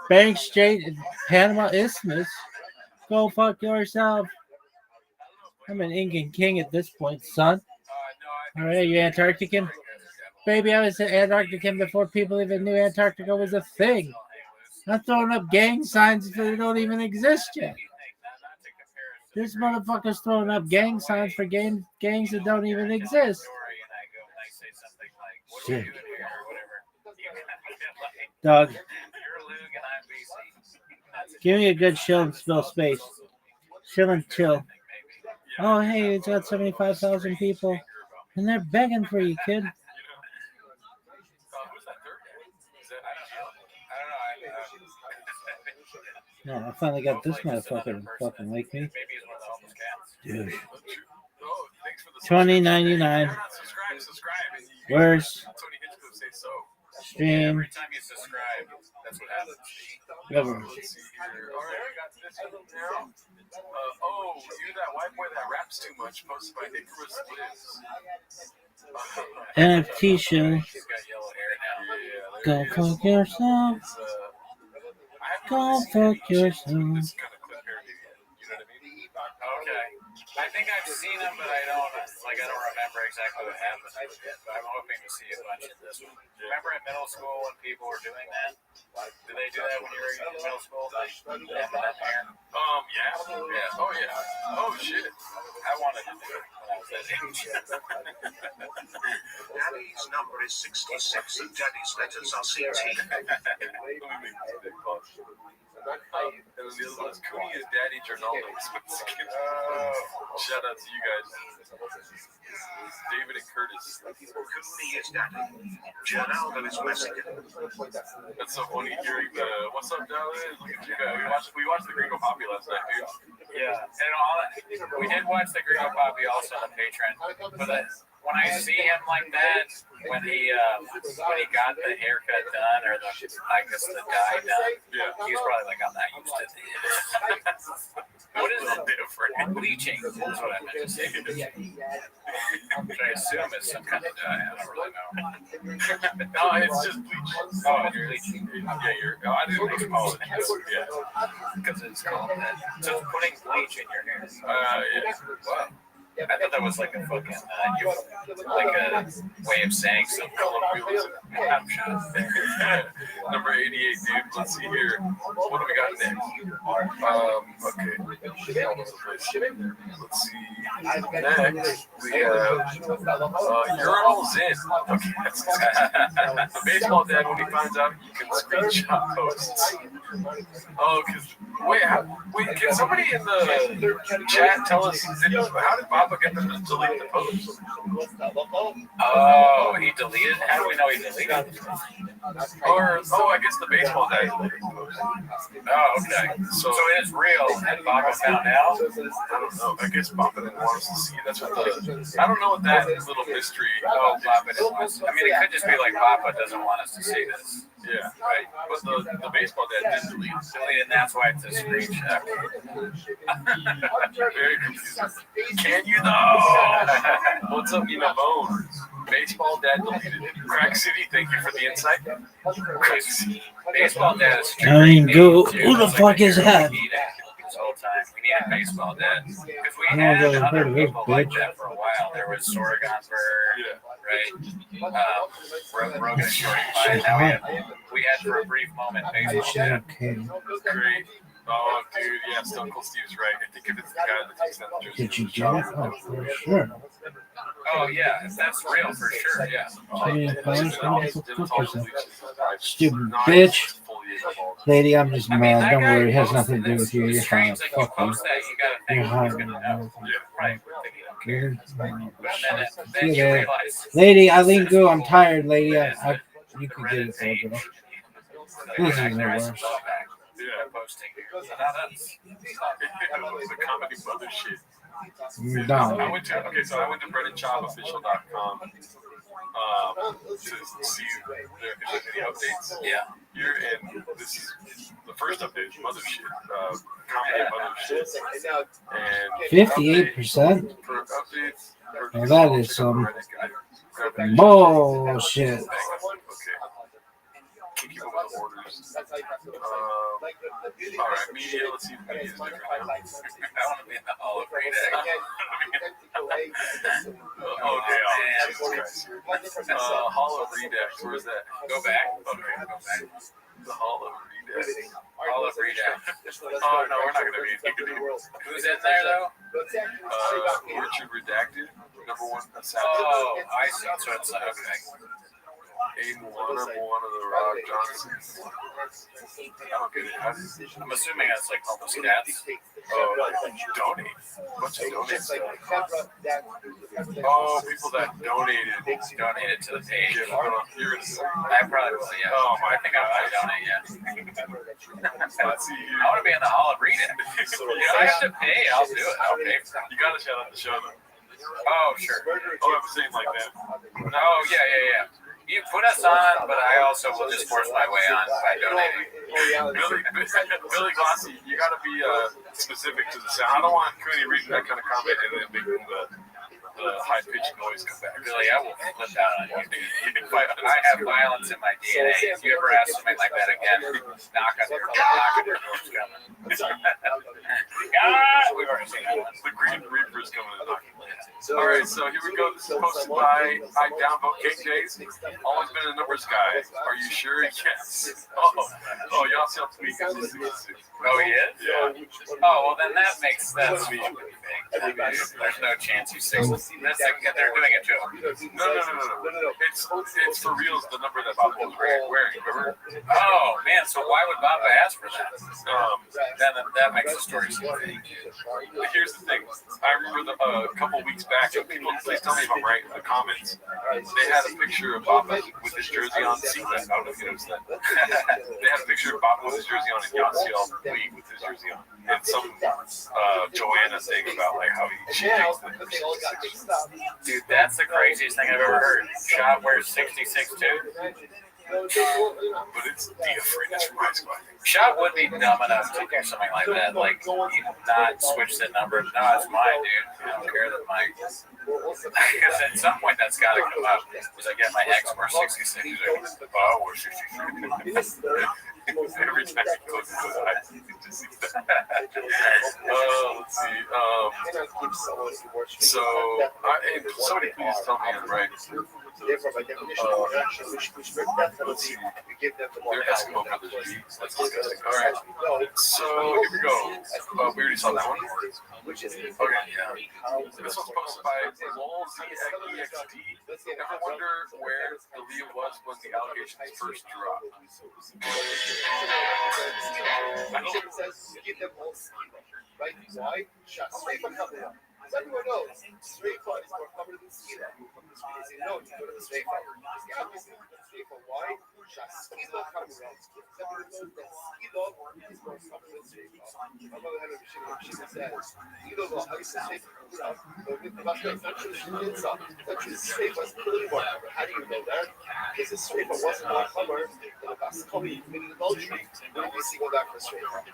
Bering Strait and Panama Isthmus. Go fuck yourself. I'm an Incan king at this point, son. Alright, you Antarctican? Baby, I was an Antarctican before people even knew Antarctica was a thing. I'm throwing up gang signs that don't even exist yet. This motherfucker's throwing up gang signs for gangs that don't even exist. Shit. Dog. Give me a good chill and spill space. Chill and chill. Oh, hey, it's got 75,000 people, and they're begging for you, kid. Who's that third guy? Is that No, I finally got this motherfucker to fucking like me. maybe he's one of the homeless cats. Dude. Oh, thanks for the $20.99. subscribe. Where's Tony Hitchcock say so. stream? Every time you subscribe, that's what happens. Never. Let's see here. All right, we got this one now. Oh, you that white boy that raps too much, posted by Icarus Lives. NFT show. He's got yellow hair now. Yeah, Go fuck yourself. Go fuck yourself. This kind of clip here, you know what I mean? Okay. I think I've seen him, but I don't remember exactly what happened. But I'm hoping to see a bunch in this one. Remember in middle school when people were doing that? Did they do that when you were in middle school? Like, that hair? Yeah. Oh, yeah. Oh, shit. I wanted to do it when I was that age. Daddy's number is 66 and Daddy's letters are CT. And then the other one is Cooney is Daddy Ronaldo. Shout out to you guys. David and Curtis. Cooney is Daddy. Ronaldo is Mexican. That's so funny hearing the what's up, Dallas? Look at you guys. We watched the Gringo Poppy last night, dude. Yeah, and we did watch the Gringo Poppy also on the Patreon. But when I see him like that, when he got the haircut done or the dye done, he's probably like, I'm not used to this. What is it different? Bleaching is what I meant to say. Which I assume is some kind of dye. I don't really know. No, it's just bleaching. Oh, it's bleaching. Yeah, I didn't know call it. Yeah, because it's called that. So it's putting bleach in your hair. Yeah. Wow. I thought that was like a fucking, like a way of saying some colloquialism. I'm sure. Number 88, dude. Let's see here. What do we got next? Okay. Let's see. Next, we have Urinals in. Okay. The baseball dad, when he finds out you can screenshot posts. Oh, because, wait, can somebody in the chat tell us, how did Papa get them to delete the post? Oh, he deleted? How do we know he deleted it? I guess the baseball dad deleted the post. Oh, okay. So it is real, and Papa found out? I don't know. I guess Papa didn't want us to see. That's what I don't know what that little mystery. Oh, Papa didn't want us to. I mean, it could just be like Papa doesn't want us to see this. Yeah, right. But the baseball dad did delete it, and that's why it's a screenshot. Very confusing. Can you though? What's up, Nina Bone? Baseball dad deleted it. Crack City, thank you for the insight. Crack City. Baseball dad is who the fuck is that? This whole time. We need a baseball dad. Because we had other people like that for a while. There was Sorghum's right? Rogan and Shorty Pie. Now we had for a brief moment baseball dad. Great. Oh, dude, yeah, Stone Cold Steve's right. I think if it's the guy that takes that jersey. Did you get it? Oh, for sure. Oh, yeah, that's real for sure, yeah. Stupid bitch. Lady, I'm just mad. Don't worry, it has nothing to do with you. You're fine. Fuck you. You're hot. See you there. Lady, Eileen Goo, I'm tired, lady. You can get it for girl. This is the worst. Posting the comedy mother shit. No. I went to BrennanChopOfficial.com to see if there's any updates. Yeah. Here, and this is the first update, mother shit. Comedy mother shit. And 58%? For updates. Well, that is some bullshit. Okay. Keep up with the orders. All right, media. Let's see if media is different. I want to be in the Hall of Redact. Oh, damn. Hall of Redact. Where is that? Go back. Okay, go back. The Hall of Redact. Hall of Redact. Oh, no, we're not going to be in. Who's in there, though? Richard Redacted. Number one. Oh, I see. So it's okay. Moana, the Rock Johnsons. I don't get it. I'm assuming that's like homeless cats. Donate. Bunch of donates. Oh, people that Donated to the page. You're gonna say. I probably will, yeah. Oh, I think I might donate, yeah. Let's see here. I want to be in the hall and read it. If I have to pay, I'll do it. I'll pay for it. You gotta shout out the show though. Oh, sure. Oh, I'm saying like that. Oh, yeah. You put us on, but I also will just force my way on by donating. Billy Glossy, you gotta be specific to the sound. I don't want Cooney reading that kind of comment and then making the high-pitched noise come back. Really, I will flip out on you, dude. I have violence in my DNA. If you ever ask something like that again, knock on your door's coming. We've already seen that one. The Green Reaper is coming to knock. All right, so here we go. This is posted by I Downvote Cake Days. Always been a numbers guy. Are you sure? Yes. Oh, y'all see how tweak is. Oh, he is? Yeah. Oh, well, then that makes sense. There's no chance he's 6. They're doing a joke. No. It's for reals the number that Bob was wearing, remember? Oh, man, so why would Bob ask for that? That makes the story seem fake. Here's the thing. I remember a couple weeks back, people, please tell me if I'm right in the comments, they had a picture of Bob with his jersey on. I don't know if you noticed that. They had a picture of Bob with his jersey on and Yasiel Lee with his jersey on. And some Joanna thing about like how she takes the number 66. Dude, that's the craziest thing I've ever heard. Shot wears 66 too. But it's different. It's from high school, I think. Shot would be dumb enough to do something like that. Like, not switch the numbers. No, it's mine, dude. I don't care that mine. Because at some point that's got to come up. Because I get my ex wear 66. Oh, we're 66. Every time he goes into the eyes, you can just see that. Let's see. So, somebody please tell me I'm right. Let's see. They're Eskimo Brothers. That's disgusting. All right. So, here we go. We already saw that one. Okay, yeah. This one's posted by LolZXD. Ever wonder where the Leah was when the allegations first dropped? Right? Why? Straight from Canada. As everyone knows, straight flight is more common than ski flight. No, you go to the straight flight. The opposite of straight flight. Why? Ski dog comes around. Everyone knows that ski dog is more common than straight flight. My mother had a machine that said, ski dog will ice the straight flight. But it's actually straight flight is clearly more common. How do you know that? Because the straight flight wasn't more common than the past couple of committed adultery. When you see go back for straight flight.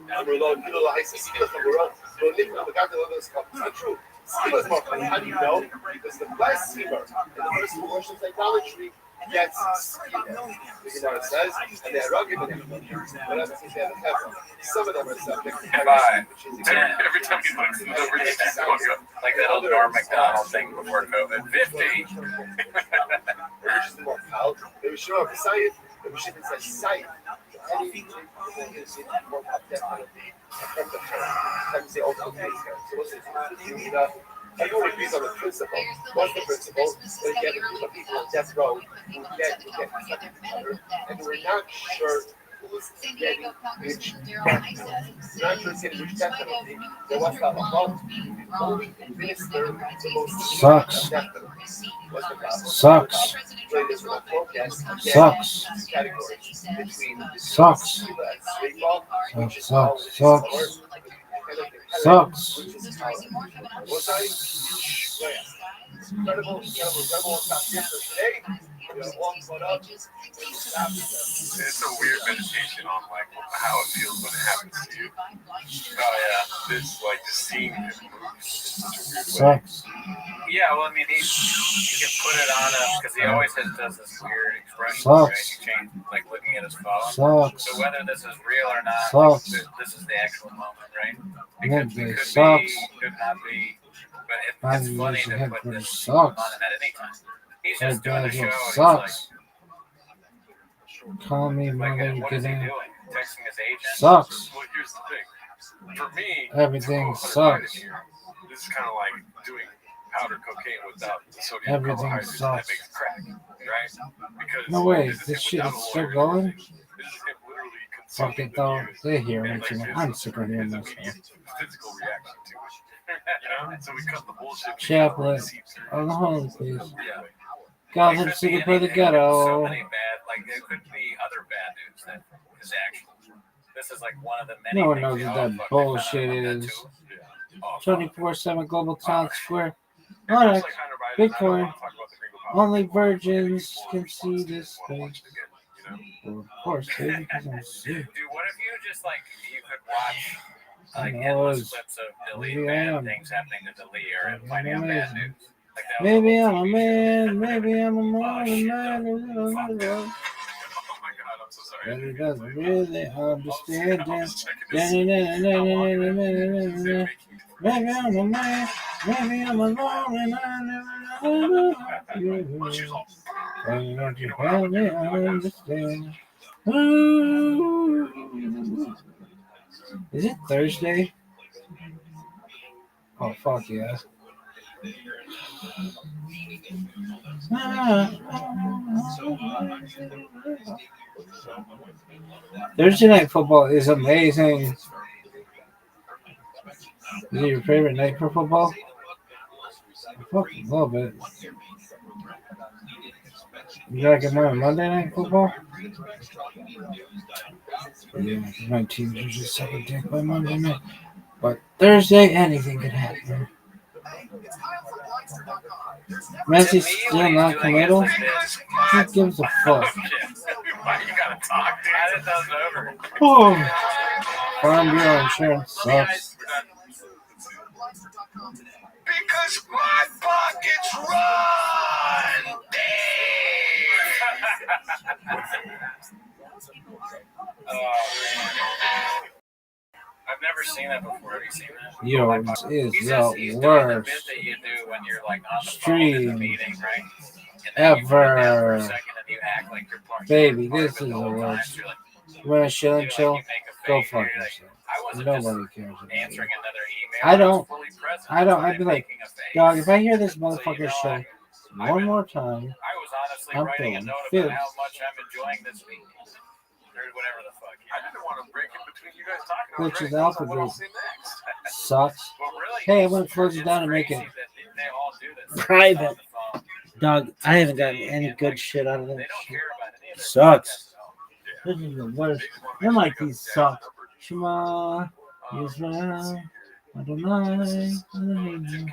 Number one, you know, I see skills number one. But living on the garden of those cups, not true. Skills more funny. How do you know? Because the blasphemer in the first worship idolatry gets skilled. You know what it says? And they're rugged with them. But I'm saying they have heaven. Some of them are subject to heaven. Every time you look at the number, it's just going up. Like that old Norm Macdonald thing before COVID. 50. Which is the more power. They were sure of the science. They were sure of the science. Anything is more definitely from the term. Say, oh, okay, so what's it? Everyone agrees on the principle. What's the principle? They get people on death row who get and we're not sure who's getting which not sure getting which death penalty. So what's that about? Only administer the most Sucks. death penalty. What's the problem? Sucks. Sucks. Sucks. Sucks. It's a weird meditation on like how it feels when it happens to you. Oh yeah, this like the scene Sucks. Yeah, well, I mean, you can put it on him because he always does this weird expression. Sucks. Right? He changed, like looking at his phone. Sucks. So whether this is real or not, Sucks. this is the actual moment, right? It could sucks. be, could not be. But I'm it's funny using to it, put but it this sucks. on him at any time. He's That just doing a does show. it And sucks. He's Call me like, Monday, what get is he in. doing? Texting his agent? Sucks. Well, here's the thing. For me, Everything sucks. this is kind of like doing powder cocaine without the sodium Everything carbohydrates sucks. that makes crack, right? Because No way, this is this him shit without is a still lawyer. going? This is him literally Fuck consuming it though. the They hear and me like too. his, I'm sick of hearing his this stuff. immediate physical reaction to it. You know? So we cut the bullshit. Chaplet on the holy please. Yeah. God have seated by the So ghetto. many bad, like there could be other bad news that is actual. This is like one of the many No one things knows you what know, that fuck, bullshit they found out about that is. too. Oh, fuck. 24/7 Global Town Square. And Alright, much like Hunter Biden, I don't Bitcoin. want to talk about the Green Republic. Only People want to get virgins more can response see to it. this They wanna watch thing. it again, you know? Well, of course, dude, because I'm sick. Dude, what if you just like you could watch like know, endless it's- clips of Delete maybe I bad am. things happening to Delete or Maybe finding I'm out bad amazing. news? Like that was Maybe a I'm whole a TV man, show. maybe I'm a Oh man, shit, man, no. Fuck that. Oh my god, I'm so sorry. but he doesn't really understand I it. was checking to see how long it is it making Maybe I'm a man, maybe I'm alone, and I never know you. Why don't you help me understand? Ooh. Is it Thursday? Oh, fuck yeah. Thursday night football is amazing. Is it your favorite night for football? I fucking love it. You like it more than Monday night football? Yeah, my team's usually suck a dick by Monday night. But Thursday, anything could happen. Messi's still not committal? Who gives a fuck? Why you gotta talk, dude? I didn't know it was over. Oh. Farm Bureau insurance sucks. Because my pockets run I've never seen that before. Have you seen that? Yours is He's the doing the worst bit that you do when you're like on the phone in the stream meeting, right? And then you put it down for a second and you act like you're part Baby, part this of it is the the whole time. worst. So you're like, You want to chill and you chill? make a Go face, fuck you're like, yourself. I wasn't Nobody just cares about answering you. another email. I don't. was fully present. I don't. So I'd be I'm like, making a face. dog, if I hear this So, motherfucker show I've one been- more time, I was honestly I'm writing a throwing note fibs. about how much I'm enjoying this week. Or whatever the fuck. I didn't want to break in between you guys talking. Which is I was Alpha ready. What I'll Group. say next. Sucks. Well, really, Hey, I'm going to close it it's down and make it crazy that they all do this. private. On the phone. Dog, I haven't gotten any good shit out of They that don't shit. care about any of their Sucks. podcasts at all. This is the worst. I'm like, these suck. Shema, Israel, Adonai, Adonai,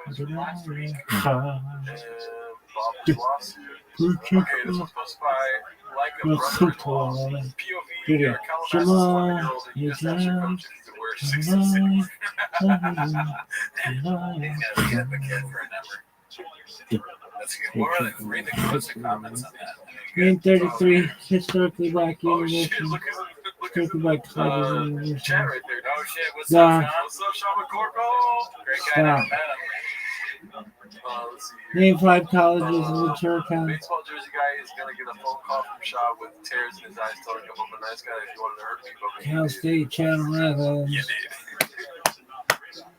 Adonai. Okay, this was posted by like a brother-in-law. POV, you're a Calabasas 11-year-old and you just have your coach to wear 6 to 6. He's gonna beat up a kid for a number. That's good. What were the, read the comments on that. Green 33, historically black Oh shit, university. look Historically black colleges and university. chat right there. Oh shit, what's Yeah. up, Sean? What's up, Sean McCorkle? Great guy, never Stop. met him. Let's see here. Name 5 colleges in Ventura County. Baseball jersey guy is gonna get a phone call from Shaw with tears in his eyes telling him I'm a nice guy if you wanted to hurt me. But Cal State, Channel Islands. you did.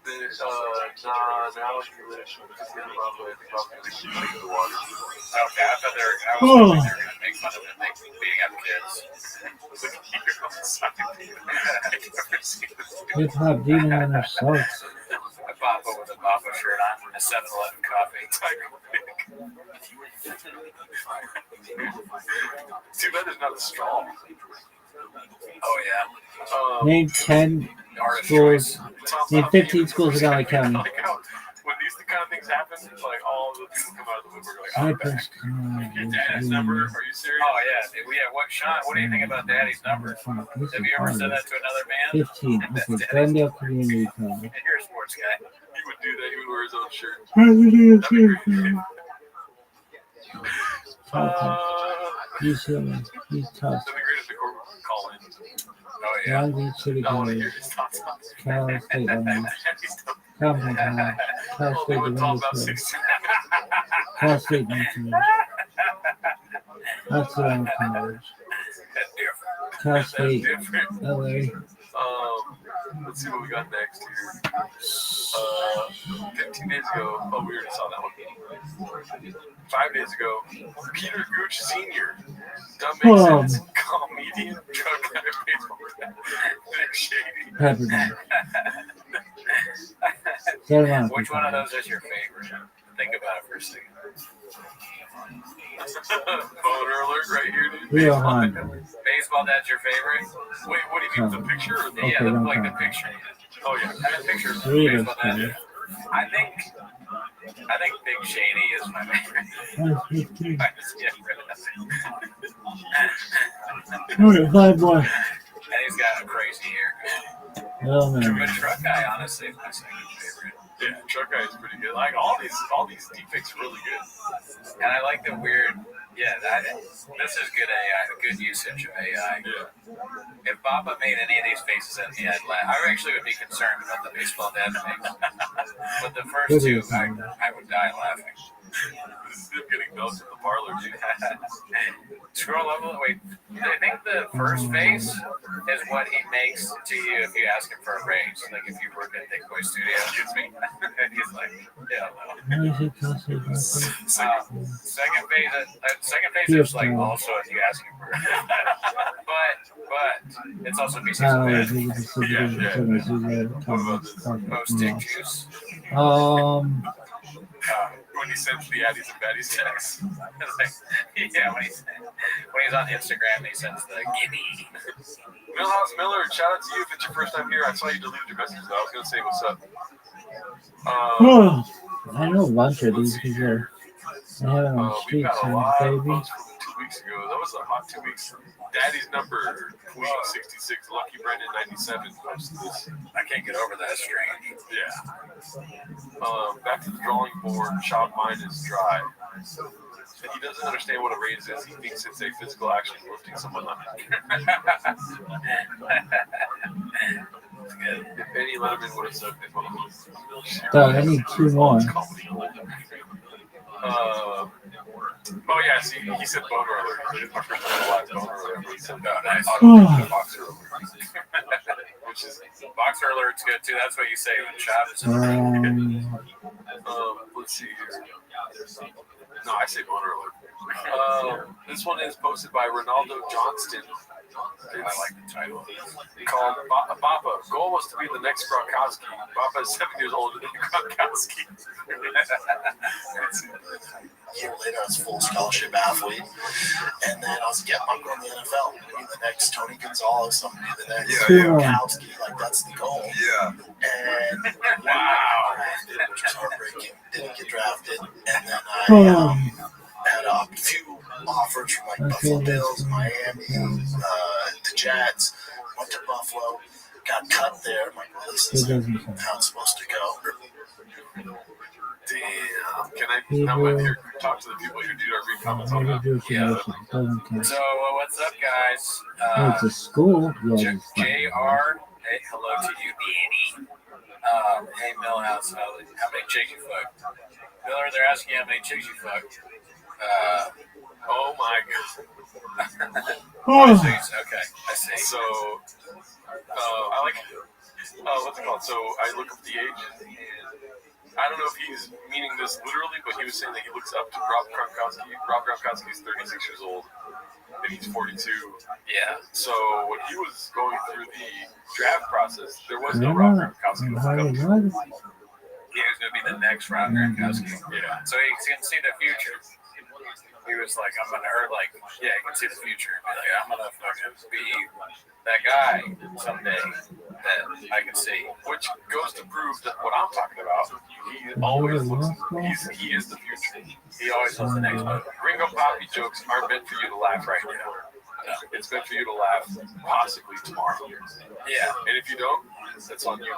Now he lives because he had a lot of I think about the water. Okay, I thought they were gonna make fun of him beating up kids. Hip Hop Demon Hunter sucks. A Boppa with a Boppa shirt on, a 7-Eleven coffee. Too bad there's not a straw. Oh yeah. Name 10 schools. Name 15 schools in LA County. Like how, when these kind of things happen, like all the people come out of the woodwork like, Cypress. your dad's number? Are you serious? Oh yeah. What Sean? What do you think about Daddy's number? Have you ever said that to another man? 15. Okay, Glendale Community College. You're a sports guy. He would do that. He would wear his own shirt. UCLA. He's tough. That'd be great if the court would call in. Oh yeah. Long Beach City I want to hear College. his thoughts on it. Cal State Islands. Compton College. Cal Oh, State they would talk Divinity about School. 16. Cal State University. Occidental College. That's different. Cal State, different. LA. Let's let's see what we got next here. 15 days ago, we already saw that one. 5 days ago, Peter Gooch Sr. Dumb makes sense. Comedian, drug guy, baseball player. Big Shady. Which one of those is your favorite? Think about it for a second. Boner alert right here, dude. Baseball, that's your favorite? Wait, what do you mean? The picture? Or the Yeah, the picture. Oh yeah, The picture. Baseball, I think Big Shady is my favorite. I just get rid of it. 5 more. And he's got a crazy haircut. Oh man. But Truck Guy, honestly, is my second favorite. Yeah, Truck Guy is pretty good. Like all these deepfakes are really good. And I like the weird. Yeah, this is good AI, good usage of AI. Yeah. If Baba made any of these faces at me, I'd laugh. I actually would be concerned about the baseball dad face. But the first two, I would die laughing. This is him getting milked in the parlor, dude. Scroll up. Wait, I think the first face is what he makes to you if you ask him for a raise. Like if you work at Dick Boy Studio, excuse me. And he's like, yeah, no. Second phase is like also if you ask him for but it's also pieces of that. Most dick juice. When he sends the addies and baddies text. Yeah, when he's on Instagram, he sends the gimme. Millhouse Miller, shout out to you if it's your first time here. I saw you deleted your messages. I was gonna say what's up. I know a bunch of these because I have them on the street, got a lot baby. of posts from 2 weeks ago. That was a hot 2 weeks. Daddy's number, Queen 66, Lucky Brendan 97 posted this. I can't get over that strange. Yeah. Back to the drawing board. Shop mine is dry. And he doesn't understand what a raise is. He thinks it's a physical action lifting someone up. If any Letterman would have said if I need 2 more. Oh yeah, see, he said boner alert. My first time alive, boner alert. He said nice. Boxer alert. Which is Boxer alert's good too. That's what you say when shops. Let's see here. No, I say boner alert. This one is posted by Ronaldo Johnston. I like the title. Called Bappa. Goal was to be the next Gronkowski. Bappa is 7 years older than Gronkowski. A year later, I was a full scholarship athlete, and then I was getting my goal in the NFL. Be the next Tony Gonzalez, I'm gonna be the next Gronkowski. Like that's the goal. Yeah. And wow, which was heartbreaking. Didn't get drafted, and then I had a few offers from like Buffalo Bills, Miami, the Jets. Went to Buffalo, got cut there. I'm like, well, this isn't how it's supposed to go. Damn. Can I talk to the people who do our comments on that? Yeah. So, what's up, guys? It's a school. Yeah. JR, hey, hello to you, Danny. Hey, Millhouse, how many chicks you fucked? Miller, they're asking you how many chicks you fucked. Oh my god. Okay, I see. So, I like, what's it called? So, I look up the age. I don't know if he's meaning this literally, but he was saying that he looks up to Rob Gronkowski. Rob Gronkowski is 36 years old, and he's 42. Yeah. So when he was going through the draft process, there was no Rob Gronkowski. He was going to be the next Rob Gronkowski. Yeah. So he can see the future. He was like, I'm gonna, or like, yeah, he can see the future. Be like, I'm gonna fucking be that guy someday that I can see. Which goes to prove that what I'm talking about, he always looks, he is the future. He always was the next one. Ringo Poppy jokes aren't meant for you to laugh right now. No, it's meant for you to laugh possibly tomorrow. Yeah. And if you don't, that's on you.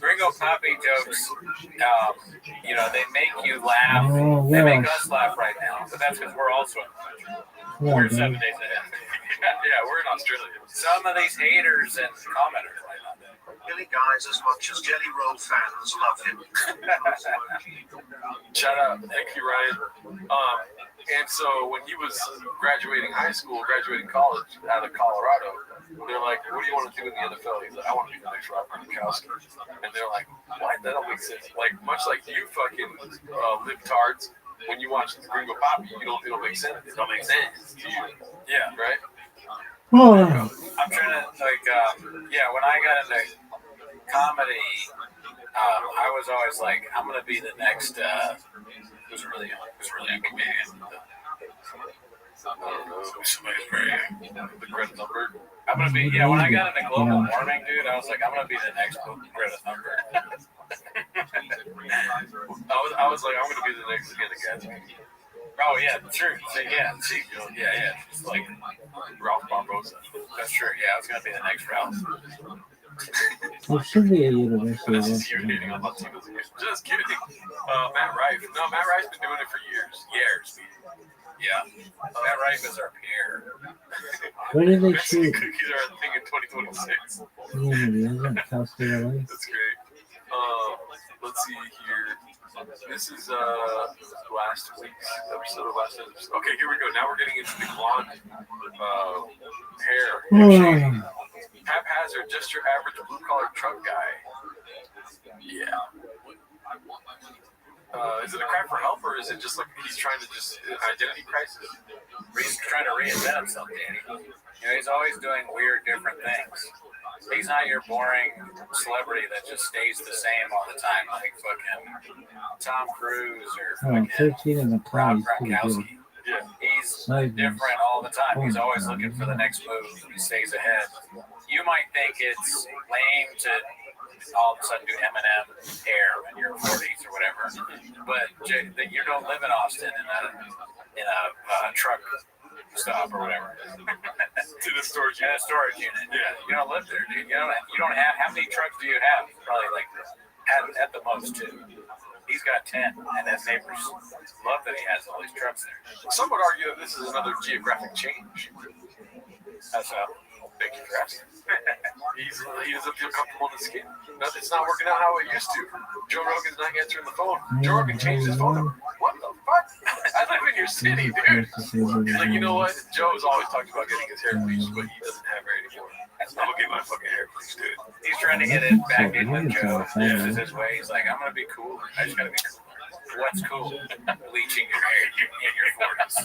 Ringo Poppy jokes, they make you laugh. They make us laugh right now. But that's because we're also in the country. We're 7 days ahead. Yeah, we're in Australia. Some of these haters and commenters right now. Billy Guys, as much as Jelly Roll fans love him. Shout out. Thank you, Ryan. And so when he was graduating high school, graduating college out of Colorado, They're like, what do you want to do in the NFL? He's like, I want to be the next Rob Gronkowski. And they're like, what? That don't make sense. Like, much like you fucking libtards, when you watch the Gringo Poppy, it don't make sense. It don't make sense to you. Yeah, right? I'm trying to, like, when I got into comedy, I was always like, I'm going to be the next, who's really a comedian? I don't know. Somebody's very, the Greta Thunberg. I'm going to be, when I got into global warming, dude, I was like, I'm going to be the next Greta Thunberg. I was like, I'm going to be the next Gatsby. Oh, yeah, true. It's like Ralph Barbosa. That's true. Yeah, I was going to be the next Ralph. There should be a university. This is you hating on Latinos again. Just kidding. Matt Rife. No, Matt Rife's been doing it for years. Yeah. Matt Rife is our peer. Where did they shoot? Cookies are a thing in 2026. That's great. Let's see here. This is last week's episode of last episode. Okay, here we go. Now we're getting into the blonde hair. Haphazard, just your average blue-collar truck guy. Yeah. Is it a cry for help, or is it just like he's trying to an identity crisis? He's trying to reinvent himself, Danny. He's always doing weird, different things. He's not your boring celebrity that just stays the same all the time, like fucking Tom Cruise or fucking Rob Gronkowski. Yeah. He's different all the time. He's always looking for the next move. He stays ahead. You might think it's lame to all of a sudden do Eminem hair when you're 40s or whatever, but you don't live in Austin in a truck stop or whatever. In a storage unit. Yeah, you don't live there, dude. You don't have. How many trucks do you have? Probably like at the most 2. He's got 10, and his neighbors love that he has all these trucks there. Some would argue that this is another geographic change. That's how. Thank you for asking. He doesn't feel comfortable in his skin. It's not working out how it used to. Joe Rogan's not answering the phone. Joe Rogan changed his phone number. What the fuck? I live in your city, dude. He's like, you know what? Joe's always talked about getting his hair bleached, but he doesn't have hair anymore. I'm gonna get my fucking hair bleached, dude. He's trying to get it back in with Joe. This is his way. He's like, I'm gonna be cool. I just gotta be cool. What's cool? Bleaching your hair in your 40s.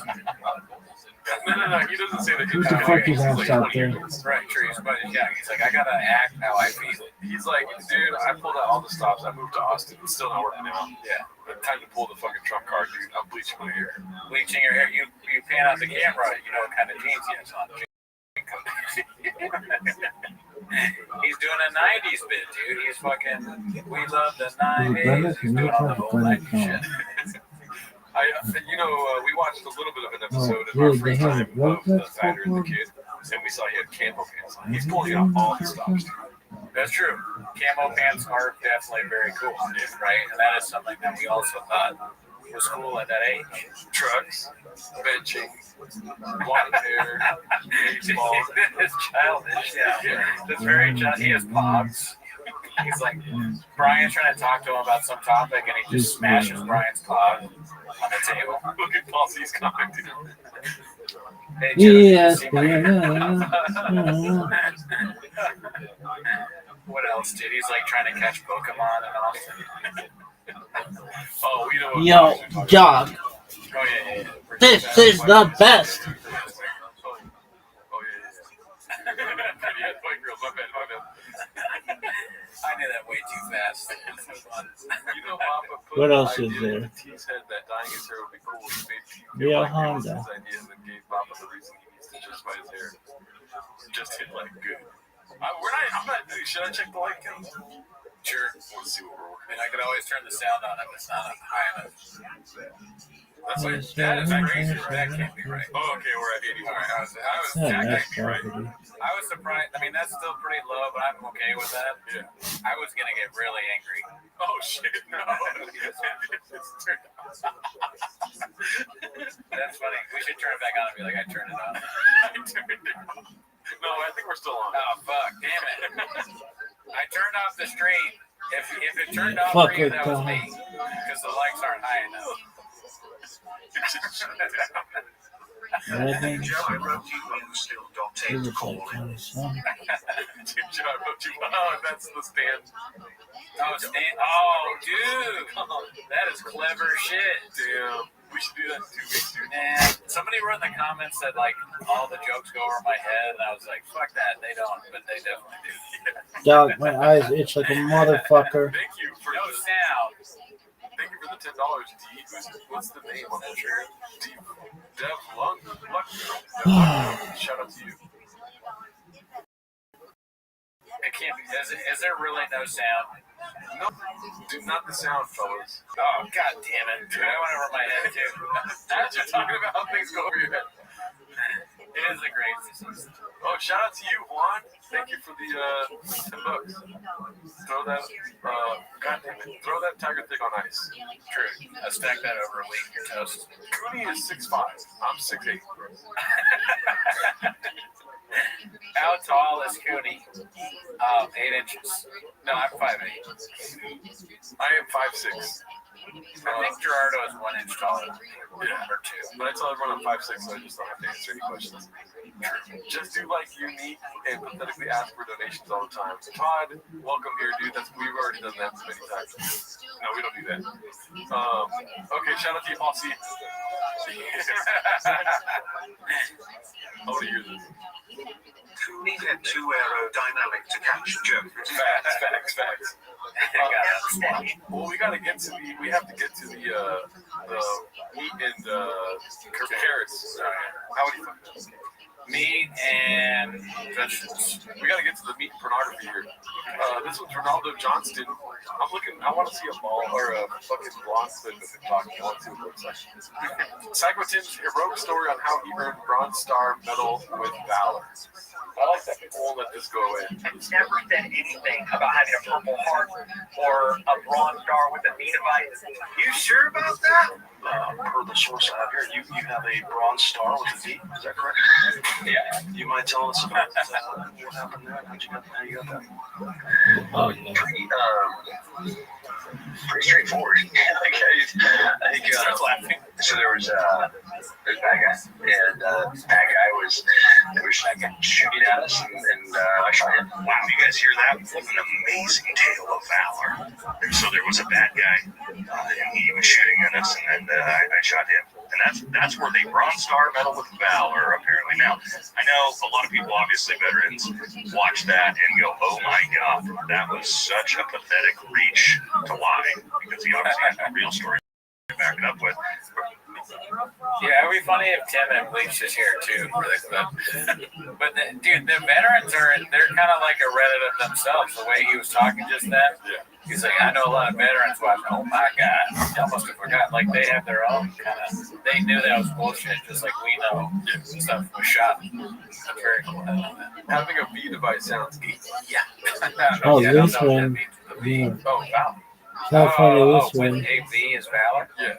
No. He doesn't say that. Who's the fuck is out there? Right, true. But he's like, I gotta act how I feel. He's like, dude, I pulled out all the stops. I moved to Austin. It's still not working out. Yeah. But time to pull the fucking Trump card, dude. I'm bleaching my hair. Bleaching your hair. You pan out the camera. You know what kind of jeans he has on. He's doing a 90s bit, dude. He's fucking, we love the 90s. He's doing all the old 90s shit. We watched a little bit of an episode of our first time of the Fighter and the Kid, and we saw he had camo pants on. He's pulling out all the stops. That's true. Camo pants are definitely very cool, right? And that is something that we also thought was cool at that age. Trucks, benching, blonde hair, baseball. It's childish, yeah. That's very childish. He has pogs. He's like, Brian's trying to talk to him about some topic, and he just smashes Brian's pog on the table. Look at Paul's commenting. Hey, Joe, what else, dude? He's like trying to catch Pokemon and all. Yo, Job. Oh, yeah. This is the best. I knew that way too fast. What else is there? That dyeing his hair would be cool. Real Honda. His idea and gave Papa the reason he needs to justify his hair. Just hit like good. Should I check the light count? Sure. Let's see what we're working. I could always turn the sound on if it's not high enough. That's like, that is crazy. That can't be right. Oh, okay, we're at 80. All right, Yeah, that that's can't be right. I was surprised. I mean, that's still pretty low, but I'm okay with that. Yeah. I was going to get really angry. Oh, shit, no. That's funny. We should turn it back on and be like, I turned it on. No, I think we're still on. Oh, fuck. Damn it. I turned off the stream. If it turned off Fuck for you, it, that was Tom. me. Because the lights aren't high enough. Joe, I wrote you and you still don't He looks like Johnny's son. Dude, John, oh, that's the stand. Oh, dude. That is clever shit. Damn. We should do that in 2 weeks, dude. And somebody wrote in the comments that, like, all the jokes go over my head, and I was like, fuck that. They don't, but they definitely do. Dog, my eyes itch like a motherfucker. Thank you for No sound. Thank you for the $10, D. What's the name on that shirt? Dev Lung? Shout out to you. It can't be. Is there really no sound? No, dude, not the sound, fellas. Oh, god damn it. Dude, I went over my head, too. As you're talking about how things go over your head. It is a great season. Oh, shout out to you, Juan. Thank you for the $10. Throw that, god damn it. Throw that tiger thick on ice. True. I stacked that over a week. You're toast. Cooney is 6'5". I'm 6'8". How tall is Cooney? 8 inches. No, I'm 5'8". I am 5'6". I think Gerardo is 1 inch taller. Yeah, or 2. But I tell everyone I'm 5'6", so I just don't have to answer any questions. Just do like unique and pathetically ask for donations all the time. Todd, welcome here, dude. We've already done that many times. No, we don't do that. Okay, shout out to you, Aussie. I want to hear this. Cooney had too aerodynamic to catch a joke. Facts. Well, we gotta get to we have to get to the meat and carrots. How would you fuck this? Meat and vegetables. We gotta get to the meat and pornography here. This one's Ronaldo Johnston. I want to see a ball or a fucking blonde clip of him talking. I want to see what it looks like. Psycho Tim's heroic story on how he earned Bronze Star medal with valor. I like that. We'll let this go away. Never said anything about having a Purple Heart or a Bronze Star with a Venavite. You sure about that? Per the source I have here, you have a Bronze Star with a V. Is that correct? Yeah. You mind telling us about what happened there? How you got that? Oh, yeah. Pretty straightforward. So there was bad guy, and bad guy was shooting at us, and I shot him. Wow, you guys hear that? What an amazing tale of valor. And so there was a bad guy, and he was shooting at us, and then I shot him. And that's where the Bronze Star medal with valor, apparently. Now, I know a lot of people, obviously veterans, watch that and go, oh my God, that was such a pathetic reach to lie, because he obviously has a real story to back it up with. Yeah, it would be funny if Tim and Bleach is here too for the clip. But dude, the veterans they're kind of like a Reddit of themselves. The way he was talking just then, he's like, I know a lot of veterans watching. Oh my God, I almost have forgotten. Like they have their own kind of. They knew that was bullshit, just like we know stuff was shot. That's very cool. Having a V device sounds geek. Yeah. Oh, this one. Oh, wow. California, this one. With a V is valor. Yeah.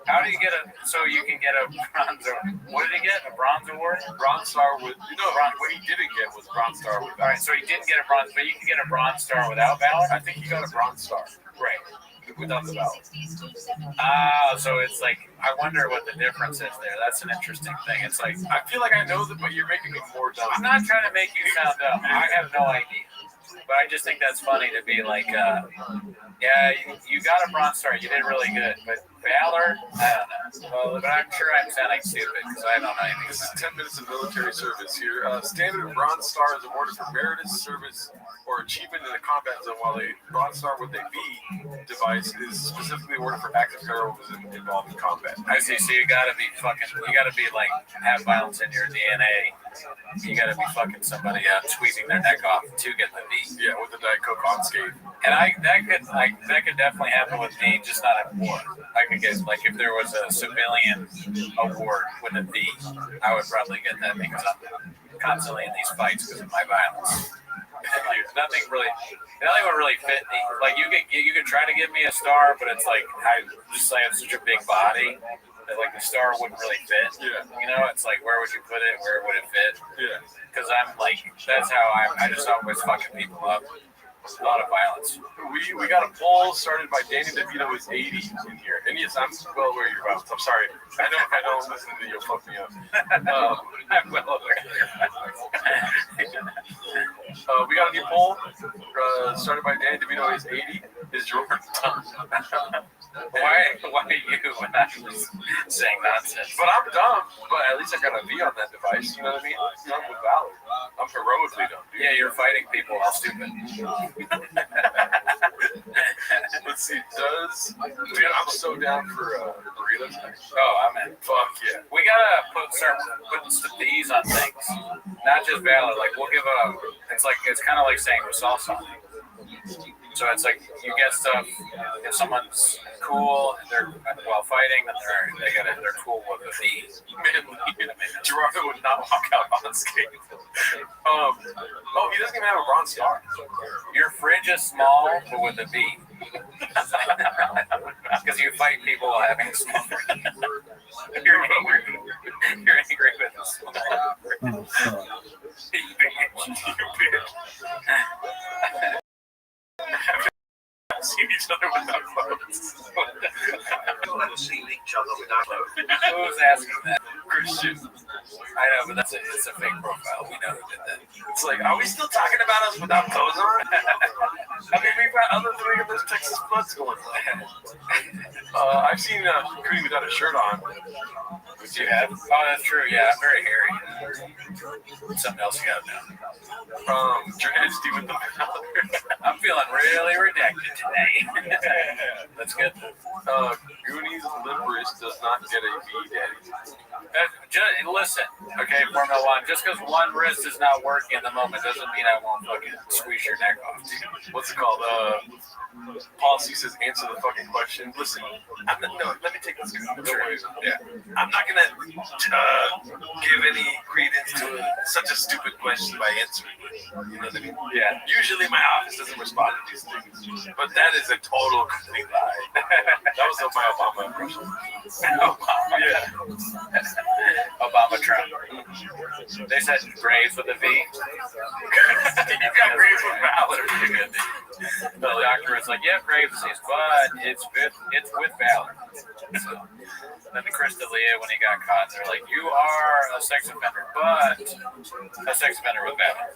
How do you get so you can get a bronze what did he get? A bronze award? Bronze Star with, what he didn't get was Bronze Star with. All right, so he didn't get a bronze, but you can get a Bronze Star without valor? I think he got a Bronze Star. Right. Without the valor. So it's like, I wonder what the difference is there. That's an interesting thing. It's like, I feel like I know that, but you're making me more dumb. I'm not trying to make you sound dumb. I have no idea. But I just think that's funny to be like, yeah, you got a Bronze Star. You did really good. But valor, I don't know. Well, but I'm sure I'm sounding stupid because I don't know anything. This is 10 minutes of military service here. Standard Bronze Star is awarded for meritorious service or achievement in a combat zone, while a Bronze Star with a V device is specifically awarded for active heroism involved in combat. I see. So you gotta be like, have violence in your DNA. You gotta be fucking somebody out, squeezing their neck off to get the V. Yeah, with the Diet Coke on skate. And that could definitely happen with me, just not at war. I could get, like, if there was a civilian award with a V, I would probably get that because I'm constantly in these fights because of my violence. Like, nothing would really fit me. Like, you could try to give me a star, but it's like I have such a big body that like the star wouldn't really fit. Yeah. You know, it's like, where would you put it? Where would it fit? Yeah. Because I'm like, that's how I just always fucking people up. A lot of violence. We got a poll started by Danny DeVito is 80 in here. And yes, I'm well aware of your violence. I'm sorry. I don't listen to you. Fuck me up. I'm well aware. We got a new poll started by Danny DeVito is 80. Is Jordan dumb? Why are you when I was saying nonsense? But I'm dumb. But at least I got a V on that device. You know what I mean? Dumb with valor. I'm heroically dumb. Yeah, you're fighting people all stupid. Let's see. Dude, I'm so down for burritos. Oh, I'm in. Fuck yeah. We gotta start putting some D's on things, not just valor. Like we'll give it's kind of like saying we're salsa. So it's like you get stuff. If someone's cool and they're while fighting, then they're cool with the V. Gerardo would not walk out unscathed. He doesn't even have a bronze star. Your fridge is small, but with a V. Because you fight people while having a small fridge. You're angry with a small fridge. Seen each other without clothes. Seen each other without clothes. Who's asking that? Christian. I know, but it's a fake profile. We know who did that. It's like, are we still talking about us without clothes on? I mean, we've got other three of those Texas Bloods going on. I've seen Cootie without a shirt on. Which you have? Oh, that's true. Yeah, I'm very hairy. Something else you got now. Dynasty with the I'm feeling really redacted today. That's good. Goonies Liberous does not get a V, Daddy. Listen, okay, Formula One, just because one wrist is not working at the moment doesn't mean I won't fucking squeeze your neck off, dude. What's it called? Policy says answer the fucking question. Listen, let me take this. Yeah. I'm not going to give any credence to such a stupid question by answering it. You know what I mean? Yeah. Usually my office doesn't respond to these things. But that is a total complete lie. That was my Obama impression. Obama. Yeah. Obama Trump. They said Graves with a V. You got Graves with valor. The doctor was like, yeah, Graves disease, but it's with valor. So, then the Chris D'Elia, when he got caught, they're like, you are a sex offender, but a sex offender with valor.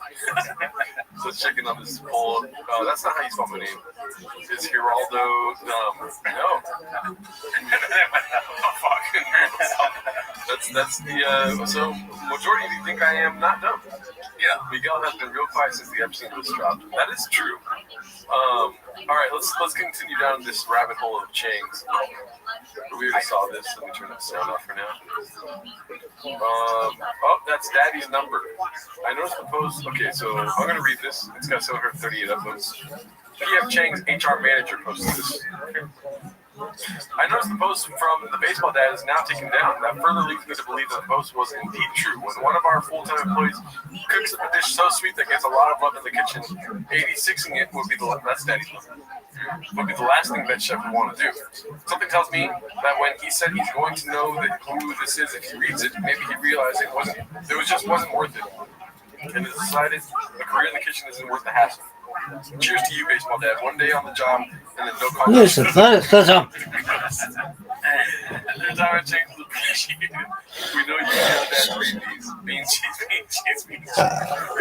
So let's check in on this poll. That's not how you spell my name. Is Geraldo dumb? No. Oh, fuck. That's the so majority of you think I am not dumb. Yeah, Miguel has been real quiet since the Epstein was dropped. That is true. All right, let's continue down this rabbit hole of Chang's. We already saw this. Let me turn that sound off for now. That's Daddy's number. I noticed the post. Okay, so I'm going to read this. It's got 738 upvotes. P.F. Chang's HR manager posted this. I noticed the post from the baseball dad is now taken down. That further leads me to believe that the post was indeed true. When one of our full-time employees cooks up a dish so sweet that gets a lot of love in the kitchen, 86ing it would be the last thing that chef would want to do. Something tells me that when he said he's going to know that who this is if he reads it, maybe he realized it just wasn't worth it, and has decided a career in the kitchen isn't worth the hassle. Cheers to you, baseball dad. One day on the job, and then no call. Listen, There's how it changes the appreciated. We know you feel that bean cheese.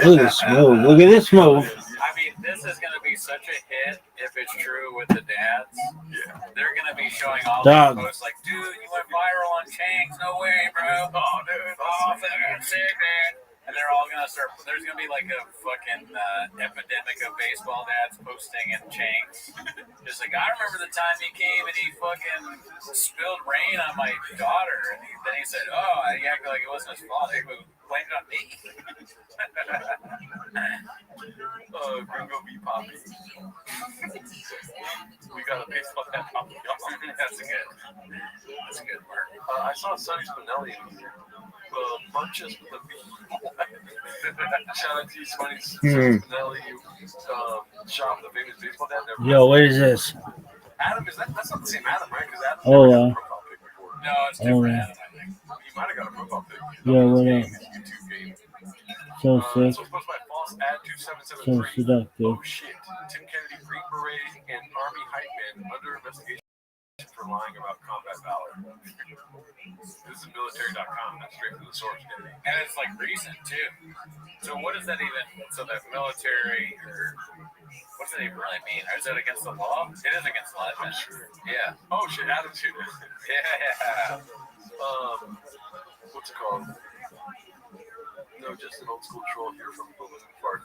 Look at this move. Look at this move. I mean, this is going to be such a hit if it's true with the dads. Yeah. They're going to be showing all these posts like, dude, you went viral on Chang's. No way, bro. Oh, dude. Oh, fucking sick, man. And they're all going to start, there's going to be like a fucking epidemic of baseball dads posting in Chang's. Just like, I remember the time he came and he fucking spilled rain on my daughter. And then he said, oh, he acted like it wasn't his fault. He blamed it on me. Gringo V. Poppy. We got a baseball dad Poppy. That's a good word. I saw Sonny Spinelli Bunches with a V. Shout out to you, Sonny Spinelli. Shot the famous baseball dad. Yo, what is this? Adam, that's not the same Adam, right? Because Adam's Oh, never got a profile pic before. No, it's different Adam, I think. He might have got a profile pic. Yo, what up? So sick. So it's supposed to be false else. Add So 2773. seductive. Oh shit. Tim Kennedy, Green Beret, and Army hype man under investigation for lying about combat valor. This is military.com. That's straight from the source. And it's like recent too. So what does that even? So that military, or what's that even really mean? Or is that against the law? It is against the law. I'm sure. Yeah. Oh shit, attitude. Yeah. What's it called? No, just an old school troll here from Balloon Fart.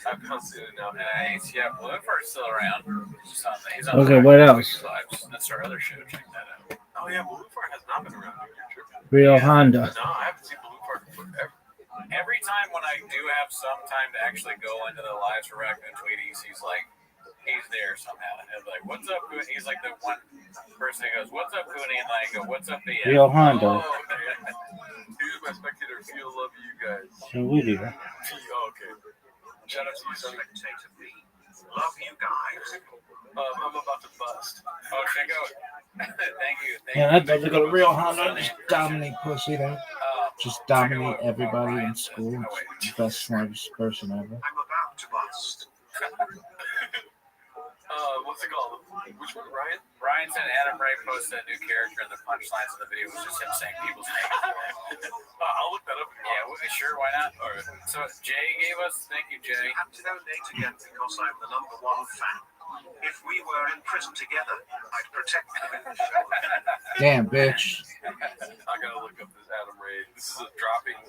I've bounced in and out. Nice. Yeah, Balloon Fart's still around. He's on Okay, what else? Lives. That's our other show. Check that out. Oh yeah, Balloon Fart has not been around here. Real Honda. No, I haven't seen Balloon Fart in forever. Every time when I do have some time to actually go into the lives for Raccoon Tweeties, he's there somehow. And he's like, what's up, Cooney? He's like the one person who goes, what's up, Cooney? And I go, what's up, BM? Real Honda. Here's my spectator. Feel love you guys. So we do. Oh, okay. Shout out to you, Sonny. Love you guys. I'm about to bust. Oh, check out. Thank you. Yeah, that doesn't go to Real Honda. Just dominate pussy there. Just dominate everybody in school. Best smartest person ever. I'm about to bust. What's it called? Which one, Ryan? Ryan said Adam Ray posted a new character, and the punchlines of the video was just him saying people's names. I'll look that up. Yeah, sure, why not? So Jay gave us, thank you, Jay. I have to donate again because I'm the #1 fan. If we were in prison together, I'd protect them. Damn, bitch. I gotta look up this Adam Ray. This is a dropping.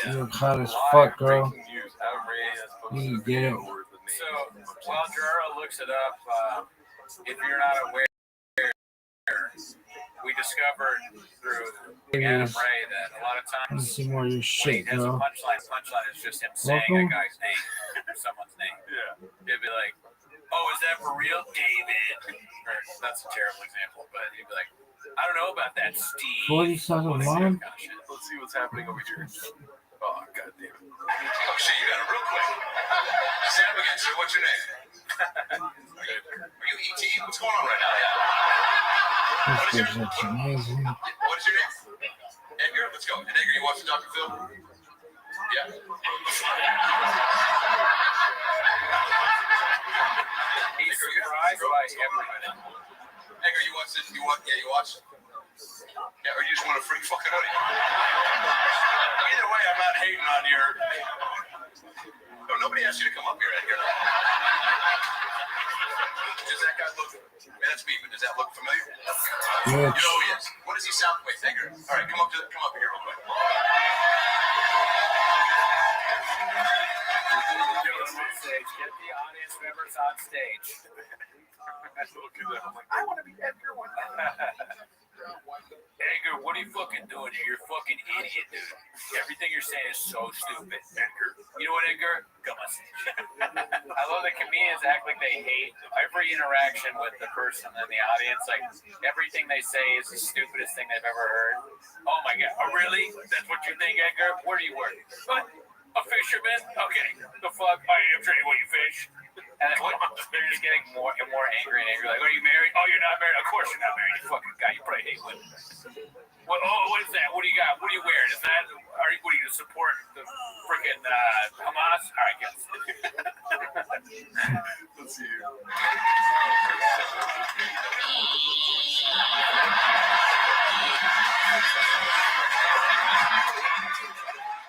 You're hot as fuck, girl. News. Adam Ray has posted You get it. So while Gerardo looks it up, if you're not aware, we discovered through Adam Ray that a lot of Let me times see more of your when he shit, has a girl. punchline is just him saying a Welcome. guy's name, someone's name. Yeah. He'd be like, oh, is that for real, David? Or, that's a terrible example, but he'd be like, I don't know about that, Steve. 40,000 mom? Let's see what's happening over here. Oh, god damn it. Oh, shit, you got it real quick. Stand up again, sir. What's your name? Are you ET? What's going on right now? This bitch looks amazing. What's your name? Edgar, let's go. And Edgar, you watching Dr. Phil? Yeah. He's surprised by everybody. Edgar, you watch this? You watch? Yeah, you watch? Yeah, or you just want to freak fucking out of you? Either way, I'm not hating on your. No, nobody asked you to come up here, Edgar. Does that guy look? Man, that's me, but does that look familiar? You know who he is. What does he sound like, Edgar? All right, come up here real quick. Get the audience members on stage. I want to be Edgar one day. Edgar, what are you fucking doing here? You're a fucking idiot, dude. Everything you're saying is so stupid, Edgar. You know what, Edgar? Come on stage. I love that comedians act like they hate every interaction with the person in the audience. Like, everything they say is the stupidest thing they've ever heard. Oh my god. Oh, really? That's what you think, Edgar? Where do you work? What? A fisherman? Okay. The fuck? I am training when you fish. And they're just getting more and more angry and angry. Like, are you married? Oh, you're not married? Of course you're not married. You fucking guy. You probably hate women. What? Oh, what is that? What do you got? What are you wearing? Is that? What are you to support the freaking Hamas? All right, guys. Let's see here.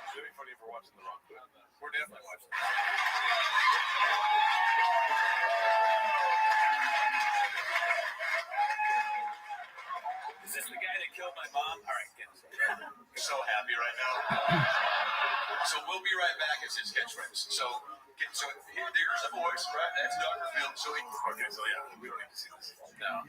It'd be funny if we're watching the wrong clip. We're definitely watching. Is this the guy that killed my mom? All right, kids. You're so happy right now. So we'll be right back. It's his catchphrase. So there's the voice, right? That's Dr. Phil. Okay, so yeah, we don't need to see this. No.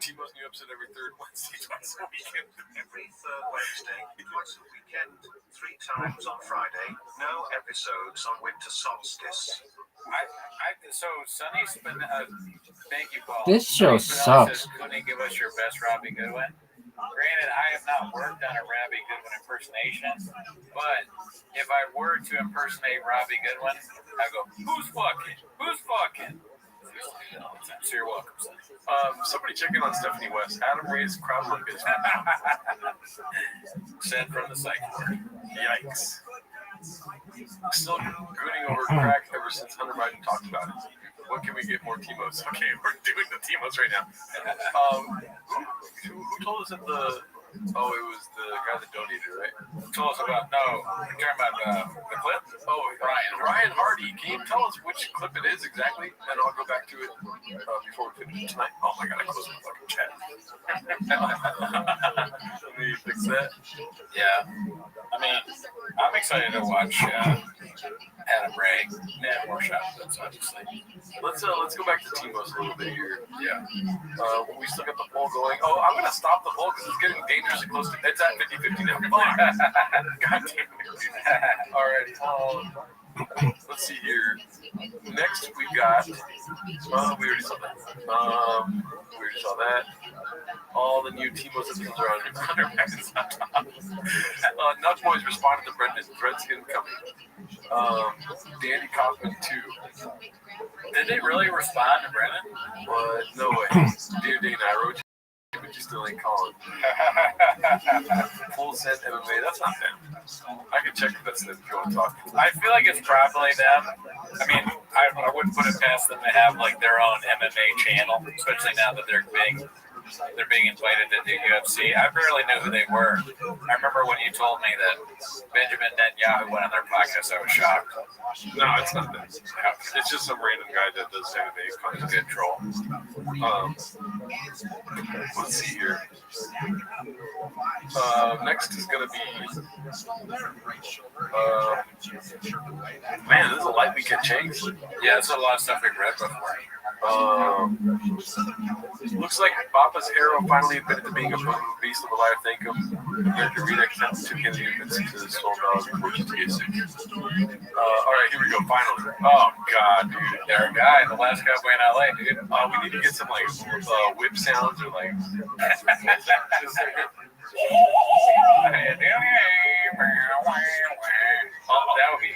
T-Bus new episode every third Wednesday, twice a weekend. Every third Wednesday, twice a weekend, 3 times on Friday. No episodes on winter solstice. So Sonny's been. Thank you, Paul. This show sucks. Couldn't you give us your best Robbie Goodwin? Granted, I have not worked on a Robbie Goodwin impersonation, but if I were to impersonate Robbie Goodwin, I go, "Who's fucking? Who's fucking?" So you're welcome, son. Somebody check in on Stephanie West. Adam Ray's crowd work is sent from the psych ward. Yikes. Still gooning over crack ever since Hunter Biden talked about it. What can we get more Timos? Okay, we're doing the Timos right now. Who told us that the... Oh, it was the guy that donated, right? Told us about, no, we're talking about the clip? Oh, Ryan Hardy. Can you tell us which clip it is exactly? And I'll go back to it before we finish tonight. Oh my god, I closed my fucking chat. Let me fix that. Yeah. I mean, I'm excited to watch Adam Ray and Workshop, that's obviously. Let's go back to Timos a little bit here. Yeah. We still got the poll going. Oh, I'm going to stop the poll because it's getting dangerously close to... It's at 50-50 now. God damn it. Alrighty. Let's see here. Next, we got... we already saw that. All the new Timos episodes are on Hunter Biden's laptop. Nut Boys responded to Brendan. Redskin coming. Danny Kaufman, too. Did they really respond to Brendan? What? No way. Dear Dana, I wrote you, but you still ain't calling. Full set MMA, that's not them. I can check if that's them if you want to talk. I feel like it's probably them. I mean, I wouldn't put it past them to have like their own MMA channel, especially now that they're being invited to the UFC. I barely knew who they were. I remember when you told me that Benjamin Netanyahu went on their podcast, I was shocked. No, it's not that. It's just some random guy that does MMA. He's a good troll. Let's see here. Next is going to be... man, this is a light weekend change. Yeah, it's a lot of stuff we've read before. Looks like Papa's arrow finally admitted to being a beast of a liar. Thank him. You're to read acceptance to get to the soul dogs before you get sick. Alright, here we go, finally. Oh, God, dude. Their guy, the last cowboy in LA, dude. We need to get some, like, whip sounds or, like... That would be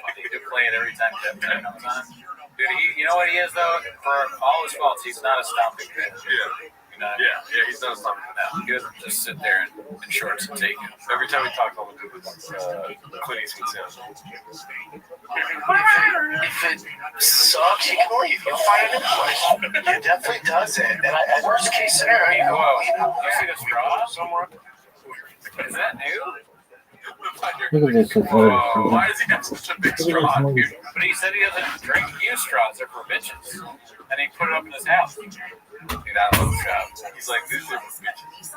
funny to play it every time Jeff comes on. Dude, you know what he is though? For all his faults, he's not a stomping bitch. Yeah. You know Yeah, he's not a stomping bitch. No, he doesn't just sit there in shorts and take it. Every time we talk, all we do is Clint Eastwood sound. If it sucks, you can leave. You'll find a new place. It definitely does it. And worst case scenario, you go, you see the straw somewhere? Is that new? Look at this. Why does he have such a big straw, dude? But he said he doesn't use straws. They're for bitches. And he put it up in his house. Dude, I love straws. He's like, these are for bitches.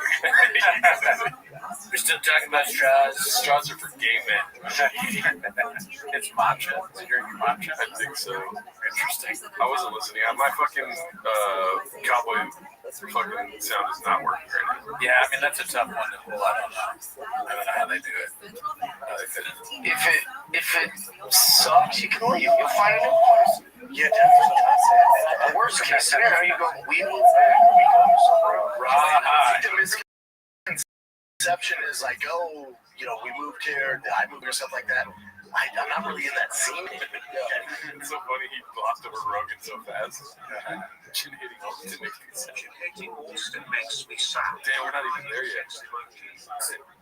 We're still talking about straws. Straws are for gay men. It's matcha. Is he drinking matcha? I think so. Interesting. I wasn't listening. My fucking cowboy fucking sound is not working right now. Yeah, I mean, that's a tough one to pull. I don't know how they do it. How they fit it. if it sucks, you can leave. You'll find a new place. Yeah, definitely does it. And worst case scenario, you go, we move back, we go somewhere else. Right. I think the misconception is like, oh, we moved here, I moved here, stuff like that. I'm not really in that scene. It's so funny he glossed over Rogan so fast. Chin hitting Austin makes me sad. makes me sad. Damn, we're not even there yet.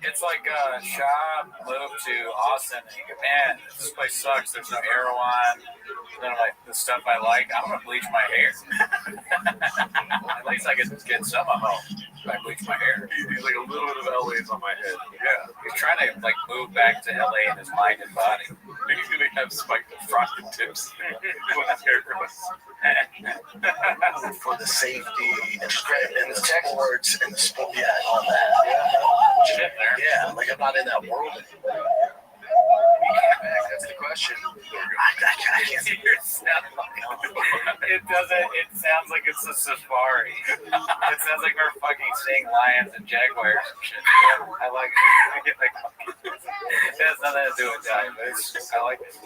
It's like Shab moved to Austin and you go, man, this place sucks. There's no arrow on. Then I'm like, the stuff I like, I'm going to bleach my hair. At least I can get some of home if I bleach my hair. He's like a little bit of LA's on my head. Yeah. He's trying to like move back to LA in his mind and body. He's going to have spiked frosted tips when his hair grows. For the safety and the tech words and the sport, and all that. Yeah, like I'm not in that world anymore. That's the question. I can't hear it sound like it doesn't. It sounds like it's a safari. It sounds like we're fucking seeing lions and jaguars and shit. I like it. It has nothing to do with that, but I like it.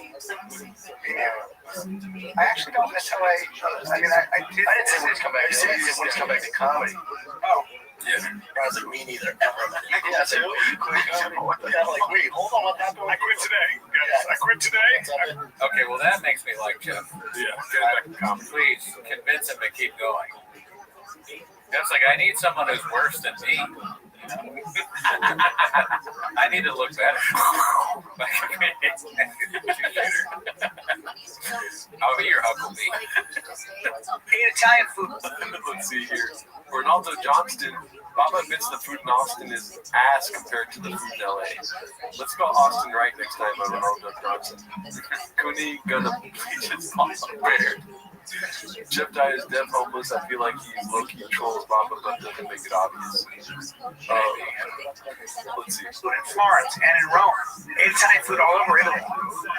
I actually don't. That's how I mean, I didn't say when it's come back. I said when it's come back to comedy. Oh. Yeah. I was like, me neither. Yeah, so you quit. What the hell? Like, wait, hold on. What happened? I quit today. Guys, I quit today. Okay, well, that makes me like Jeff. Yeah, get it back to comedy. Please convince him to keep going. It's like I need someone who's worse than me. I need to look better. I'll be your Huckabee. Eat Italian food. Let's see here. Ronaldo Johnston. Baba admits the food in Austin is ass compared to the food in LA. Let's spell Austin right next time on Ronaldo Johnson. Cooney gonna bleach his beard. Jeff Dye is deaf homeless. I feel like he's low-key trolls Baba, but doesn't make it obvious. Let's see. Food in Florence and in Rome. Ate Italian food all over Italy. You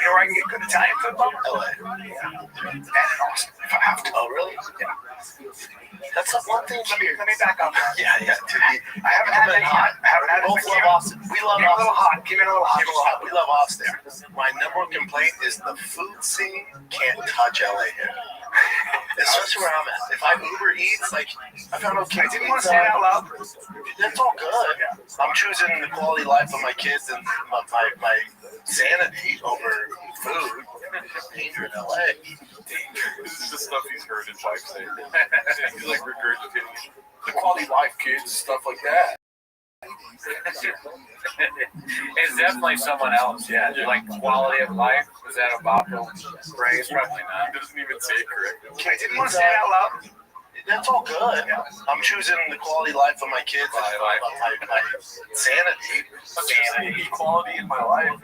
know where I can get good Italian food, Baba? LA. And in Austin, if I have to. Oh, really? Yeah. That's the one thing. Let me back up. Yeah, dude. I haven't had it yet. I haven't had it. Both love Austin. We love Give me a little Austin. hot. Give me a little hot. We love Austin. My number one complaint is the food scene can't touch LA here. Especially where I'm at. If I Uber Eats, like, I found okay. I didn't want to say it out loud. That's all good. I'm choosing the quality of life of my kids and my sanity over food. Danger in LA. This is the stuff he's heard his wife say. He's like regurgitating the quality of life, kids, stuff like that. It's definitely someone else, yeah. Like quality of life. Is that a Baba phrase? Probably not. He doesn't even say it correctly. I didn't want to say it out loud. That's all good. I'm choosing the quality of life of my kids and my sanity. Sanity, equality in my life.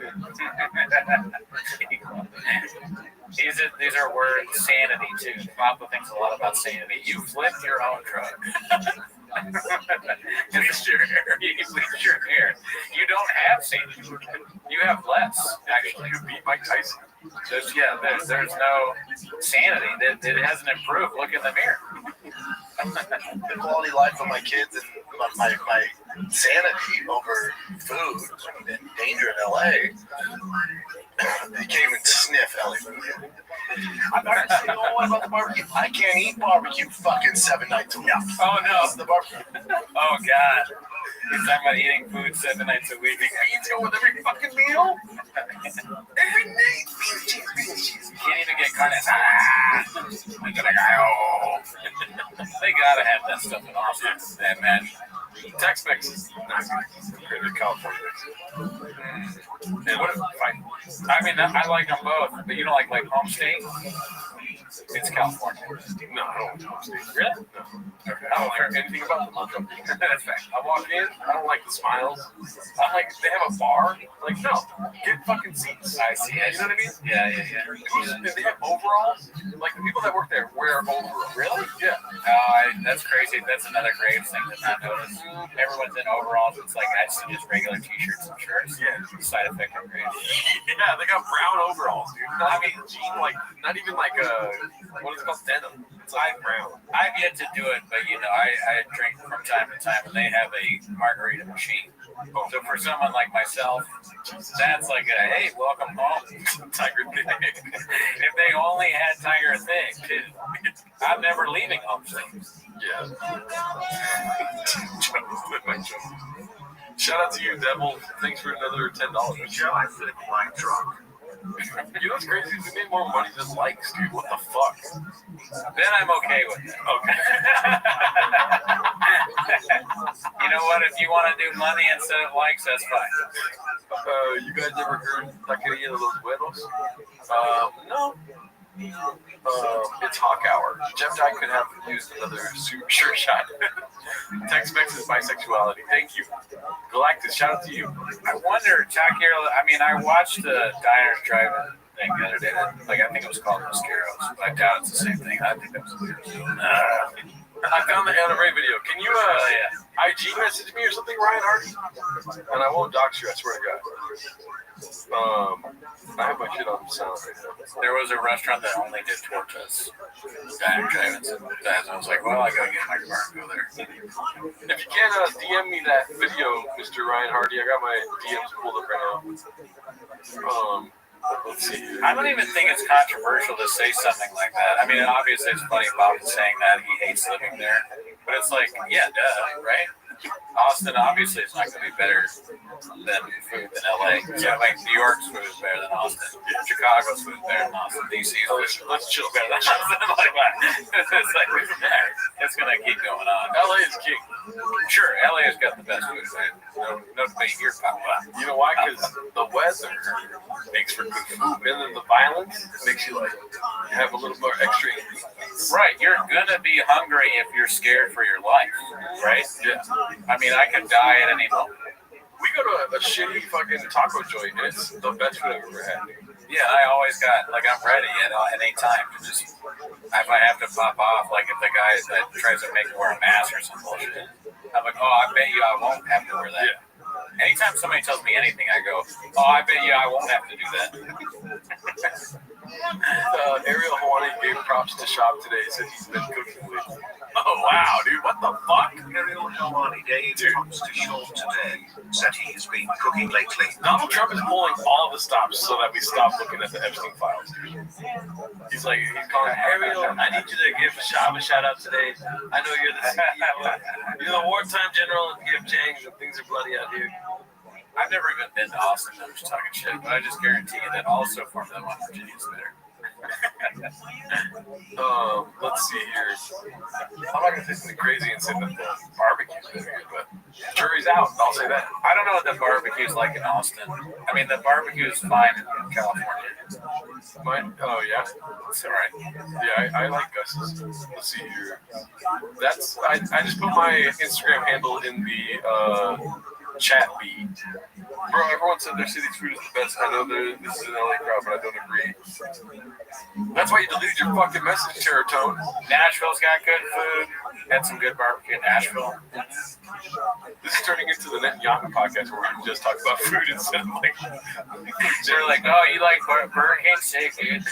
These are words, sanity too. Papa thinks a lot about sanity. You flipped your own truck. Bleached your hair. You bleached your hair. You don't have sanity. You have less. Actually, You beat Mike Tyson. there's no sanity. It hasn't improved. Look in the mirror. The quality of life of my kids and my sanity over food and danger in LA. They can't even sniff LA food. I'm not gonna say no one about the barbecue. I can't eat barbecue fucking 7 nights a week. Oh no. The barbecue. Oh God. He's talking about eating food 7 nights a week. Beans go with every fucking meal. Every night. Can't even get carne asada. They gotta have that stuff in Austin. I imagine. Tex-Mex is not good compared to California. And what if, I mean, I like them both, but you don't like home state? It's California. No, I don't want to home state. Really? No. I don't like anything about them. That's fair. I walk in, I don't like the smiles. I'm like, they have a bar. Like, no, get fucking seats. I see. You know what I mean? Yeah. And they have overalls. Like, the people that work there wear overalls. Really? Yeah. That's crazy. That's another Graves thing to not notice. Everyone's in overalls. It's like I see just regular t-shirts and shirts. Yeah. Side effect of Graves. Yeah, they got brown overalls, dude. Not even jean, like, not even like what is it called? Denim. It's like brown. I've yet to do it, but I drink from time to time, and they have a margarita machine. So for someone like myself, that's like a hey, welcome home, Tiger Thing. If they only had Tiger Thing, dude, I'm never leaving home state. Yeah. Shout out to you, Devil. Thanks for another $10. Joe, I said blind drunk. You know what's crazy? We made more money than likes, dude. What the fuck? Then I'm okay with it. Okay. You know what? If you want to do money instead of likes, that's fine. You guys ever heard Taqueria de los Buenos? No. It's Hawk Hour. Jeff Dye could have used another sure shot. Tex-Mex is bisexuality. Thank you. Galactus, shout out to you. I wonder, I watched the Diners Drive-In thing the other day. Like, I think it was called Mosqueros, but I doubt it's the same thing. I think that was weird. I found the Anna Ray video. Can you IG message me or something, Ryan Hardy? And I won't dox you, I swear to God. I have my shit on sound right now. There was a restaurant that only did tortas. Diner Drive-Ins. I was like, well, I gotta get my car and go there. If you can DM me that video, Mr. Ryan Hardy, I got my DMs pulled up right now. Let's see. I don't even think it's controversial to say something like that. I mean, obviously it's funny about saying that he hates living there, but it's like, yeah, duh, right? Austin obviously is not going to be better than food than LA. So like New York's food is better than Austin. Chicago's food is better than Austin. DC's food is chill better than Austin. It's like it's going to keep going on. LA is king. Sure, LA has got the best food. No debate here, Papa. You know why? Because the weather makes for good food, and then the violence makes you like have a little more extra. Right, you're gonna be hungry if you're scared for your life, right? Yeah. I mean, I could die at any moment. We go to a shitty fucking taco joint, and it's the best food I've ever had. Yeah, I always got, like, I'm ready at any time to just, if I have to pop off, like if the guy that tries to make me wear a mask or some bullshit, I'm like, oh, I bet you I won't have to wear that. Yeah. Anytime somebody tells me anything, I go, oh, I bet you I won't have to do that. Ariel Hawani gave props to Shop today, said he's been cooking lately. Oh, wow, dude, what the fuck? Ariel Hawani gave props to Shop today, said he has been cooking lately. Donald Trump is pulling all the stops so that we stop looking at the Epstein files. He's calling Ariel, I need you to give Shop a shout out today. I know you're the CEO. You're the wartime general and give Jangs and things are bloody out here. I've never even been to Austin. I'm just talking shit, but I just guarantee you that also Formula One Virginia is better. Let's see here. I'm not gonna say something crazy and say that the barbecue's better, but jury's out. I'll say that. I don't know what the barbecue's like in Austin. I mean, the barbecue is fine in California. Mine? Oh yeah, it's all right. Yeah, I like Gus's. Let's see here. That's I just put my Instagram handle in the chat feed. Bro, everyone said their city's food is the best. I know this is an LA crowd, but I don't agree. That's why you deleted your fucking message, Teratone. Nashville's got good food. Had some good barbecue in Nashville. This is turning into the Netanyahu podcast where we can just talk about food instead of like. They're like, oh, you like Burger King steak, dude?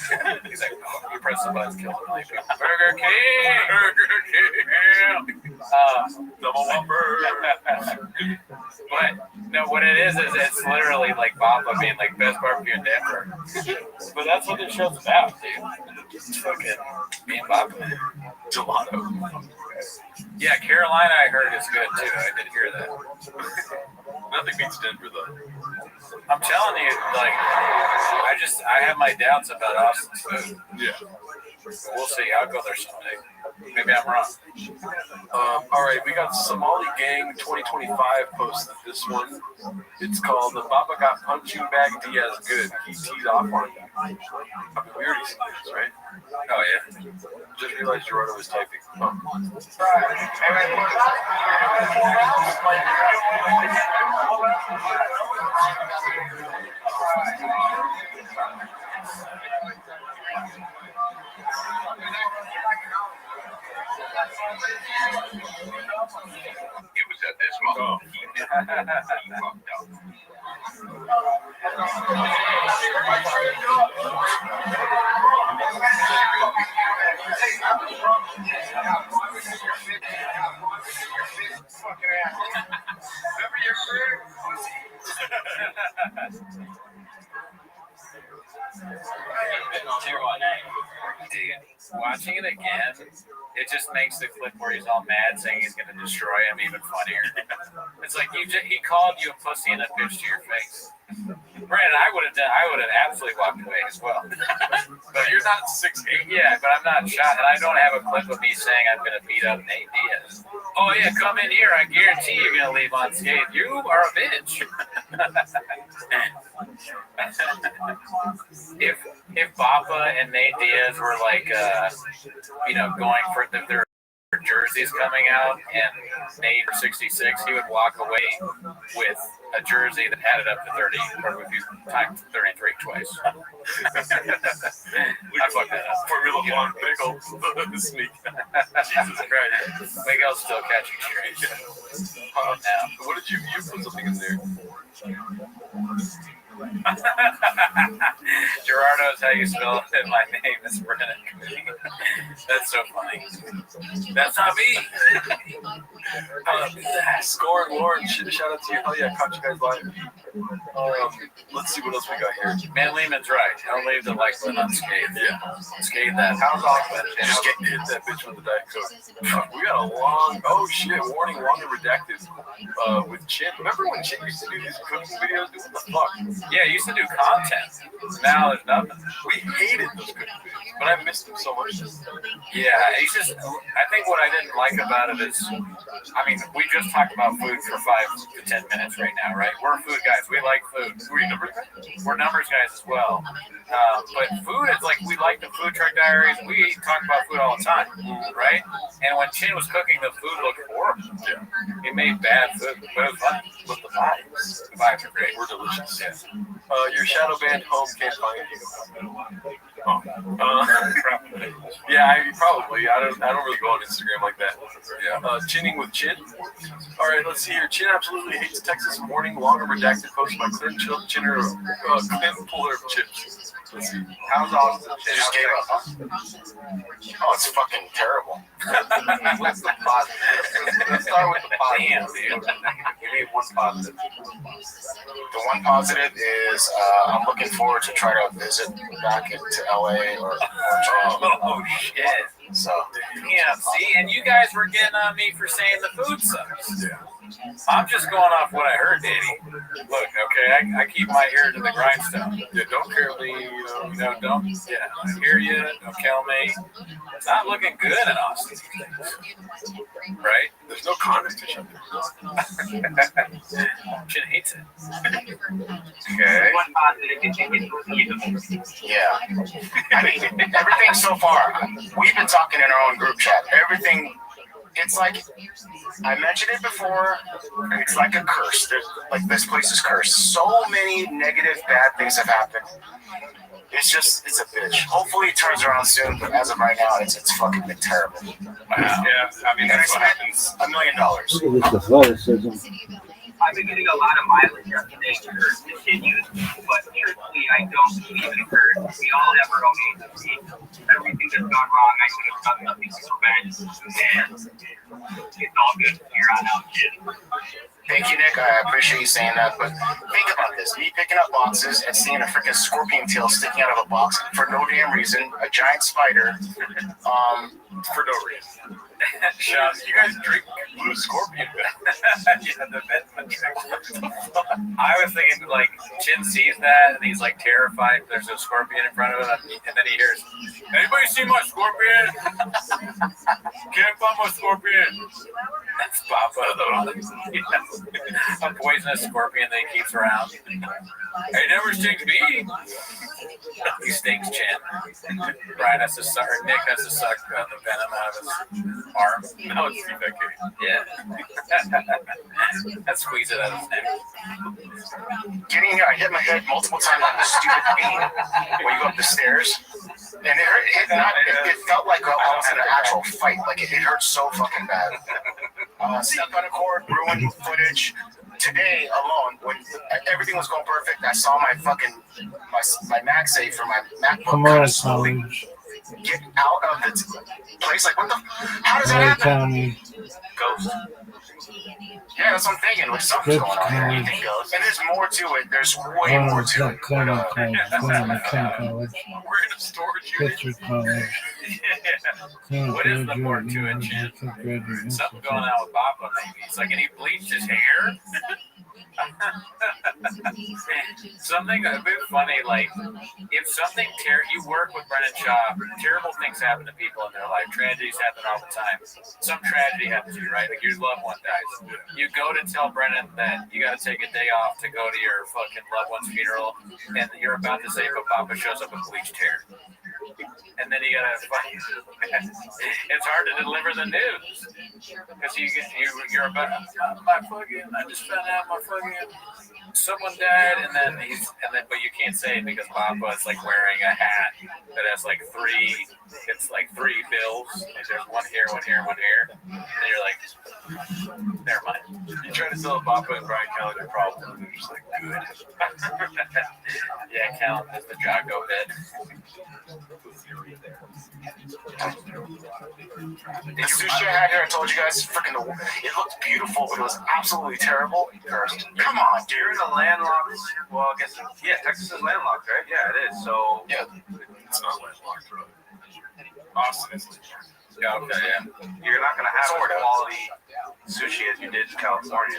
He's like, oh, you press the buttons, kill them. Like, Burger King! Burger King! Double Whopper! But no, what it is it's literally like Bamba being like best barbecue in Denver. But that's what this show's about, dude. It's fucking being Bamba. Gelato. Yeah, Carolina I heard is good too. I did hear that. Nothing beats Denver though. I'm telling you, like I have my doubts about Austin's food. Yeah. We'll see. I'll go there someday. Maybe I'm wrong. All right, we got Somali Gang 2025 posted this one. It's called "The Baba Got Punching Bag Diaz Good." He teed off on it. I mean, we already seen this, right? Oh yeah. Just realized Gerardo was typing. Oh. It was at this moment he fucked up. Watching it again, it just makes the clip where he's all mad saying he's going to destroy him even funnier. It's like he called you a pussy and a bitch to your face. Brandon, I would have absolutely walked away as well. But you're not 6'8". Yeah, but I'm not shot, and I don't have a clip of me saying I'm going to beat up Nate Diaz. Oh yeah, come in here. I guarantee you're going to leave unscathed. You are a bitch. If Bapa and Nate Diaz were like, going for their jerseys coming out, and Nate or 66, he would walk away with a jersey that had it up to 30, or if you timed 33 twice. I fucked that up. For real, long pickle. Sneak. Jesus Christ. Miguel's still catching straight. What did you put something in there? Gerardo is how you spell it. My name is Brennan. That's so funny. That's not me. Score Lauren, shout out to you. Oh yeah, caught you guys live. Let's see what else we got here. Man, Lehman's right. Don't leave the like button unscathed. Yeah. Scathe that. How's Austin? Just get hit that bitch with the Diet Coke. We got a long, oh shit, warning, longer redacted with Chin. Remember when Chin used to do these cooking videos? What the fuck? Yeah, he used to do content. Now there's nothing. We hated those cooking videos, but I missed them so much. Yeah, he's just, I think what I didn't like about it is, I mean, we just talked about food for 5 to 10 minutes right now, right? We're food guys. We like food. We're numbers guys as well. But food is like, we like the food truck diaries. We talk about food all the time, right? And when Chin was cooking, the food looked horrible. Yeah. He made bad food, but it was fun. But the vibes are great. We're delicious. Yeah. Your shadow band home can't find you. Yeah, probably. I don't really go on Instagram like that. Yeah. Chinning with Chin. All right, let's see here. Chin absolutely hates Texas morning. Longer redacted post by Clint Chinner. Clint Puller of Chips. Let's see. How's Austin? They just gave up. Oh, it's fucking terrible. What's the positive? Let's start with the positive. You need one positive. The one positive is I'm looking forward to try to visit back into LA or Oh shit. So yeah, see, and you guys were getting on me for saying the food sucks. Yeah. I'm just going off what I heard, Danny. Look, okay, I keep my ear to the grindstone. Yeah, don't kill me. Don't. Yeah, I hear you. Don't kill me. It's not looking good in Austin. Right? There's no competition. Chin hates it. okay. Yeah. I mean, everything so far, we've been talking in our own group chat. Everything, it's like, I mentioned it before, it's like a curse. Like, this place is cursed. So many negative, bad things have happened. It's a bitch. Hopefully it turns around soon, but as of right now, it's fucking been terrible. Wow. Yeah, I mean, that's what happens. $1 million. Look at this athleticism. I've been getting a lot of mileage after they continues, but truthfully, I don't believe in hurt. We all have our own agency. Everything that's gone wrong, I could have done nothing to prevent, and it's all good from here on out, kid. Thank you, Nick. I appreciate you saying that, but think about this. Me picking up boxes and seeing a freaking scorpion tail sticking out of a box for no damn reason, a giant spider, for no reason. You guys drink blue scorpion. I was thinking, like, Chin sees that and he's like terrified. There's a scorpion in front of him, and then he hears, "Anybody see my scorpion? Can't find my scorpion." That's Papa, a poisonous scorpion that he keeps around. He never stings me. He stings Chin. Brian has to suck, or Nick has to suck the venom out of his arm. No, it's yeah. Let's squeeze it out of his neck. I hit my head multiple times on the stupid beam when you go up the stairs, and it hurt. It felt like I was in an actual fight. Like it hurt so fucking bad. Stepped on a cord, ruined footage. Today alone, when everything was going perfect, I saw my MagSafe for my MacBook kind of slowly get out of the place. Like, what the? How does that happen? Ghost. Yeah, that's what I'm thinking. Like, something's going on here. Anything goes. And there's more to it. There's way more to it. We're in a storage unit. What is the more to it, Chin? Something going on with Papa, maybe. It's like, and he bleached his hair. Something a bit funny, like, if something you work with Brennan Shaw, terrible things happen to people in their life. Tragedies happen all the time. Some tragedy happens to you, right? Like your loved one dies. You go to tell Brennan that you got to take a day off to go to your fucking loved one's funeral, and you're about to say, but Papa shows up with bleached hair. And then you gotta fight. It's hard to deliver the news because you're about I just found out my fucking someone died, and then but you can't say it because Papa is like wearing a hat that has like three bills, and there's one here, and you're like, never mind. You trying just love Bappa and Brian Kelly. They're problems. They're just like good. Yeah, Cal is the Jago head. The sushi I had here, I told you guys, freaking, it looked beautiful, but it was absolutely terrible. Come on, dude. You're in a landlocked. Well, I guess Texas is landlocked, right? Yeah, it is. So Yeah, it's not landlocked, bro. Austin is landlocked. yeah, okay, yeah. You're not gonna have Sort of. quality sushi as you did in California.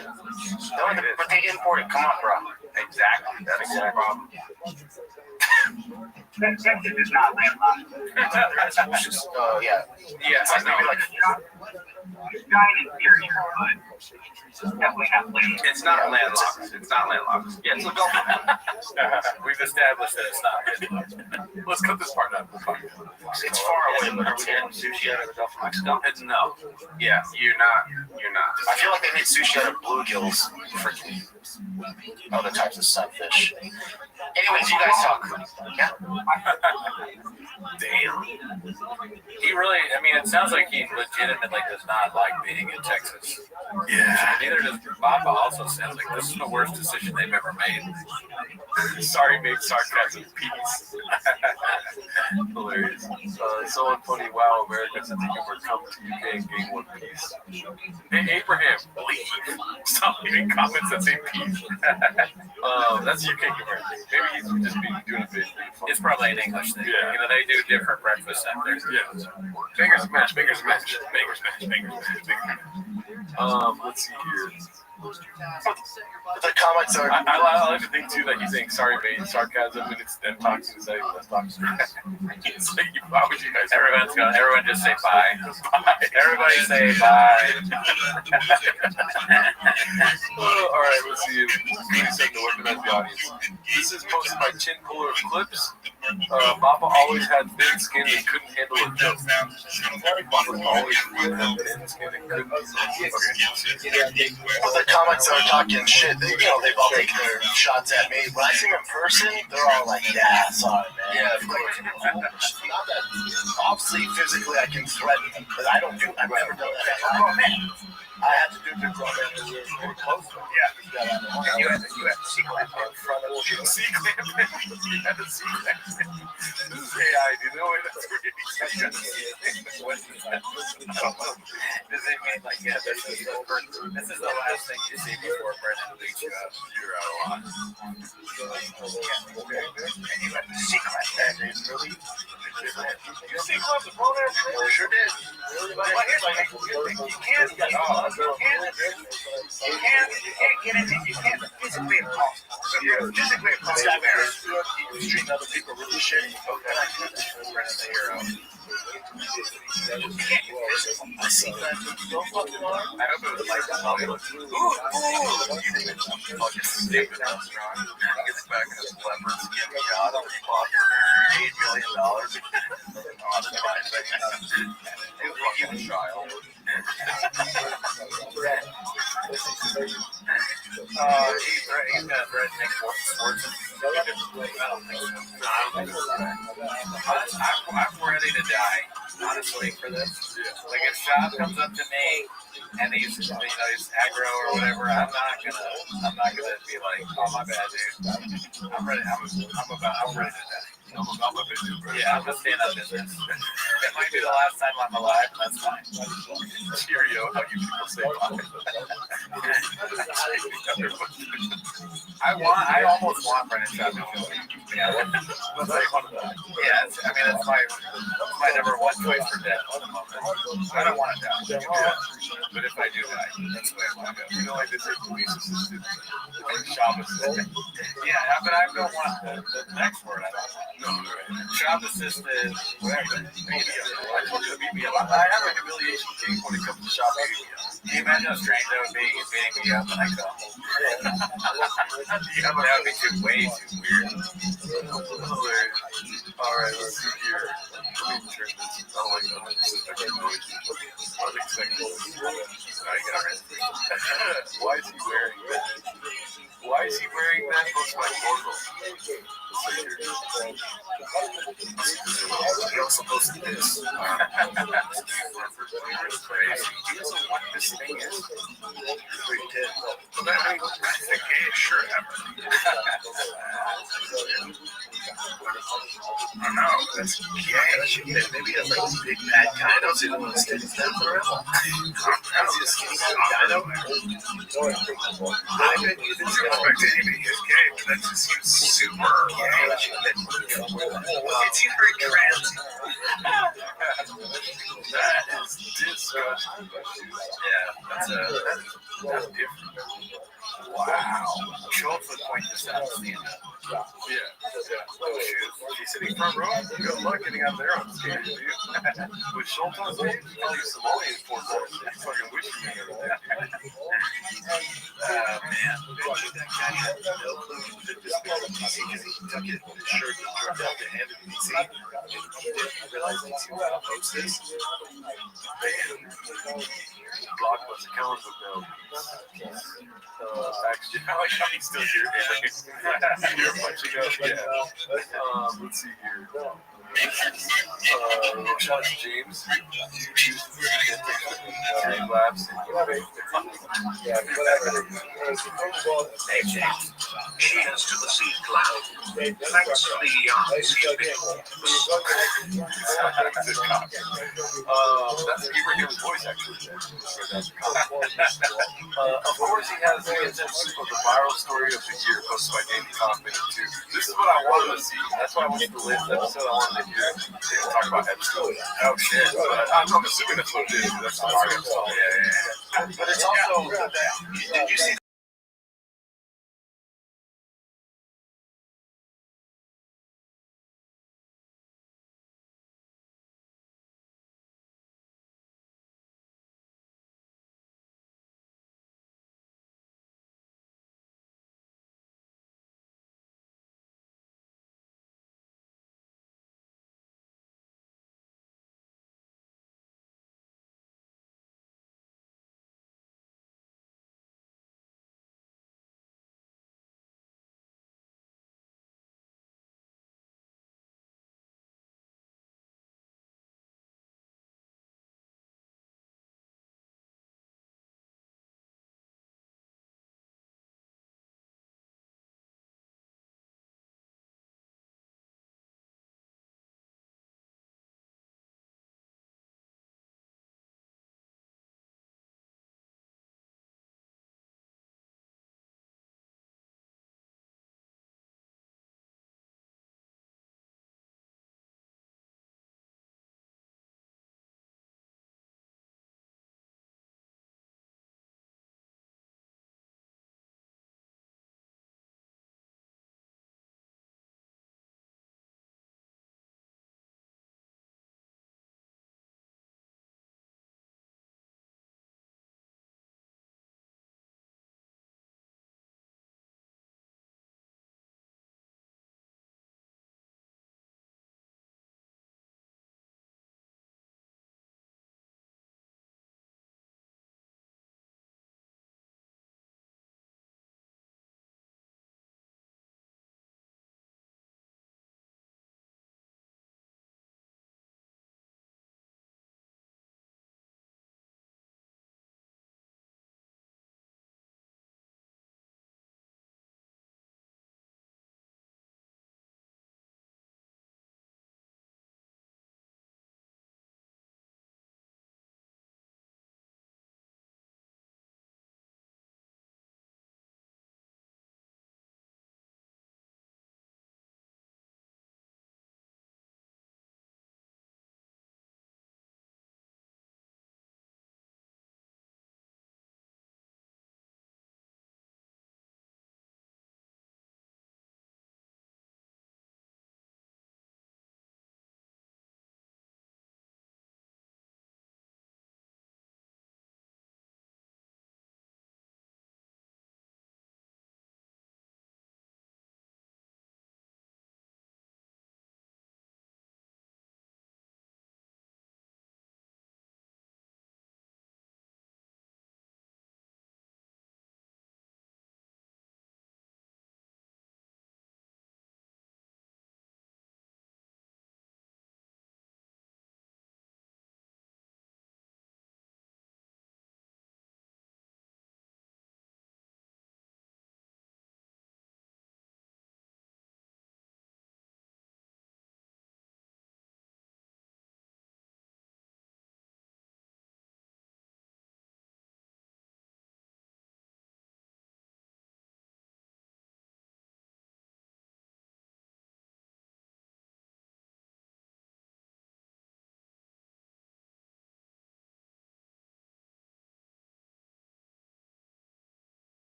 No, but they import it. Come on, bro. Exactly. That's the problem. Texas is not landlocked. Yeah. Yeah, It's like maybe like It's not an interior, but it's definitely not landlocked. It's not landlocked. It's not landlocked. Yeah, it's a Gulf. We've established that it's not landlocked. Let's cut this part out. it's far away, but Are we getting sushi out of the Gulf of Mexico? No. Yeah, you're not. I feel like they made sushi out of bluegills, freaking other types of sunfish. Anyways, you guys talk. Yeah. Damn. He really, I mean, it sounds like he legitimately does not like being in Texas. Yeah. Neither does Bappa. Also sounds like this is the worst decision they've ever made. Sorry, made sarcasm peace. Hilarious. Someone funny, wow, Americans in the humor come to UK and gain one piece. Hey, Abraham, leave. Stop leaving comments that say peace. That's UK humor. Maybe he's just doing a bit. It's probably an English thing. Yeah. You know, they do different breakfasts out there. Yeah. Bangers and mash, bangers and mash, bangers and mash, bangers and mash. Let's see here. The comments are. I like to think too that he's saying sorry, mate, sarcasm, and it's them talking instead of us talking. It's like, why would you guys? Everyone just say bye. Everybody say bye. All right, let's see. Really starting to organize the audience. This is posted by Chin Puller Clips. Bappa always had thin skin and couldn't handle a joke. Bappa always had thin skin and couldn't handle a joke. Well, the comments are talking shit. They've all taken their shots at me. When I see them in person, they're all like, yeah, sorry, man. Yeah, of course. Not that, obviously, physically, I can threaten them, but I've never done that. Oh, man. I had to do the grown man because we were pretty close to him. Yeah. You had to C-clamp in front of him. C-clamp. You had to C-clamp. This is AI, dude. No way that's really Does it mean like, yeah, this is the last thing you see before Brennan beats you up? You're out a lot. And you had to C-clamp that, dude. Really? You C-clamp the phone there? Sure did. But here's the thing. You can't get anything. You can't physically impose. Physically impose that barrier. You treat other people really shitty. Brennan's a hero. You can't get physical. I see that. Don't fucking arm. I hope it was like that. Fucking stupid how strong. He gets back in his leopards and gets me out of the clock for $8 million. On the price. He was fucking a child. He's gonna threaten Nick Swartzen. I don't think so. I'm ready to die, honestly, for this. Like if Shab comes up to me and he's aggro or whatever, I'm not gonna be like, oh my bad, dude. I'm ready. I'm ready to die. I'm a business, bro. Yeah, I'm just staying on business. It might be the last time I'm alive, and that's fine. Cheerio, how you people say bye. I almost want Brennan Schaub to kill me. Yeah, Let's say one of them. Yeah, that's my number one choice for death at the moment. I don't want to die. Yeah. But if I do die, that's the way I want to go. You know, like they say police assistant or shop assistant. Yeah, but I don't want the next word I don't want. No, right. Shop assistant, whatever. I told you to beat me up. I have a humiliation king when it comes to shop beating me up. Can you imagine how strange that would be beating me up and I go? That would be way too weird. Alright, let's see here. Let me turn this. Oh my god, this is extra noise. Unexpected. Why is he wearing that? Why is he wearing that? Looks like logo. He also posted this. He doesn't know what this thing is. It seems very trans. That is disgusting. Yeah, that's different. Wow. Schultz would point this out. Yeah. She's sitting front row. Good luck getting out there on stage, dude. With Schultz on stage, all these Somalians for fucking wishing me. man. That guy had no clue that this was a PC because he took it with his shirt and turned out to hand it to PC. He didn't realize that he was going to post this. Block was killing with no. Actually, I like how he's still here. You're punching up. Yeah. Let's see here. Shout out to James. Labs. Hey, James. Cheers to the sea cloud. Thanks for the That's Ibrahim's voice, actually. Of course, he has the viral story of the year posted by Danny Kaufman, too. This is what I wanted to see. That's why I wanted to list episode. I wanted to hear talk about Epstein. Oh, shit. I'm assuming that's what it is. That's the viral story. Yeah. But it's also, did you see